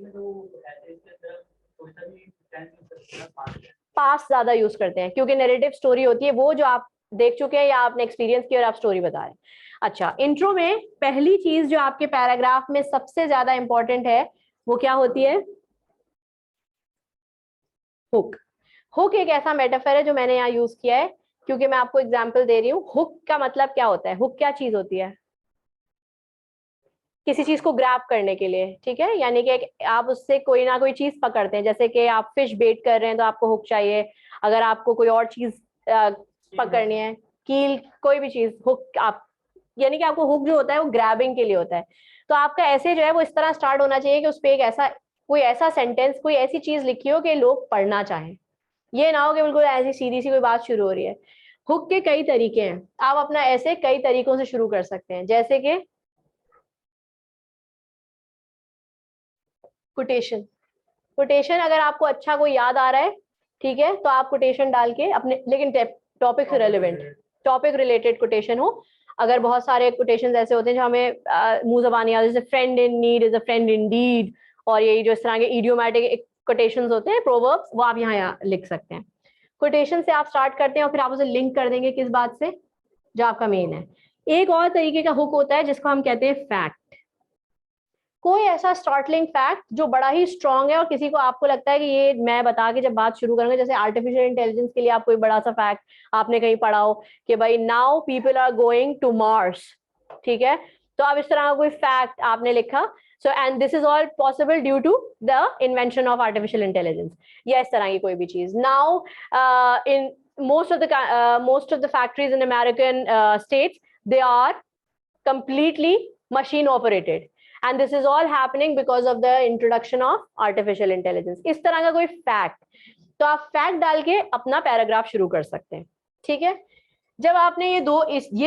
पास ज्यादा यूज करते हैं क्योंकि नैरेटिव स्टोरी होती है वो जो आप देख चुके हैं या आपने एक्सपीरियंस किया और आप स्टोरी बता रहे हैं। अच्छा, इंट्रो में पहली चीज जो आपके पैराग्राफ में सबसे ज्यादा इंपॉर्टेंट है वो क्या होती है? हुक। हुक एक ऐसा मेटाफर है जो मैंने यहाँ यूज किया है क्योंकि मैं आपको एग्जांपल दे रही हूँ। हुक का मतलब क्या होता है? हुक क्या चीज होती है? किसी चीज को ग्रैब करने के लिए, ठीक है, यानी कि आप उससे कोई ना कोई चीज पकड़ते हैं। जैसे कि आप फिश बेट कर रहे हैं तो आपको हुक चाहिए। अगर आपको कोई और चीज पकड़नी है, कील, कोई भी चीज, हुक, आप यानी कि आपको हुक जो होता है वो ग्रैबिंग के लिए होता है। तो आपका ऐसे जो है वो इस तरह स्टार्ट होना चाहिए कि उस पर एक ऐसा कोई ऐसा सेंटेंस, कोई ऐसी चीज लिखी हो कि लोग पढ़ना चाहें। ये ना हो कि बिल्कुल ऐसी सीधी सी कोई बात शुरू हो रही है। हुक के कई तरीके हैं, आप अपना ऐसे कई तरीकों से शुरू कर सकते हैं, जैसे कि कोटेशन। कोटेशन अगर आपको अच्छा कोई याद आ रहा है, ठीक है, तो आप कोटेशन डाल के अपने, लेकिन टॉपिक से रेलिवेंट, टॉपिक रिलेटेड कोटेशन हो। अगर बहुत सारे कोटेशन ऐसे होते हैं जो हमें मुंह जबानी याद, जैसे friend in need is a friend in deed, और यही जो इस तरह के इडियोमैटिक कोटेशंस होते हैं, प्रोवर्ब्स, वो आप यहाँ लिख सकते हैं। कोटेशन से आप स्टार्ट करते हैं और फिर आप उसे लिंक कर देंगे किस बात से, जो आपका मेन है। एक और तरीके का हुक होता है जिसको हम कहते हैं फैक्ट। कोई ऐसा स्टार्टलिंग फैक्ट जो बड़ा ही स्ट्रांग है और किसी को, आपको लगता है कि ये मैं बता के जब बात शुरू करूंगा, जैसे आर्टिफिशियल इंटेलिजेंस के लिए आप कोई बड़ा सा फैक्ट आपने कहीं पढ़ा हो कि भाई now people are going to Mars, ठीक है, तो अब इस तरह का कोई फैक्ट आपने लिखा, so and this is all possible due to the invention of artificial intelligence, या इस तरह की कोई भी चीज। Now in most of the factories in American states, they are completely machine operated, and this is all happening because of the introduction of artificial intelligence। इस तरह का कोई फैक्ट, तो आप फैक्ट डाल के अपना पैराग्राफ शुरू कर सकते हैं, ठीक है। जब आपने ये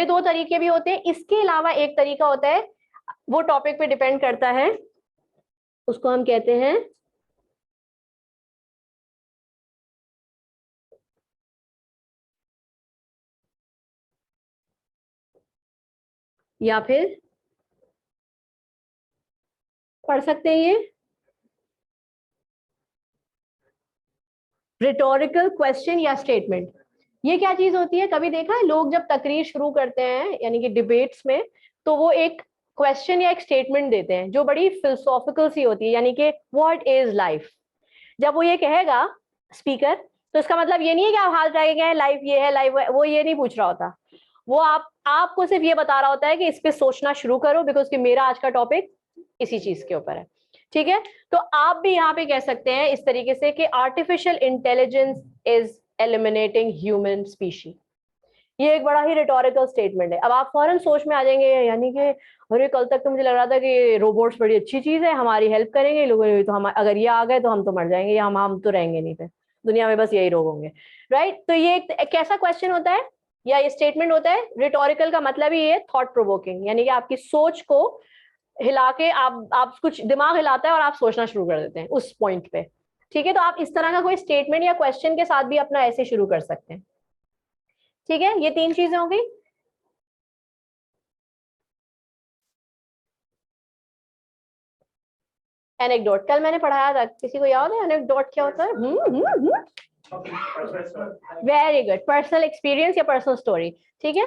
दो तरीके भी होते हैं, इसके अलावा एक तरीका होता है, वो टॉपिक पे डिपेंड करता है, उसको हम कहते हैं या फिर पढ़ सकते हैं ये रिटोरिकल क्वेश्चन या स्टेटमेंट। ये क्या चीज होती है, कभी देखा है लोग जब तकरीर शुरू करते हैं यानी कि डिबेट्स में, तो वो एक क्वेश्चन या एक स्टेटमेंट देते हैं जो बड़ी फिलोसॉफिकल सी होती है, यानी कि व्हाट इज लाइफ। जब वो ये कहेगा स्पीकर, तो इसका मतलब ये नहीं है कि आप हाल चाहे क्या है लाइफ ये है लाइफ, वो ये नहीं पूछ रहा होता। वो आपको सिर्फ ये बता रहा होता है कि इस पे सोचना शुरू करो, बिकॉज कि मेरा आज का टॉपिक इसी चीज के ऊपर है, ठीक है। तो आप भी यहाँ पे कह सकते हैं इस तरीके से कि artificial intelligence is eliminating human species. ये एक बड़ा ही रिटोरिकल स्टेटमेंट है। अब आप फौरन सोच में आ जाएंगे, यानी कि अरे कल तक तो मुझे लग रहा था कि रोबोट्स बड़ी अच्छी चीज है, हमारी हेल्प करेंगे लोगों, तो हम अगर ये आ गए तो हम तो मर जाएंगे, या हम तो रहेंगे नहीं पे दुनिया में, बस यही रोग होंगे, राइट। तो ये एक कैसा क्वेश्चन होता है या ये स्टेटमेंट होता है, रिटोरिकल का मतलब ही ये थॉट प्रोवोकिंग, यानी कि आपकी सोच को हिला के आप कुछ दिमाग हिलाता है और आप सोचना शुरू कर देते हैं उस पॉइंट पे, ठीक है। तो आप इस तरह का कोई स्टेटमेंट या क्वेश्चन के साथ भी अपना ऐसे शुरू कर सकते हैं, ठीक है। ये 3 चीजें हो गई। एनेक्डोट कल मैंने पढ़ाया था, किसी को याद है एनेक्डोट क्या होता है? वेरी गुड, पर्सनल एक्सपीरियंस या पर्सनल स्टोरी, ठीक है।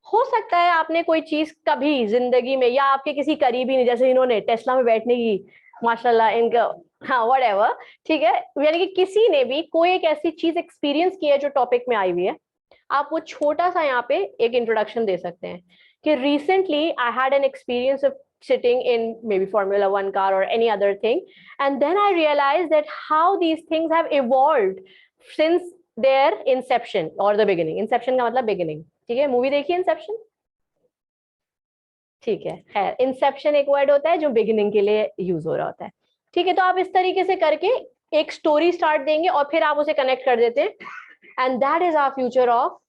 हो सकता है आपने कोई चीज कभी जिंदगी में, या आपके किसी करीबी ने, जैसे इन्होंने टेस्ला में बैठने की, माशाल्लाह इनका, हाँ व्हाटएवर, ठीक है, यानी कि किसी ने भी कोई एक ऐसी चीज एक्सपीरियंस की है जो टॉपिक में आई हुई है, आप वो छोटा सा यहाँ पे एक इंट्रोडक्शन दे सकते हैं कि recently I had an experience of sitting in maybe Formula 1 car or any other thing, and then I realized that how these things have evolved since their inception or the beginning। inception का मतलब beginning, ठीक है। Movie देखिए Inception, ठीक है, खैर Inception एक word होता है जो बिगिनिंग के लिए यूज हो रहा होता है, ठीक है। तो आप इस तरीके से करके एक स्टोरी स्टार्ट देंगे और फिर आप उसे कनेक्ट कर देते हैं, and that is our future of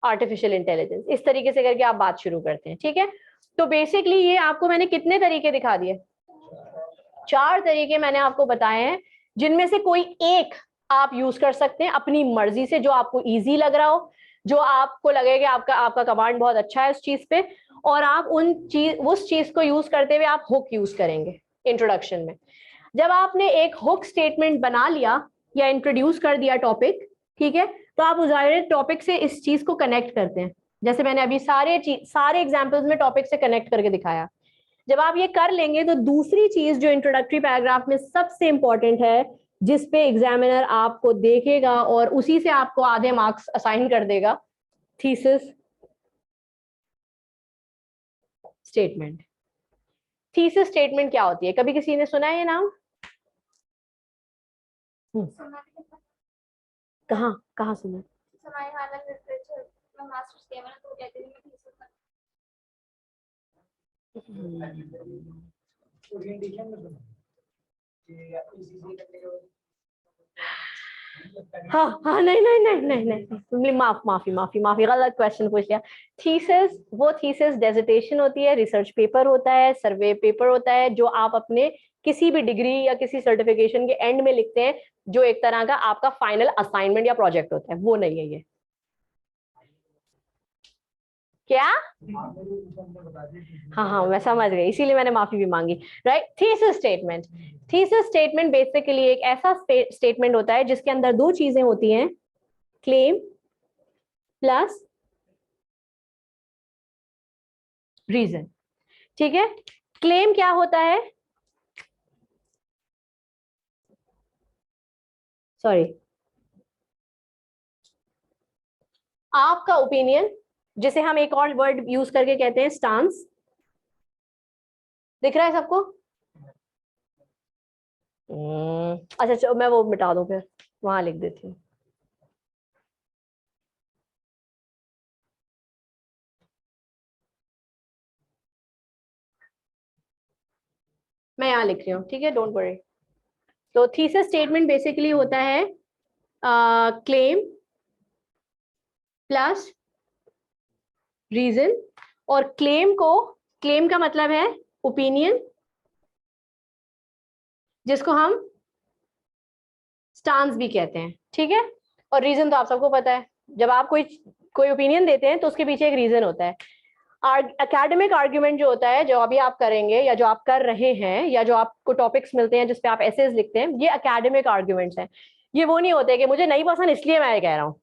artificial intelligence. इस तरीके से करके आप बात शुरू करते हैं, ठीक है। तो बेसिकली ये आपको मैंने कितने तरीके दिखा दिए, 4 तरीके मैंने आपको बताए हैं, जिनमें से कोई एक आप यूज कर सकते हैं अपनी मर्जी से, जो आपको इजी लग रहा हो, जो आपको लगे कि आपका कमांड बहुत अच्छा है उस चीज पे, और आप उस चीज को यूज करते हुए आप हुक यूज करेंगे इंट्रोडक्शन में। जब आपने एक हुक स्टेटमेंट बना लिया या इंट्रोड्यूस कर दिया टॉपिक, ठीक है, तो आप उस टॉपिक से इस चीज को कनेक्ट करते हैं, जैसे मैंने अभी सारे एग्जाम्पल्स में टॉपिक से कनेक्ट करके दिखाया। जब आप ये कर लेंगे तो दूसरी चीज जो इंट्रोडक्टरी पैराग्राफ में सबसे इंपॉर्टेंट है, जिस पे एग्जामिनर आपको देखेगा और उसी से आपको आधे मार्क्स असाइन कर देगा, थीसिस स्टेटमेंट। थीसिस स्टेटमेंट क्या होती है, कभी किसी ने सुना है ये नाम? कहाँ कहाँ सुना? मैं मास्टर्स किया मैंने तो कहते थे मैं थीसिस ओरिएंटेशन में सुना कि इसी करने के बाद हाँ नहीं नहीं नहीं नहीं नहीं माफी गलत क्वेश्चन पूछ लिया। थीसिस, वो थीसिस डिसर्टेशन होती है, रिसर्च पेपर होता है, सर्वे पेपर होता है, जो आप अपने किसी भी डिग्री या किसी सर्टिफिकेशन के एंड में लिखते हैं, जो एक तरह का आपका फाइनल असाइनमेंट या प्रोजेक्ट होता है, वो नहीं है ये। क्या? हाँ मैं समझ गई, इसीलिए मैंने माफी भी मांगी। Right, thesis statement. Thesis statement basically एक ऐसा स्टेटमेंट होता है जिसके अंदर दो चीजें होती हैं, क्लेम प्लस रीजन। ठीक है, क्लेम क्या होता है? सॉरी, आपका ओपिनियन, जिसे हम एक और वर्ड यूज करके कहते हैं स्टांस। दिख रहा है सबको? अच्छा मैं वो मिटा दूं, फिर वहां लिख देती हूँ। मैं यहाँ लिख रही हूँ, ठीक है, डोंट वरी। तो थीसिस स्टेटमेंट बेसिकली होता है क्लेम प्लस रीजन। और क्लेम का मतलब है ओपिनियन, जिसको हम स्टांस भी कहते हैं। ठीक है, और रीजन तो आप सबको पता है, जब आप कोई ओपिनियन देते हैं तो उसके पीछे एक रीजन होता है। एकेडमिक आर्ग्यूमेंट जो होता है, जो अभी आप करेंगे या जो आप कर रहे हैं, या जो आपको टॉपिक्स मिलते हैं जिसपे आप एसेज लिखते हैं, ये एकेडमिक आर्ग्यूमेंट्स हैं। ये वो नहीं होते कि मुझे नहीं पसंद इसलिए मैं ये कह रहा हूँ,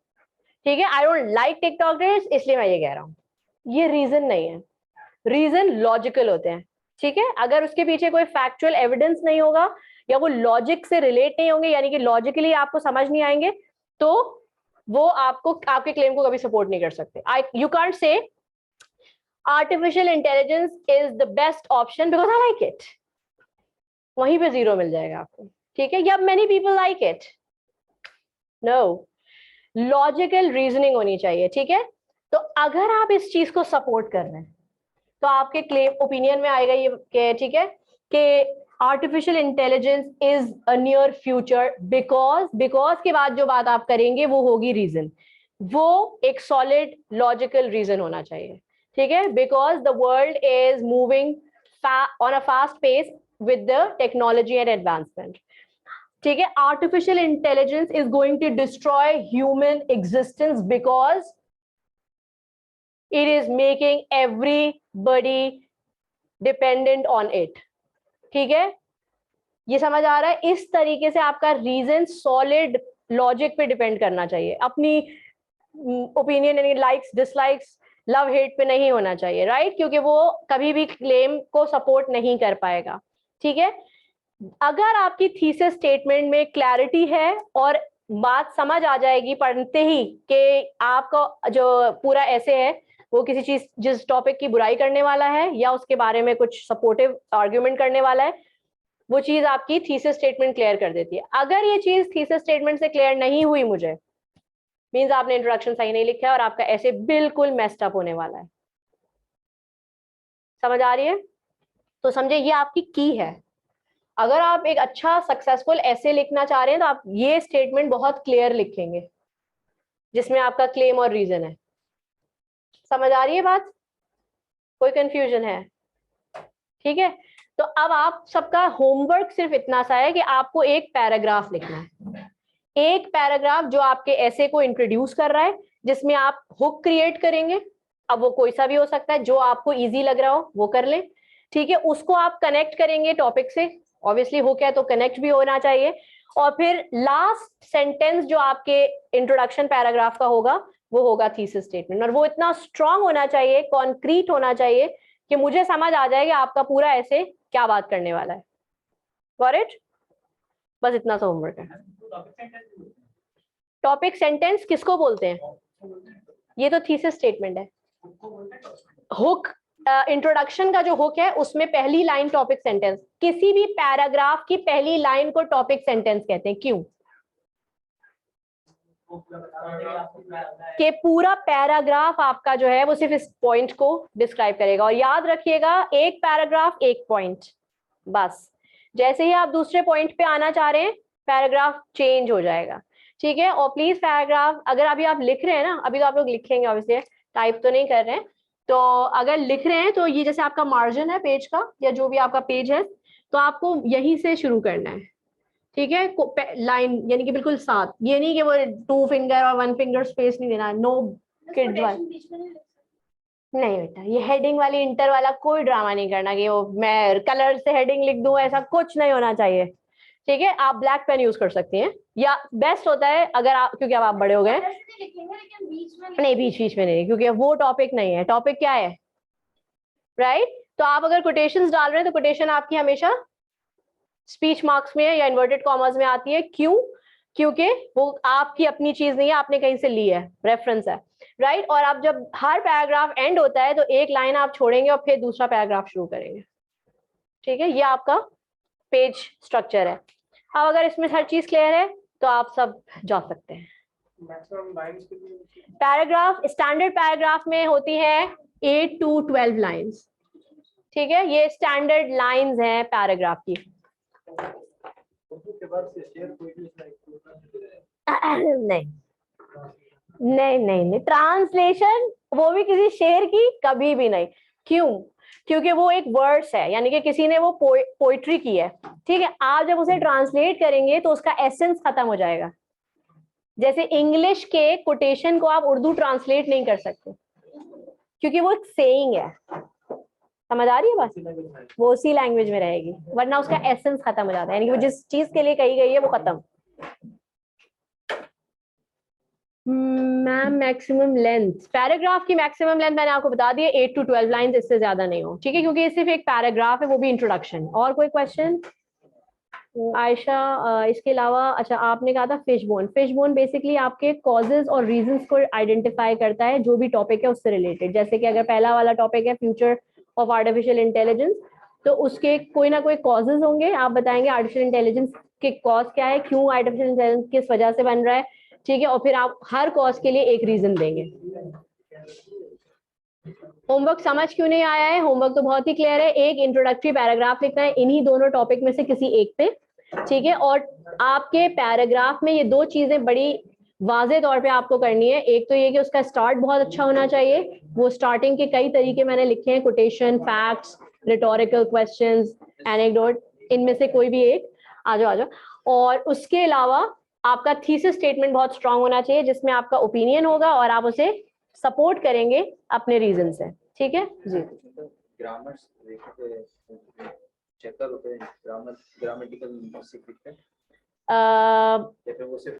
ठीक है, आई डोंट लाइक टिकटॉकर्स इसलिए मैं ये कह रहा हूँ। ये रीजन नहीं है, रीजन लॉजिकल होते हैं। ठीक है, अगर उसके पीछे कोई फैक्चुअल एविडेंस नहीं होगा या वो लॉजिक से रिलेट नहीं होंगे, यानी कि लॉजिकली आपको समझ नहीं आएंगे, तो वो आपके क्लेम को कभी सपोर्ट नहीं कर सकते। You can't say artificial intelligence is the best option because I like it, वहीं पे जीरो मिल जाएगा आपको। ठीक है, या many people like it, no, logical reasoning होनी चाहिए। ठीक है, तो अगर आप इस चीज को सपोर्ट कर रहे हैं तो आपके क्लेम ओपिनियन में आएगा ये कि ठीक है कि artificial intelligence is a near future, because के बाद जो बात आप करेंगे वो होगी रीजन, वो एक सॉलिड लॉजिकल रीजन होना चाहिए। ठीक है, because the world is moving on a fast pace with the technology and advancement. ठीक है, artificial intelligence is going to destroy human existence because it is making everybody dependent on it। ठीक है, ये समझ आ रहा है? इस तरीके से आपका रीजन सॉलिड लॉजिक पे डिपेंड करना चाहिए, अपनी ओपिनियन यानी लाइक्स डिसलाइक्स लव हेट पे नहीं होना चाहिए, राइट? क्योंकि वो कभी भी क्लेम को सपोर्ट नहीं कर पाएगा। ठीक है, अगर आपकी थीसिस स्टेटमेंट में क्लैरिटी है और बात समझ आ जाएगी पढ़ते ही कि आपका जो पूरा ऐसे है वो किसी चीज जिस टॉपिक की बुराई करने वाला है या उसके बारे में कुछ सपोर्टिव आर्ग्यूमेंट करने वाला है, वो चीज आपकी थीसिस स्टेटमेंट क्लियर कर देती है। अगर ये चीज थीसिस स्टेटमेंट से क्लियर नहीं हुई मुझे, मींस आपने इंट्रोडक्शन सही नहीं लिखा है और आपका ऐसे बिल्कुल मेस्ड अप होने वाला है। समझ आ रही है? तो समझे, ये आपकी की है। अगर आप एक अच्छा सक्सेसफुल ऐसे लिखना चाह रहे हैं तो आप ये स्टेटमेंट बहुत क्लियर लिखेंगे जिसमें आपका क्लेम और रीजन है। समझ आ रही है बात? कोई कंफ्यूजन है? ठीक है, तो अब आप सबका होमवर्क सिर्फ इतना सा है कि आपको एक पैराग्राफ लिखना है, एक पैराग्राफ जो आपके ऐसे को इंट्रोड्यूस कर रहा है, जिसमें आप हुक क्रिएट करेंगे। अब वो कोई सा भी हो सकता है, जो आपको इजी लग रहा हो वो कर ले। ठीक है, उसको आप कनेक्ट करेंगे टॉपिक से, ऑब्वियसली हुक है तो कनेक्ट भी होना चाहिए। और फिर लास्ट सेंटेंस जो आपके इंट्रोडक्शन पैराग्राफ का होगा वो होगा थीसिस स्टेटमेंट, और वो इतना स्ट्रांग होना चाहिए, कॉन्क्रीट होना चाहिए कि मुझे समझ आ जाए कि आपका पूरा ऐसे क्या बात करने वाला है। Got it? बस इतना सा होमवर्क है। टॉपिक सेंटेंस किसको बोलते हैं? ये तो थीसिस स्टेटमेंट है। हुक, इंट्रोडक्शन का जो हुक है उसमें पहली लाइन टॉपिक सेंटेंस, किसी भी पैराग्राफ की पहली लाइन को टॉपिक सेंटेंस कहते हैं। क्यों? वो पूरा बता देंगे आपको कि पूरा पैराग्राफ आपका जो है वो सिर्फ इस पॉइंट को डिस्क्राइब करेगा। और याद रखिएगा एक पैराग्राफ एक पॉइंट, बस जैसे ही आप दूसरे पॉइंट पे आना चाह रहे हैं पैराग्राफ चेंज हो जाएगा, ठीक है। और प्लीज पैराग्राफ अगर अभी आप लिख रहे हैं ना, अभी तो आप लोग लिखेंगे ऑब्वियसली, टाइप तो नहीं कर रहे हैं, तो अगर लिख रहे हैं तो ये जैसे आपका मार्जिन है पेज का या जो भी आपका पेज है, तो आपको यहीं से शुरू करना है, ठीक है। लाइन यानी कि बिल्कुल साथ, ये नहीं कि वो 2 फिंगर और 1 फिंगर स्पेस नहीं देना, नो किड वाला नहीं बेटा, ये हेडिंग वाली इंटर वाला कोई ड्रामा नहीं करना कि वो मैं कलर से हेडिंग लिख दूं, ऐसा कुछ नहीं होना चाहिए, ठीक है। आप ब्लैक पेन यूज कर सकती हैं या बेस्ट होता है अगर आप, क्योंकि अब आप बड़े हो गए, नहीं बीच बीच में नहीं, क्योंकि वो टॉपिक नहीं है, टॉपिक क्या है, राइट। तो आप अगर कोटेशंस डाल रहे हैं तो कोटेशन आपकी हमेशा स्पीच मार्क्स में या इन्वर्टेड कॉमर्स में आती है, क्यों, क्योंकि वो आपकी अपनी चीज नहीं है, आपने कहीं से ली है, रेफरेंस है, राइट। और आप जब हर पैराग्राफ एंड होता है तो एक लाइन आप छोड़ेंगे और फिर दूसरा पैराग्राफ शुरू करेंगे, ठीक है। ये आपका पेज स्ट्रक्चर है। अब अगर इसमें हर चीज क्लियर है तो आप सब जा सकते हैं। मैक्सिमम लाइंस कितनी? पैराग्राफ स्टैंडर्ड पैराग्राफ में होती है 8 to 12 लाइंस, ठीक है। ये स्टैंडर्ड लाइंस हैं पैराग्राफ की। नहीं नहीं नहीं नहीं, ट्रांसलेशन वो भी किसी शेर की कभी भी नहीं, क्यों, क्योंकि वो एक वर्ड्स है, यानी कि किसी ने वो पोइट्री की है, ठीक है। आप जब उसे ट्रांसलेट करेंगे तो उसका एसेंस खत्म हो जाएगा। जैसे इंग्लिश के कोटेशन को आप उर्दू ट्रांसलेट नहीं कर सकते, क्योंकि वो एक सेइंग है, समझ आ रही है बात, वो उसी लैंग्वेज में रहेगी, वरना उसका एसेंस खत्म हो जाता है, यानी कि वो जिस चीज के लिए कही गई है वो खत्म। मैम मैक्सिमम लेंथ, पैराग्राफ की मैक्सिमम लेंथ मैंने आपको बता दी है 8 to 12 लाइंस, इससे ज्यादा नहीं हो, ठीक है, क्योंकि ये सिर्फ एक पैराग्राफ है, वो भी इंट्रोडक्शन। और कोई क्वेश्चन आयशा? इसके अलावा अच्छा आपने कहा था fish bone, fish bone basically आपके कॉजेज और रीजंस को आइडेंटिफाई करता है जो भी टॉपिक है उससे रिलेटेड। जैसे कि अगर पहला वाला टॉपिक है फ्यूचर ऑफ आर्टिफिशियल इंटेलिजेंस, तो उसके कोई ना कोई कॉजेज होंगे, आप बताएंगे आर्टिफिशियल इंटेलिजेंस के कॉज क्या है, क्यों आर्टिफिशियल इंटेलिजेंस किस वजह से बन रहा है, ठीक है। और फिर आप हर कॉज के लिए एक रीजन देंगे। होमवर्क समझ क्यों नहीं आया है? होमवर्क तो बहुत ही क्लियर है, एक इंट्रोडक्टरी पैराग्राफ लिखना है इन्हीं दोनों टॉपिक में से किसी एक पे, ठीक है। और आपके पैराग्राफ में ये दो चीजें बड़ी वाज़े तौर पे आपको करनी है। एक तो ये कि उसका स्टार्ट बहुत अच्छा होना चाहिए, वो स्टार्टिंग के कई तरीके मैंने लिखे हैं, quotation, facts, rhetorical questions, anecdote, इनमें से कोई भी एक आ जाओ। और उसके अलावा आपका थीसिस स्टेटमेंट बहुत स्ट्रांग होना चाहिए, जिसमें आपका ओपिनियन होगा और आप उसे सपोर्ट करेंगे अपने रीजन से, ठीक है जी। ग्रामर चेकर होते हैं, ग्रामेटिकल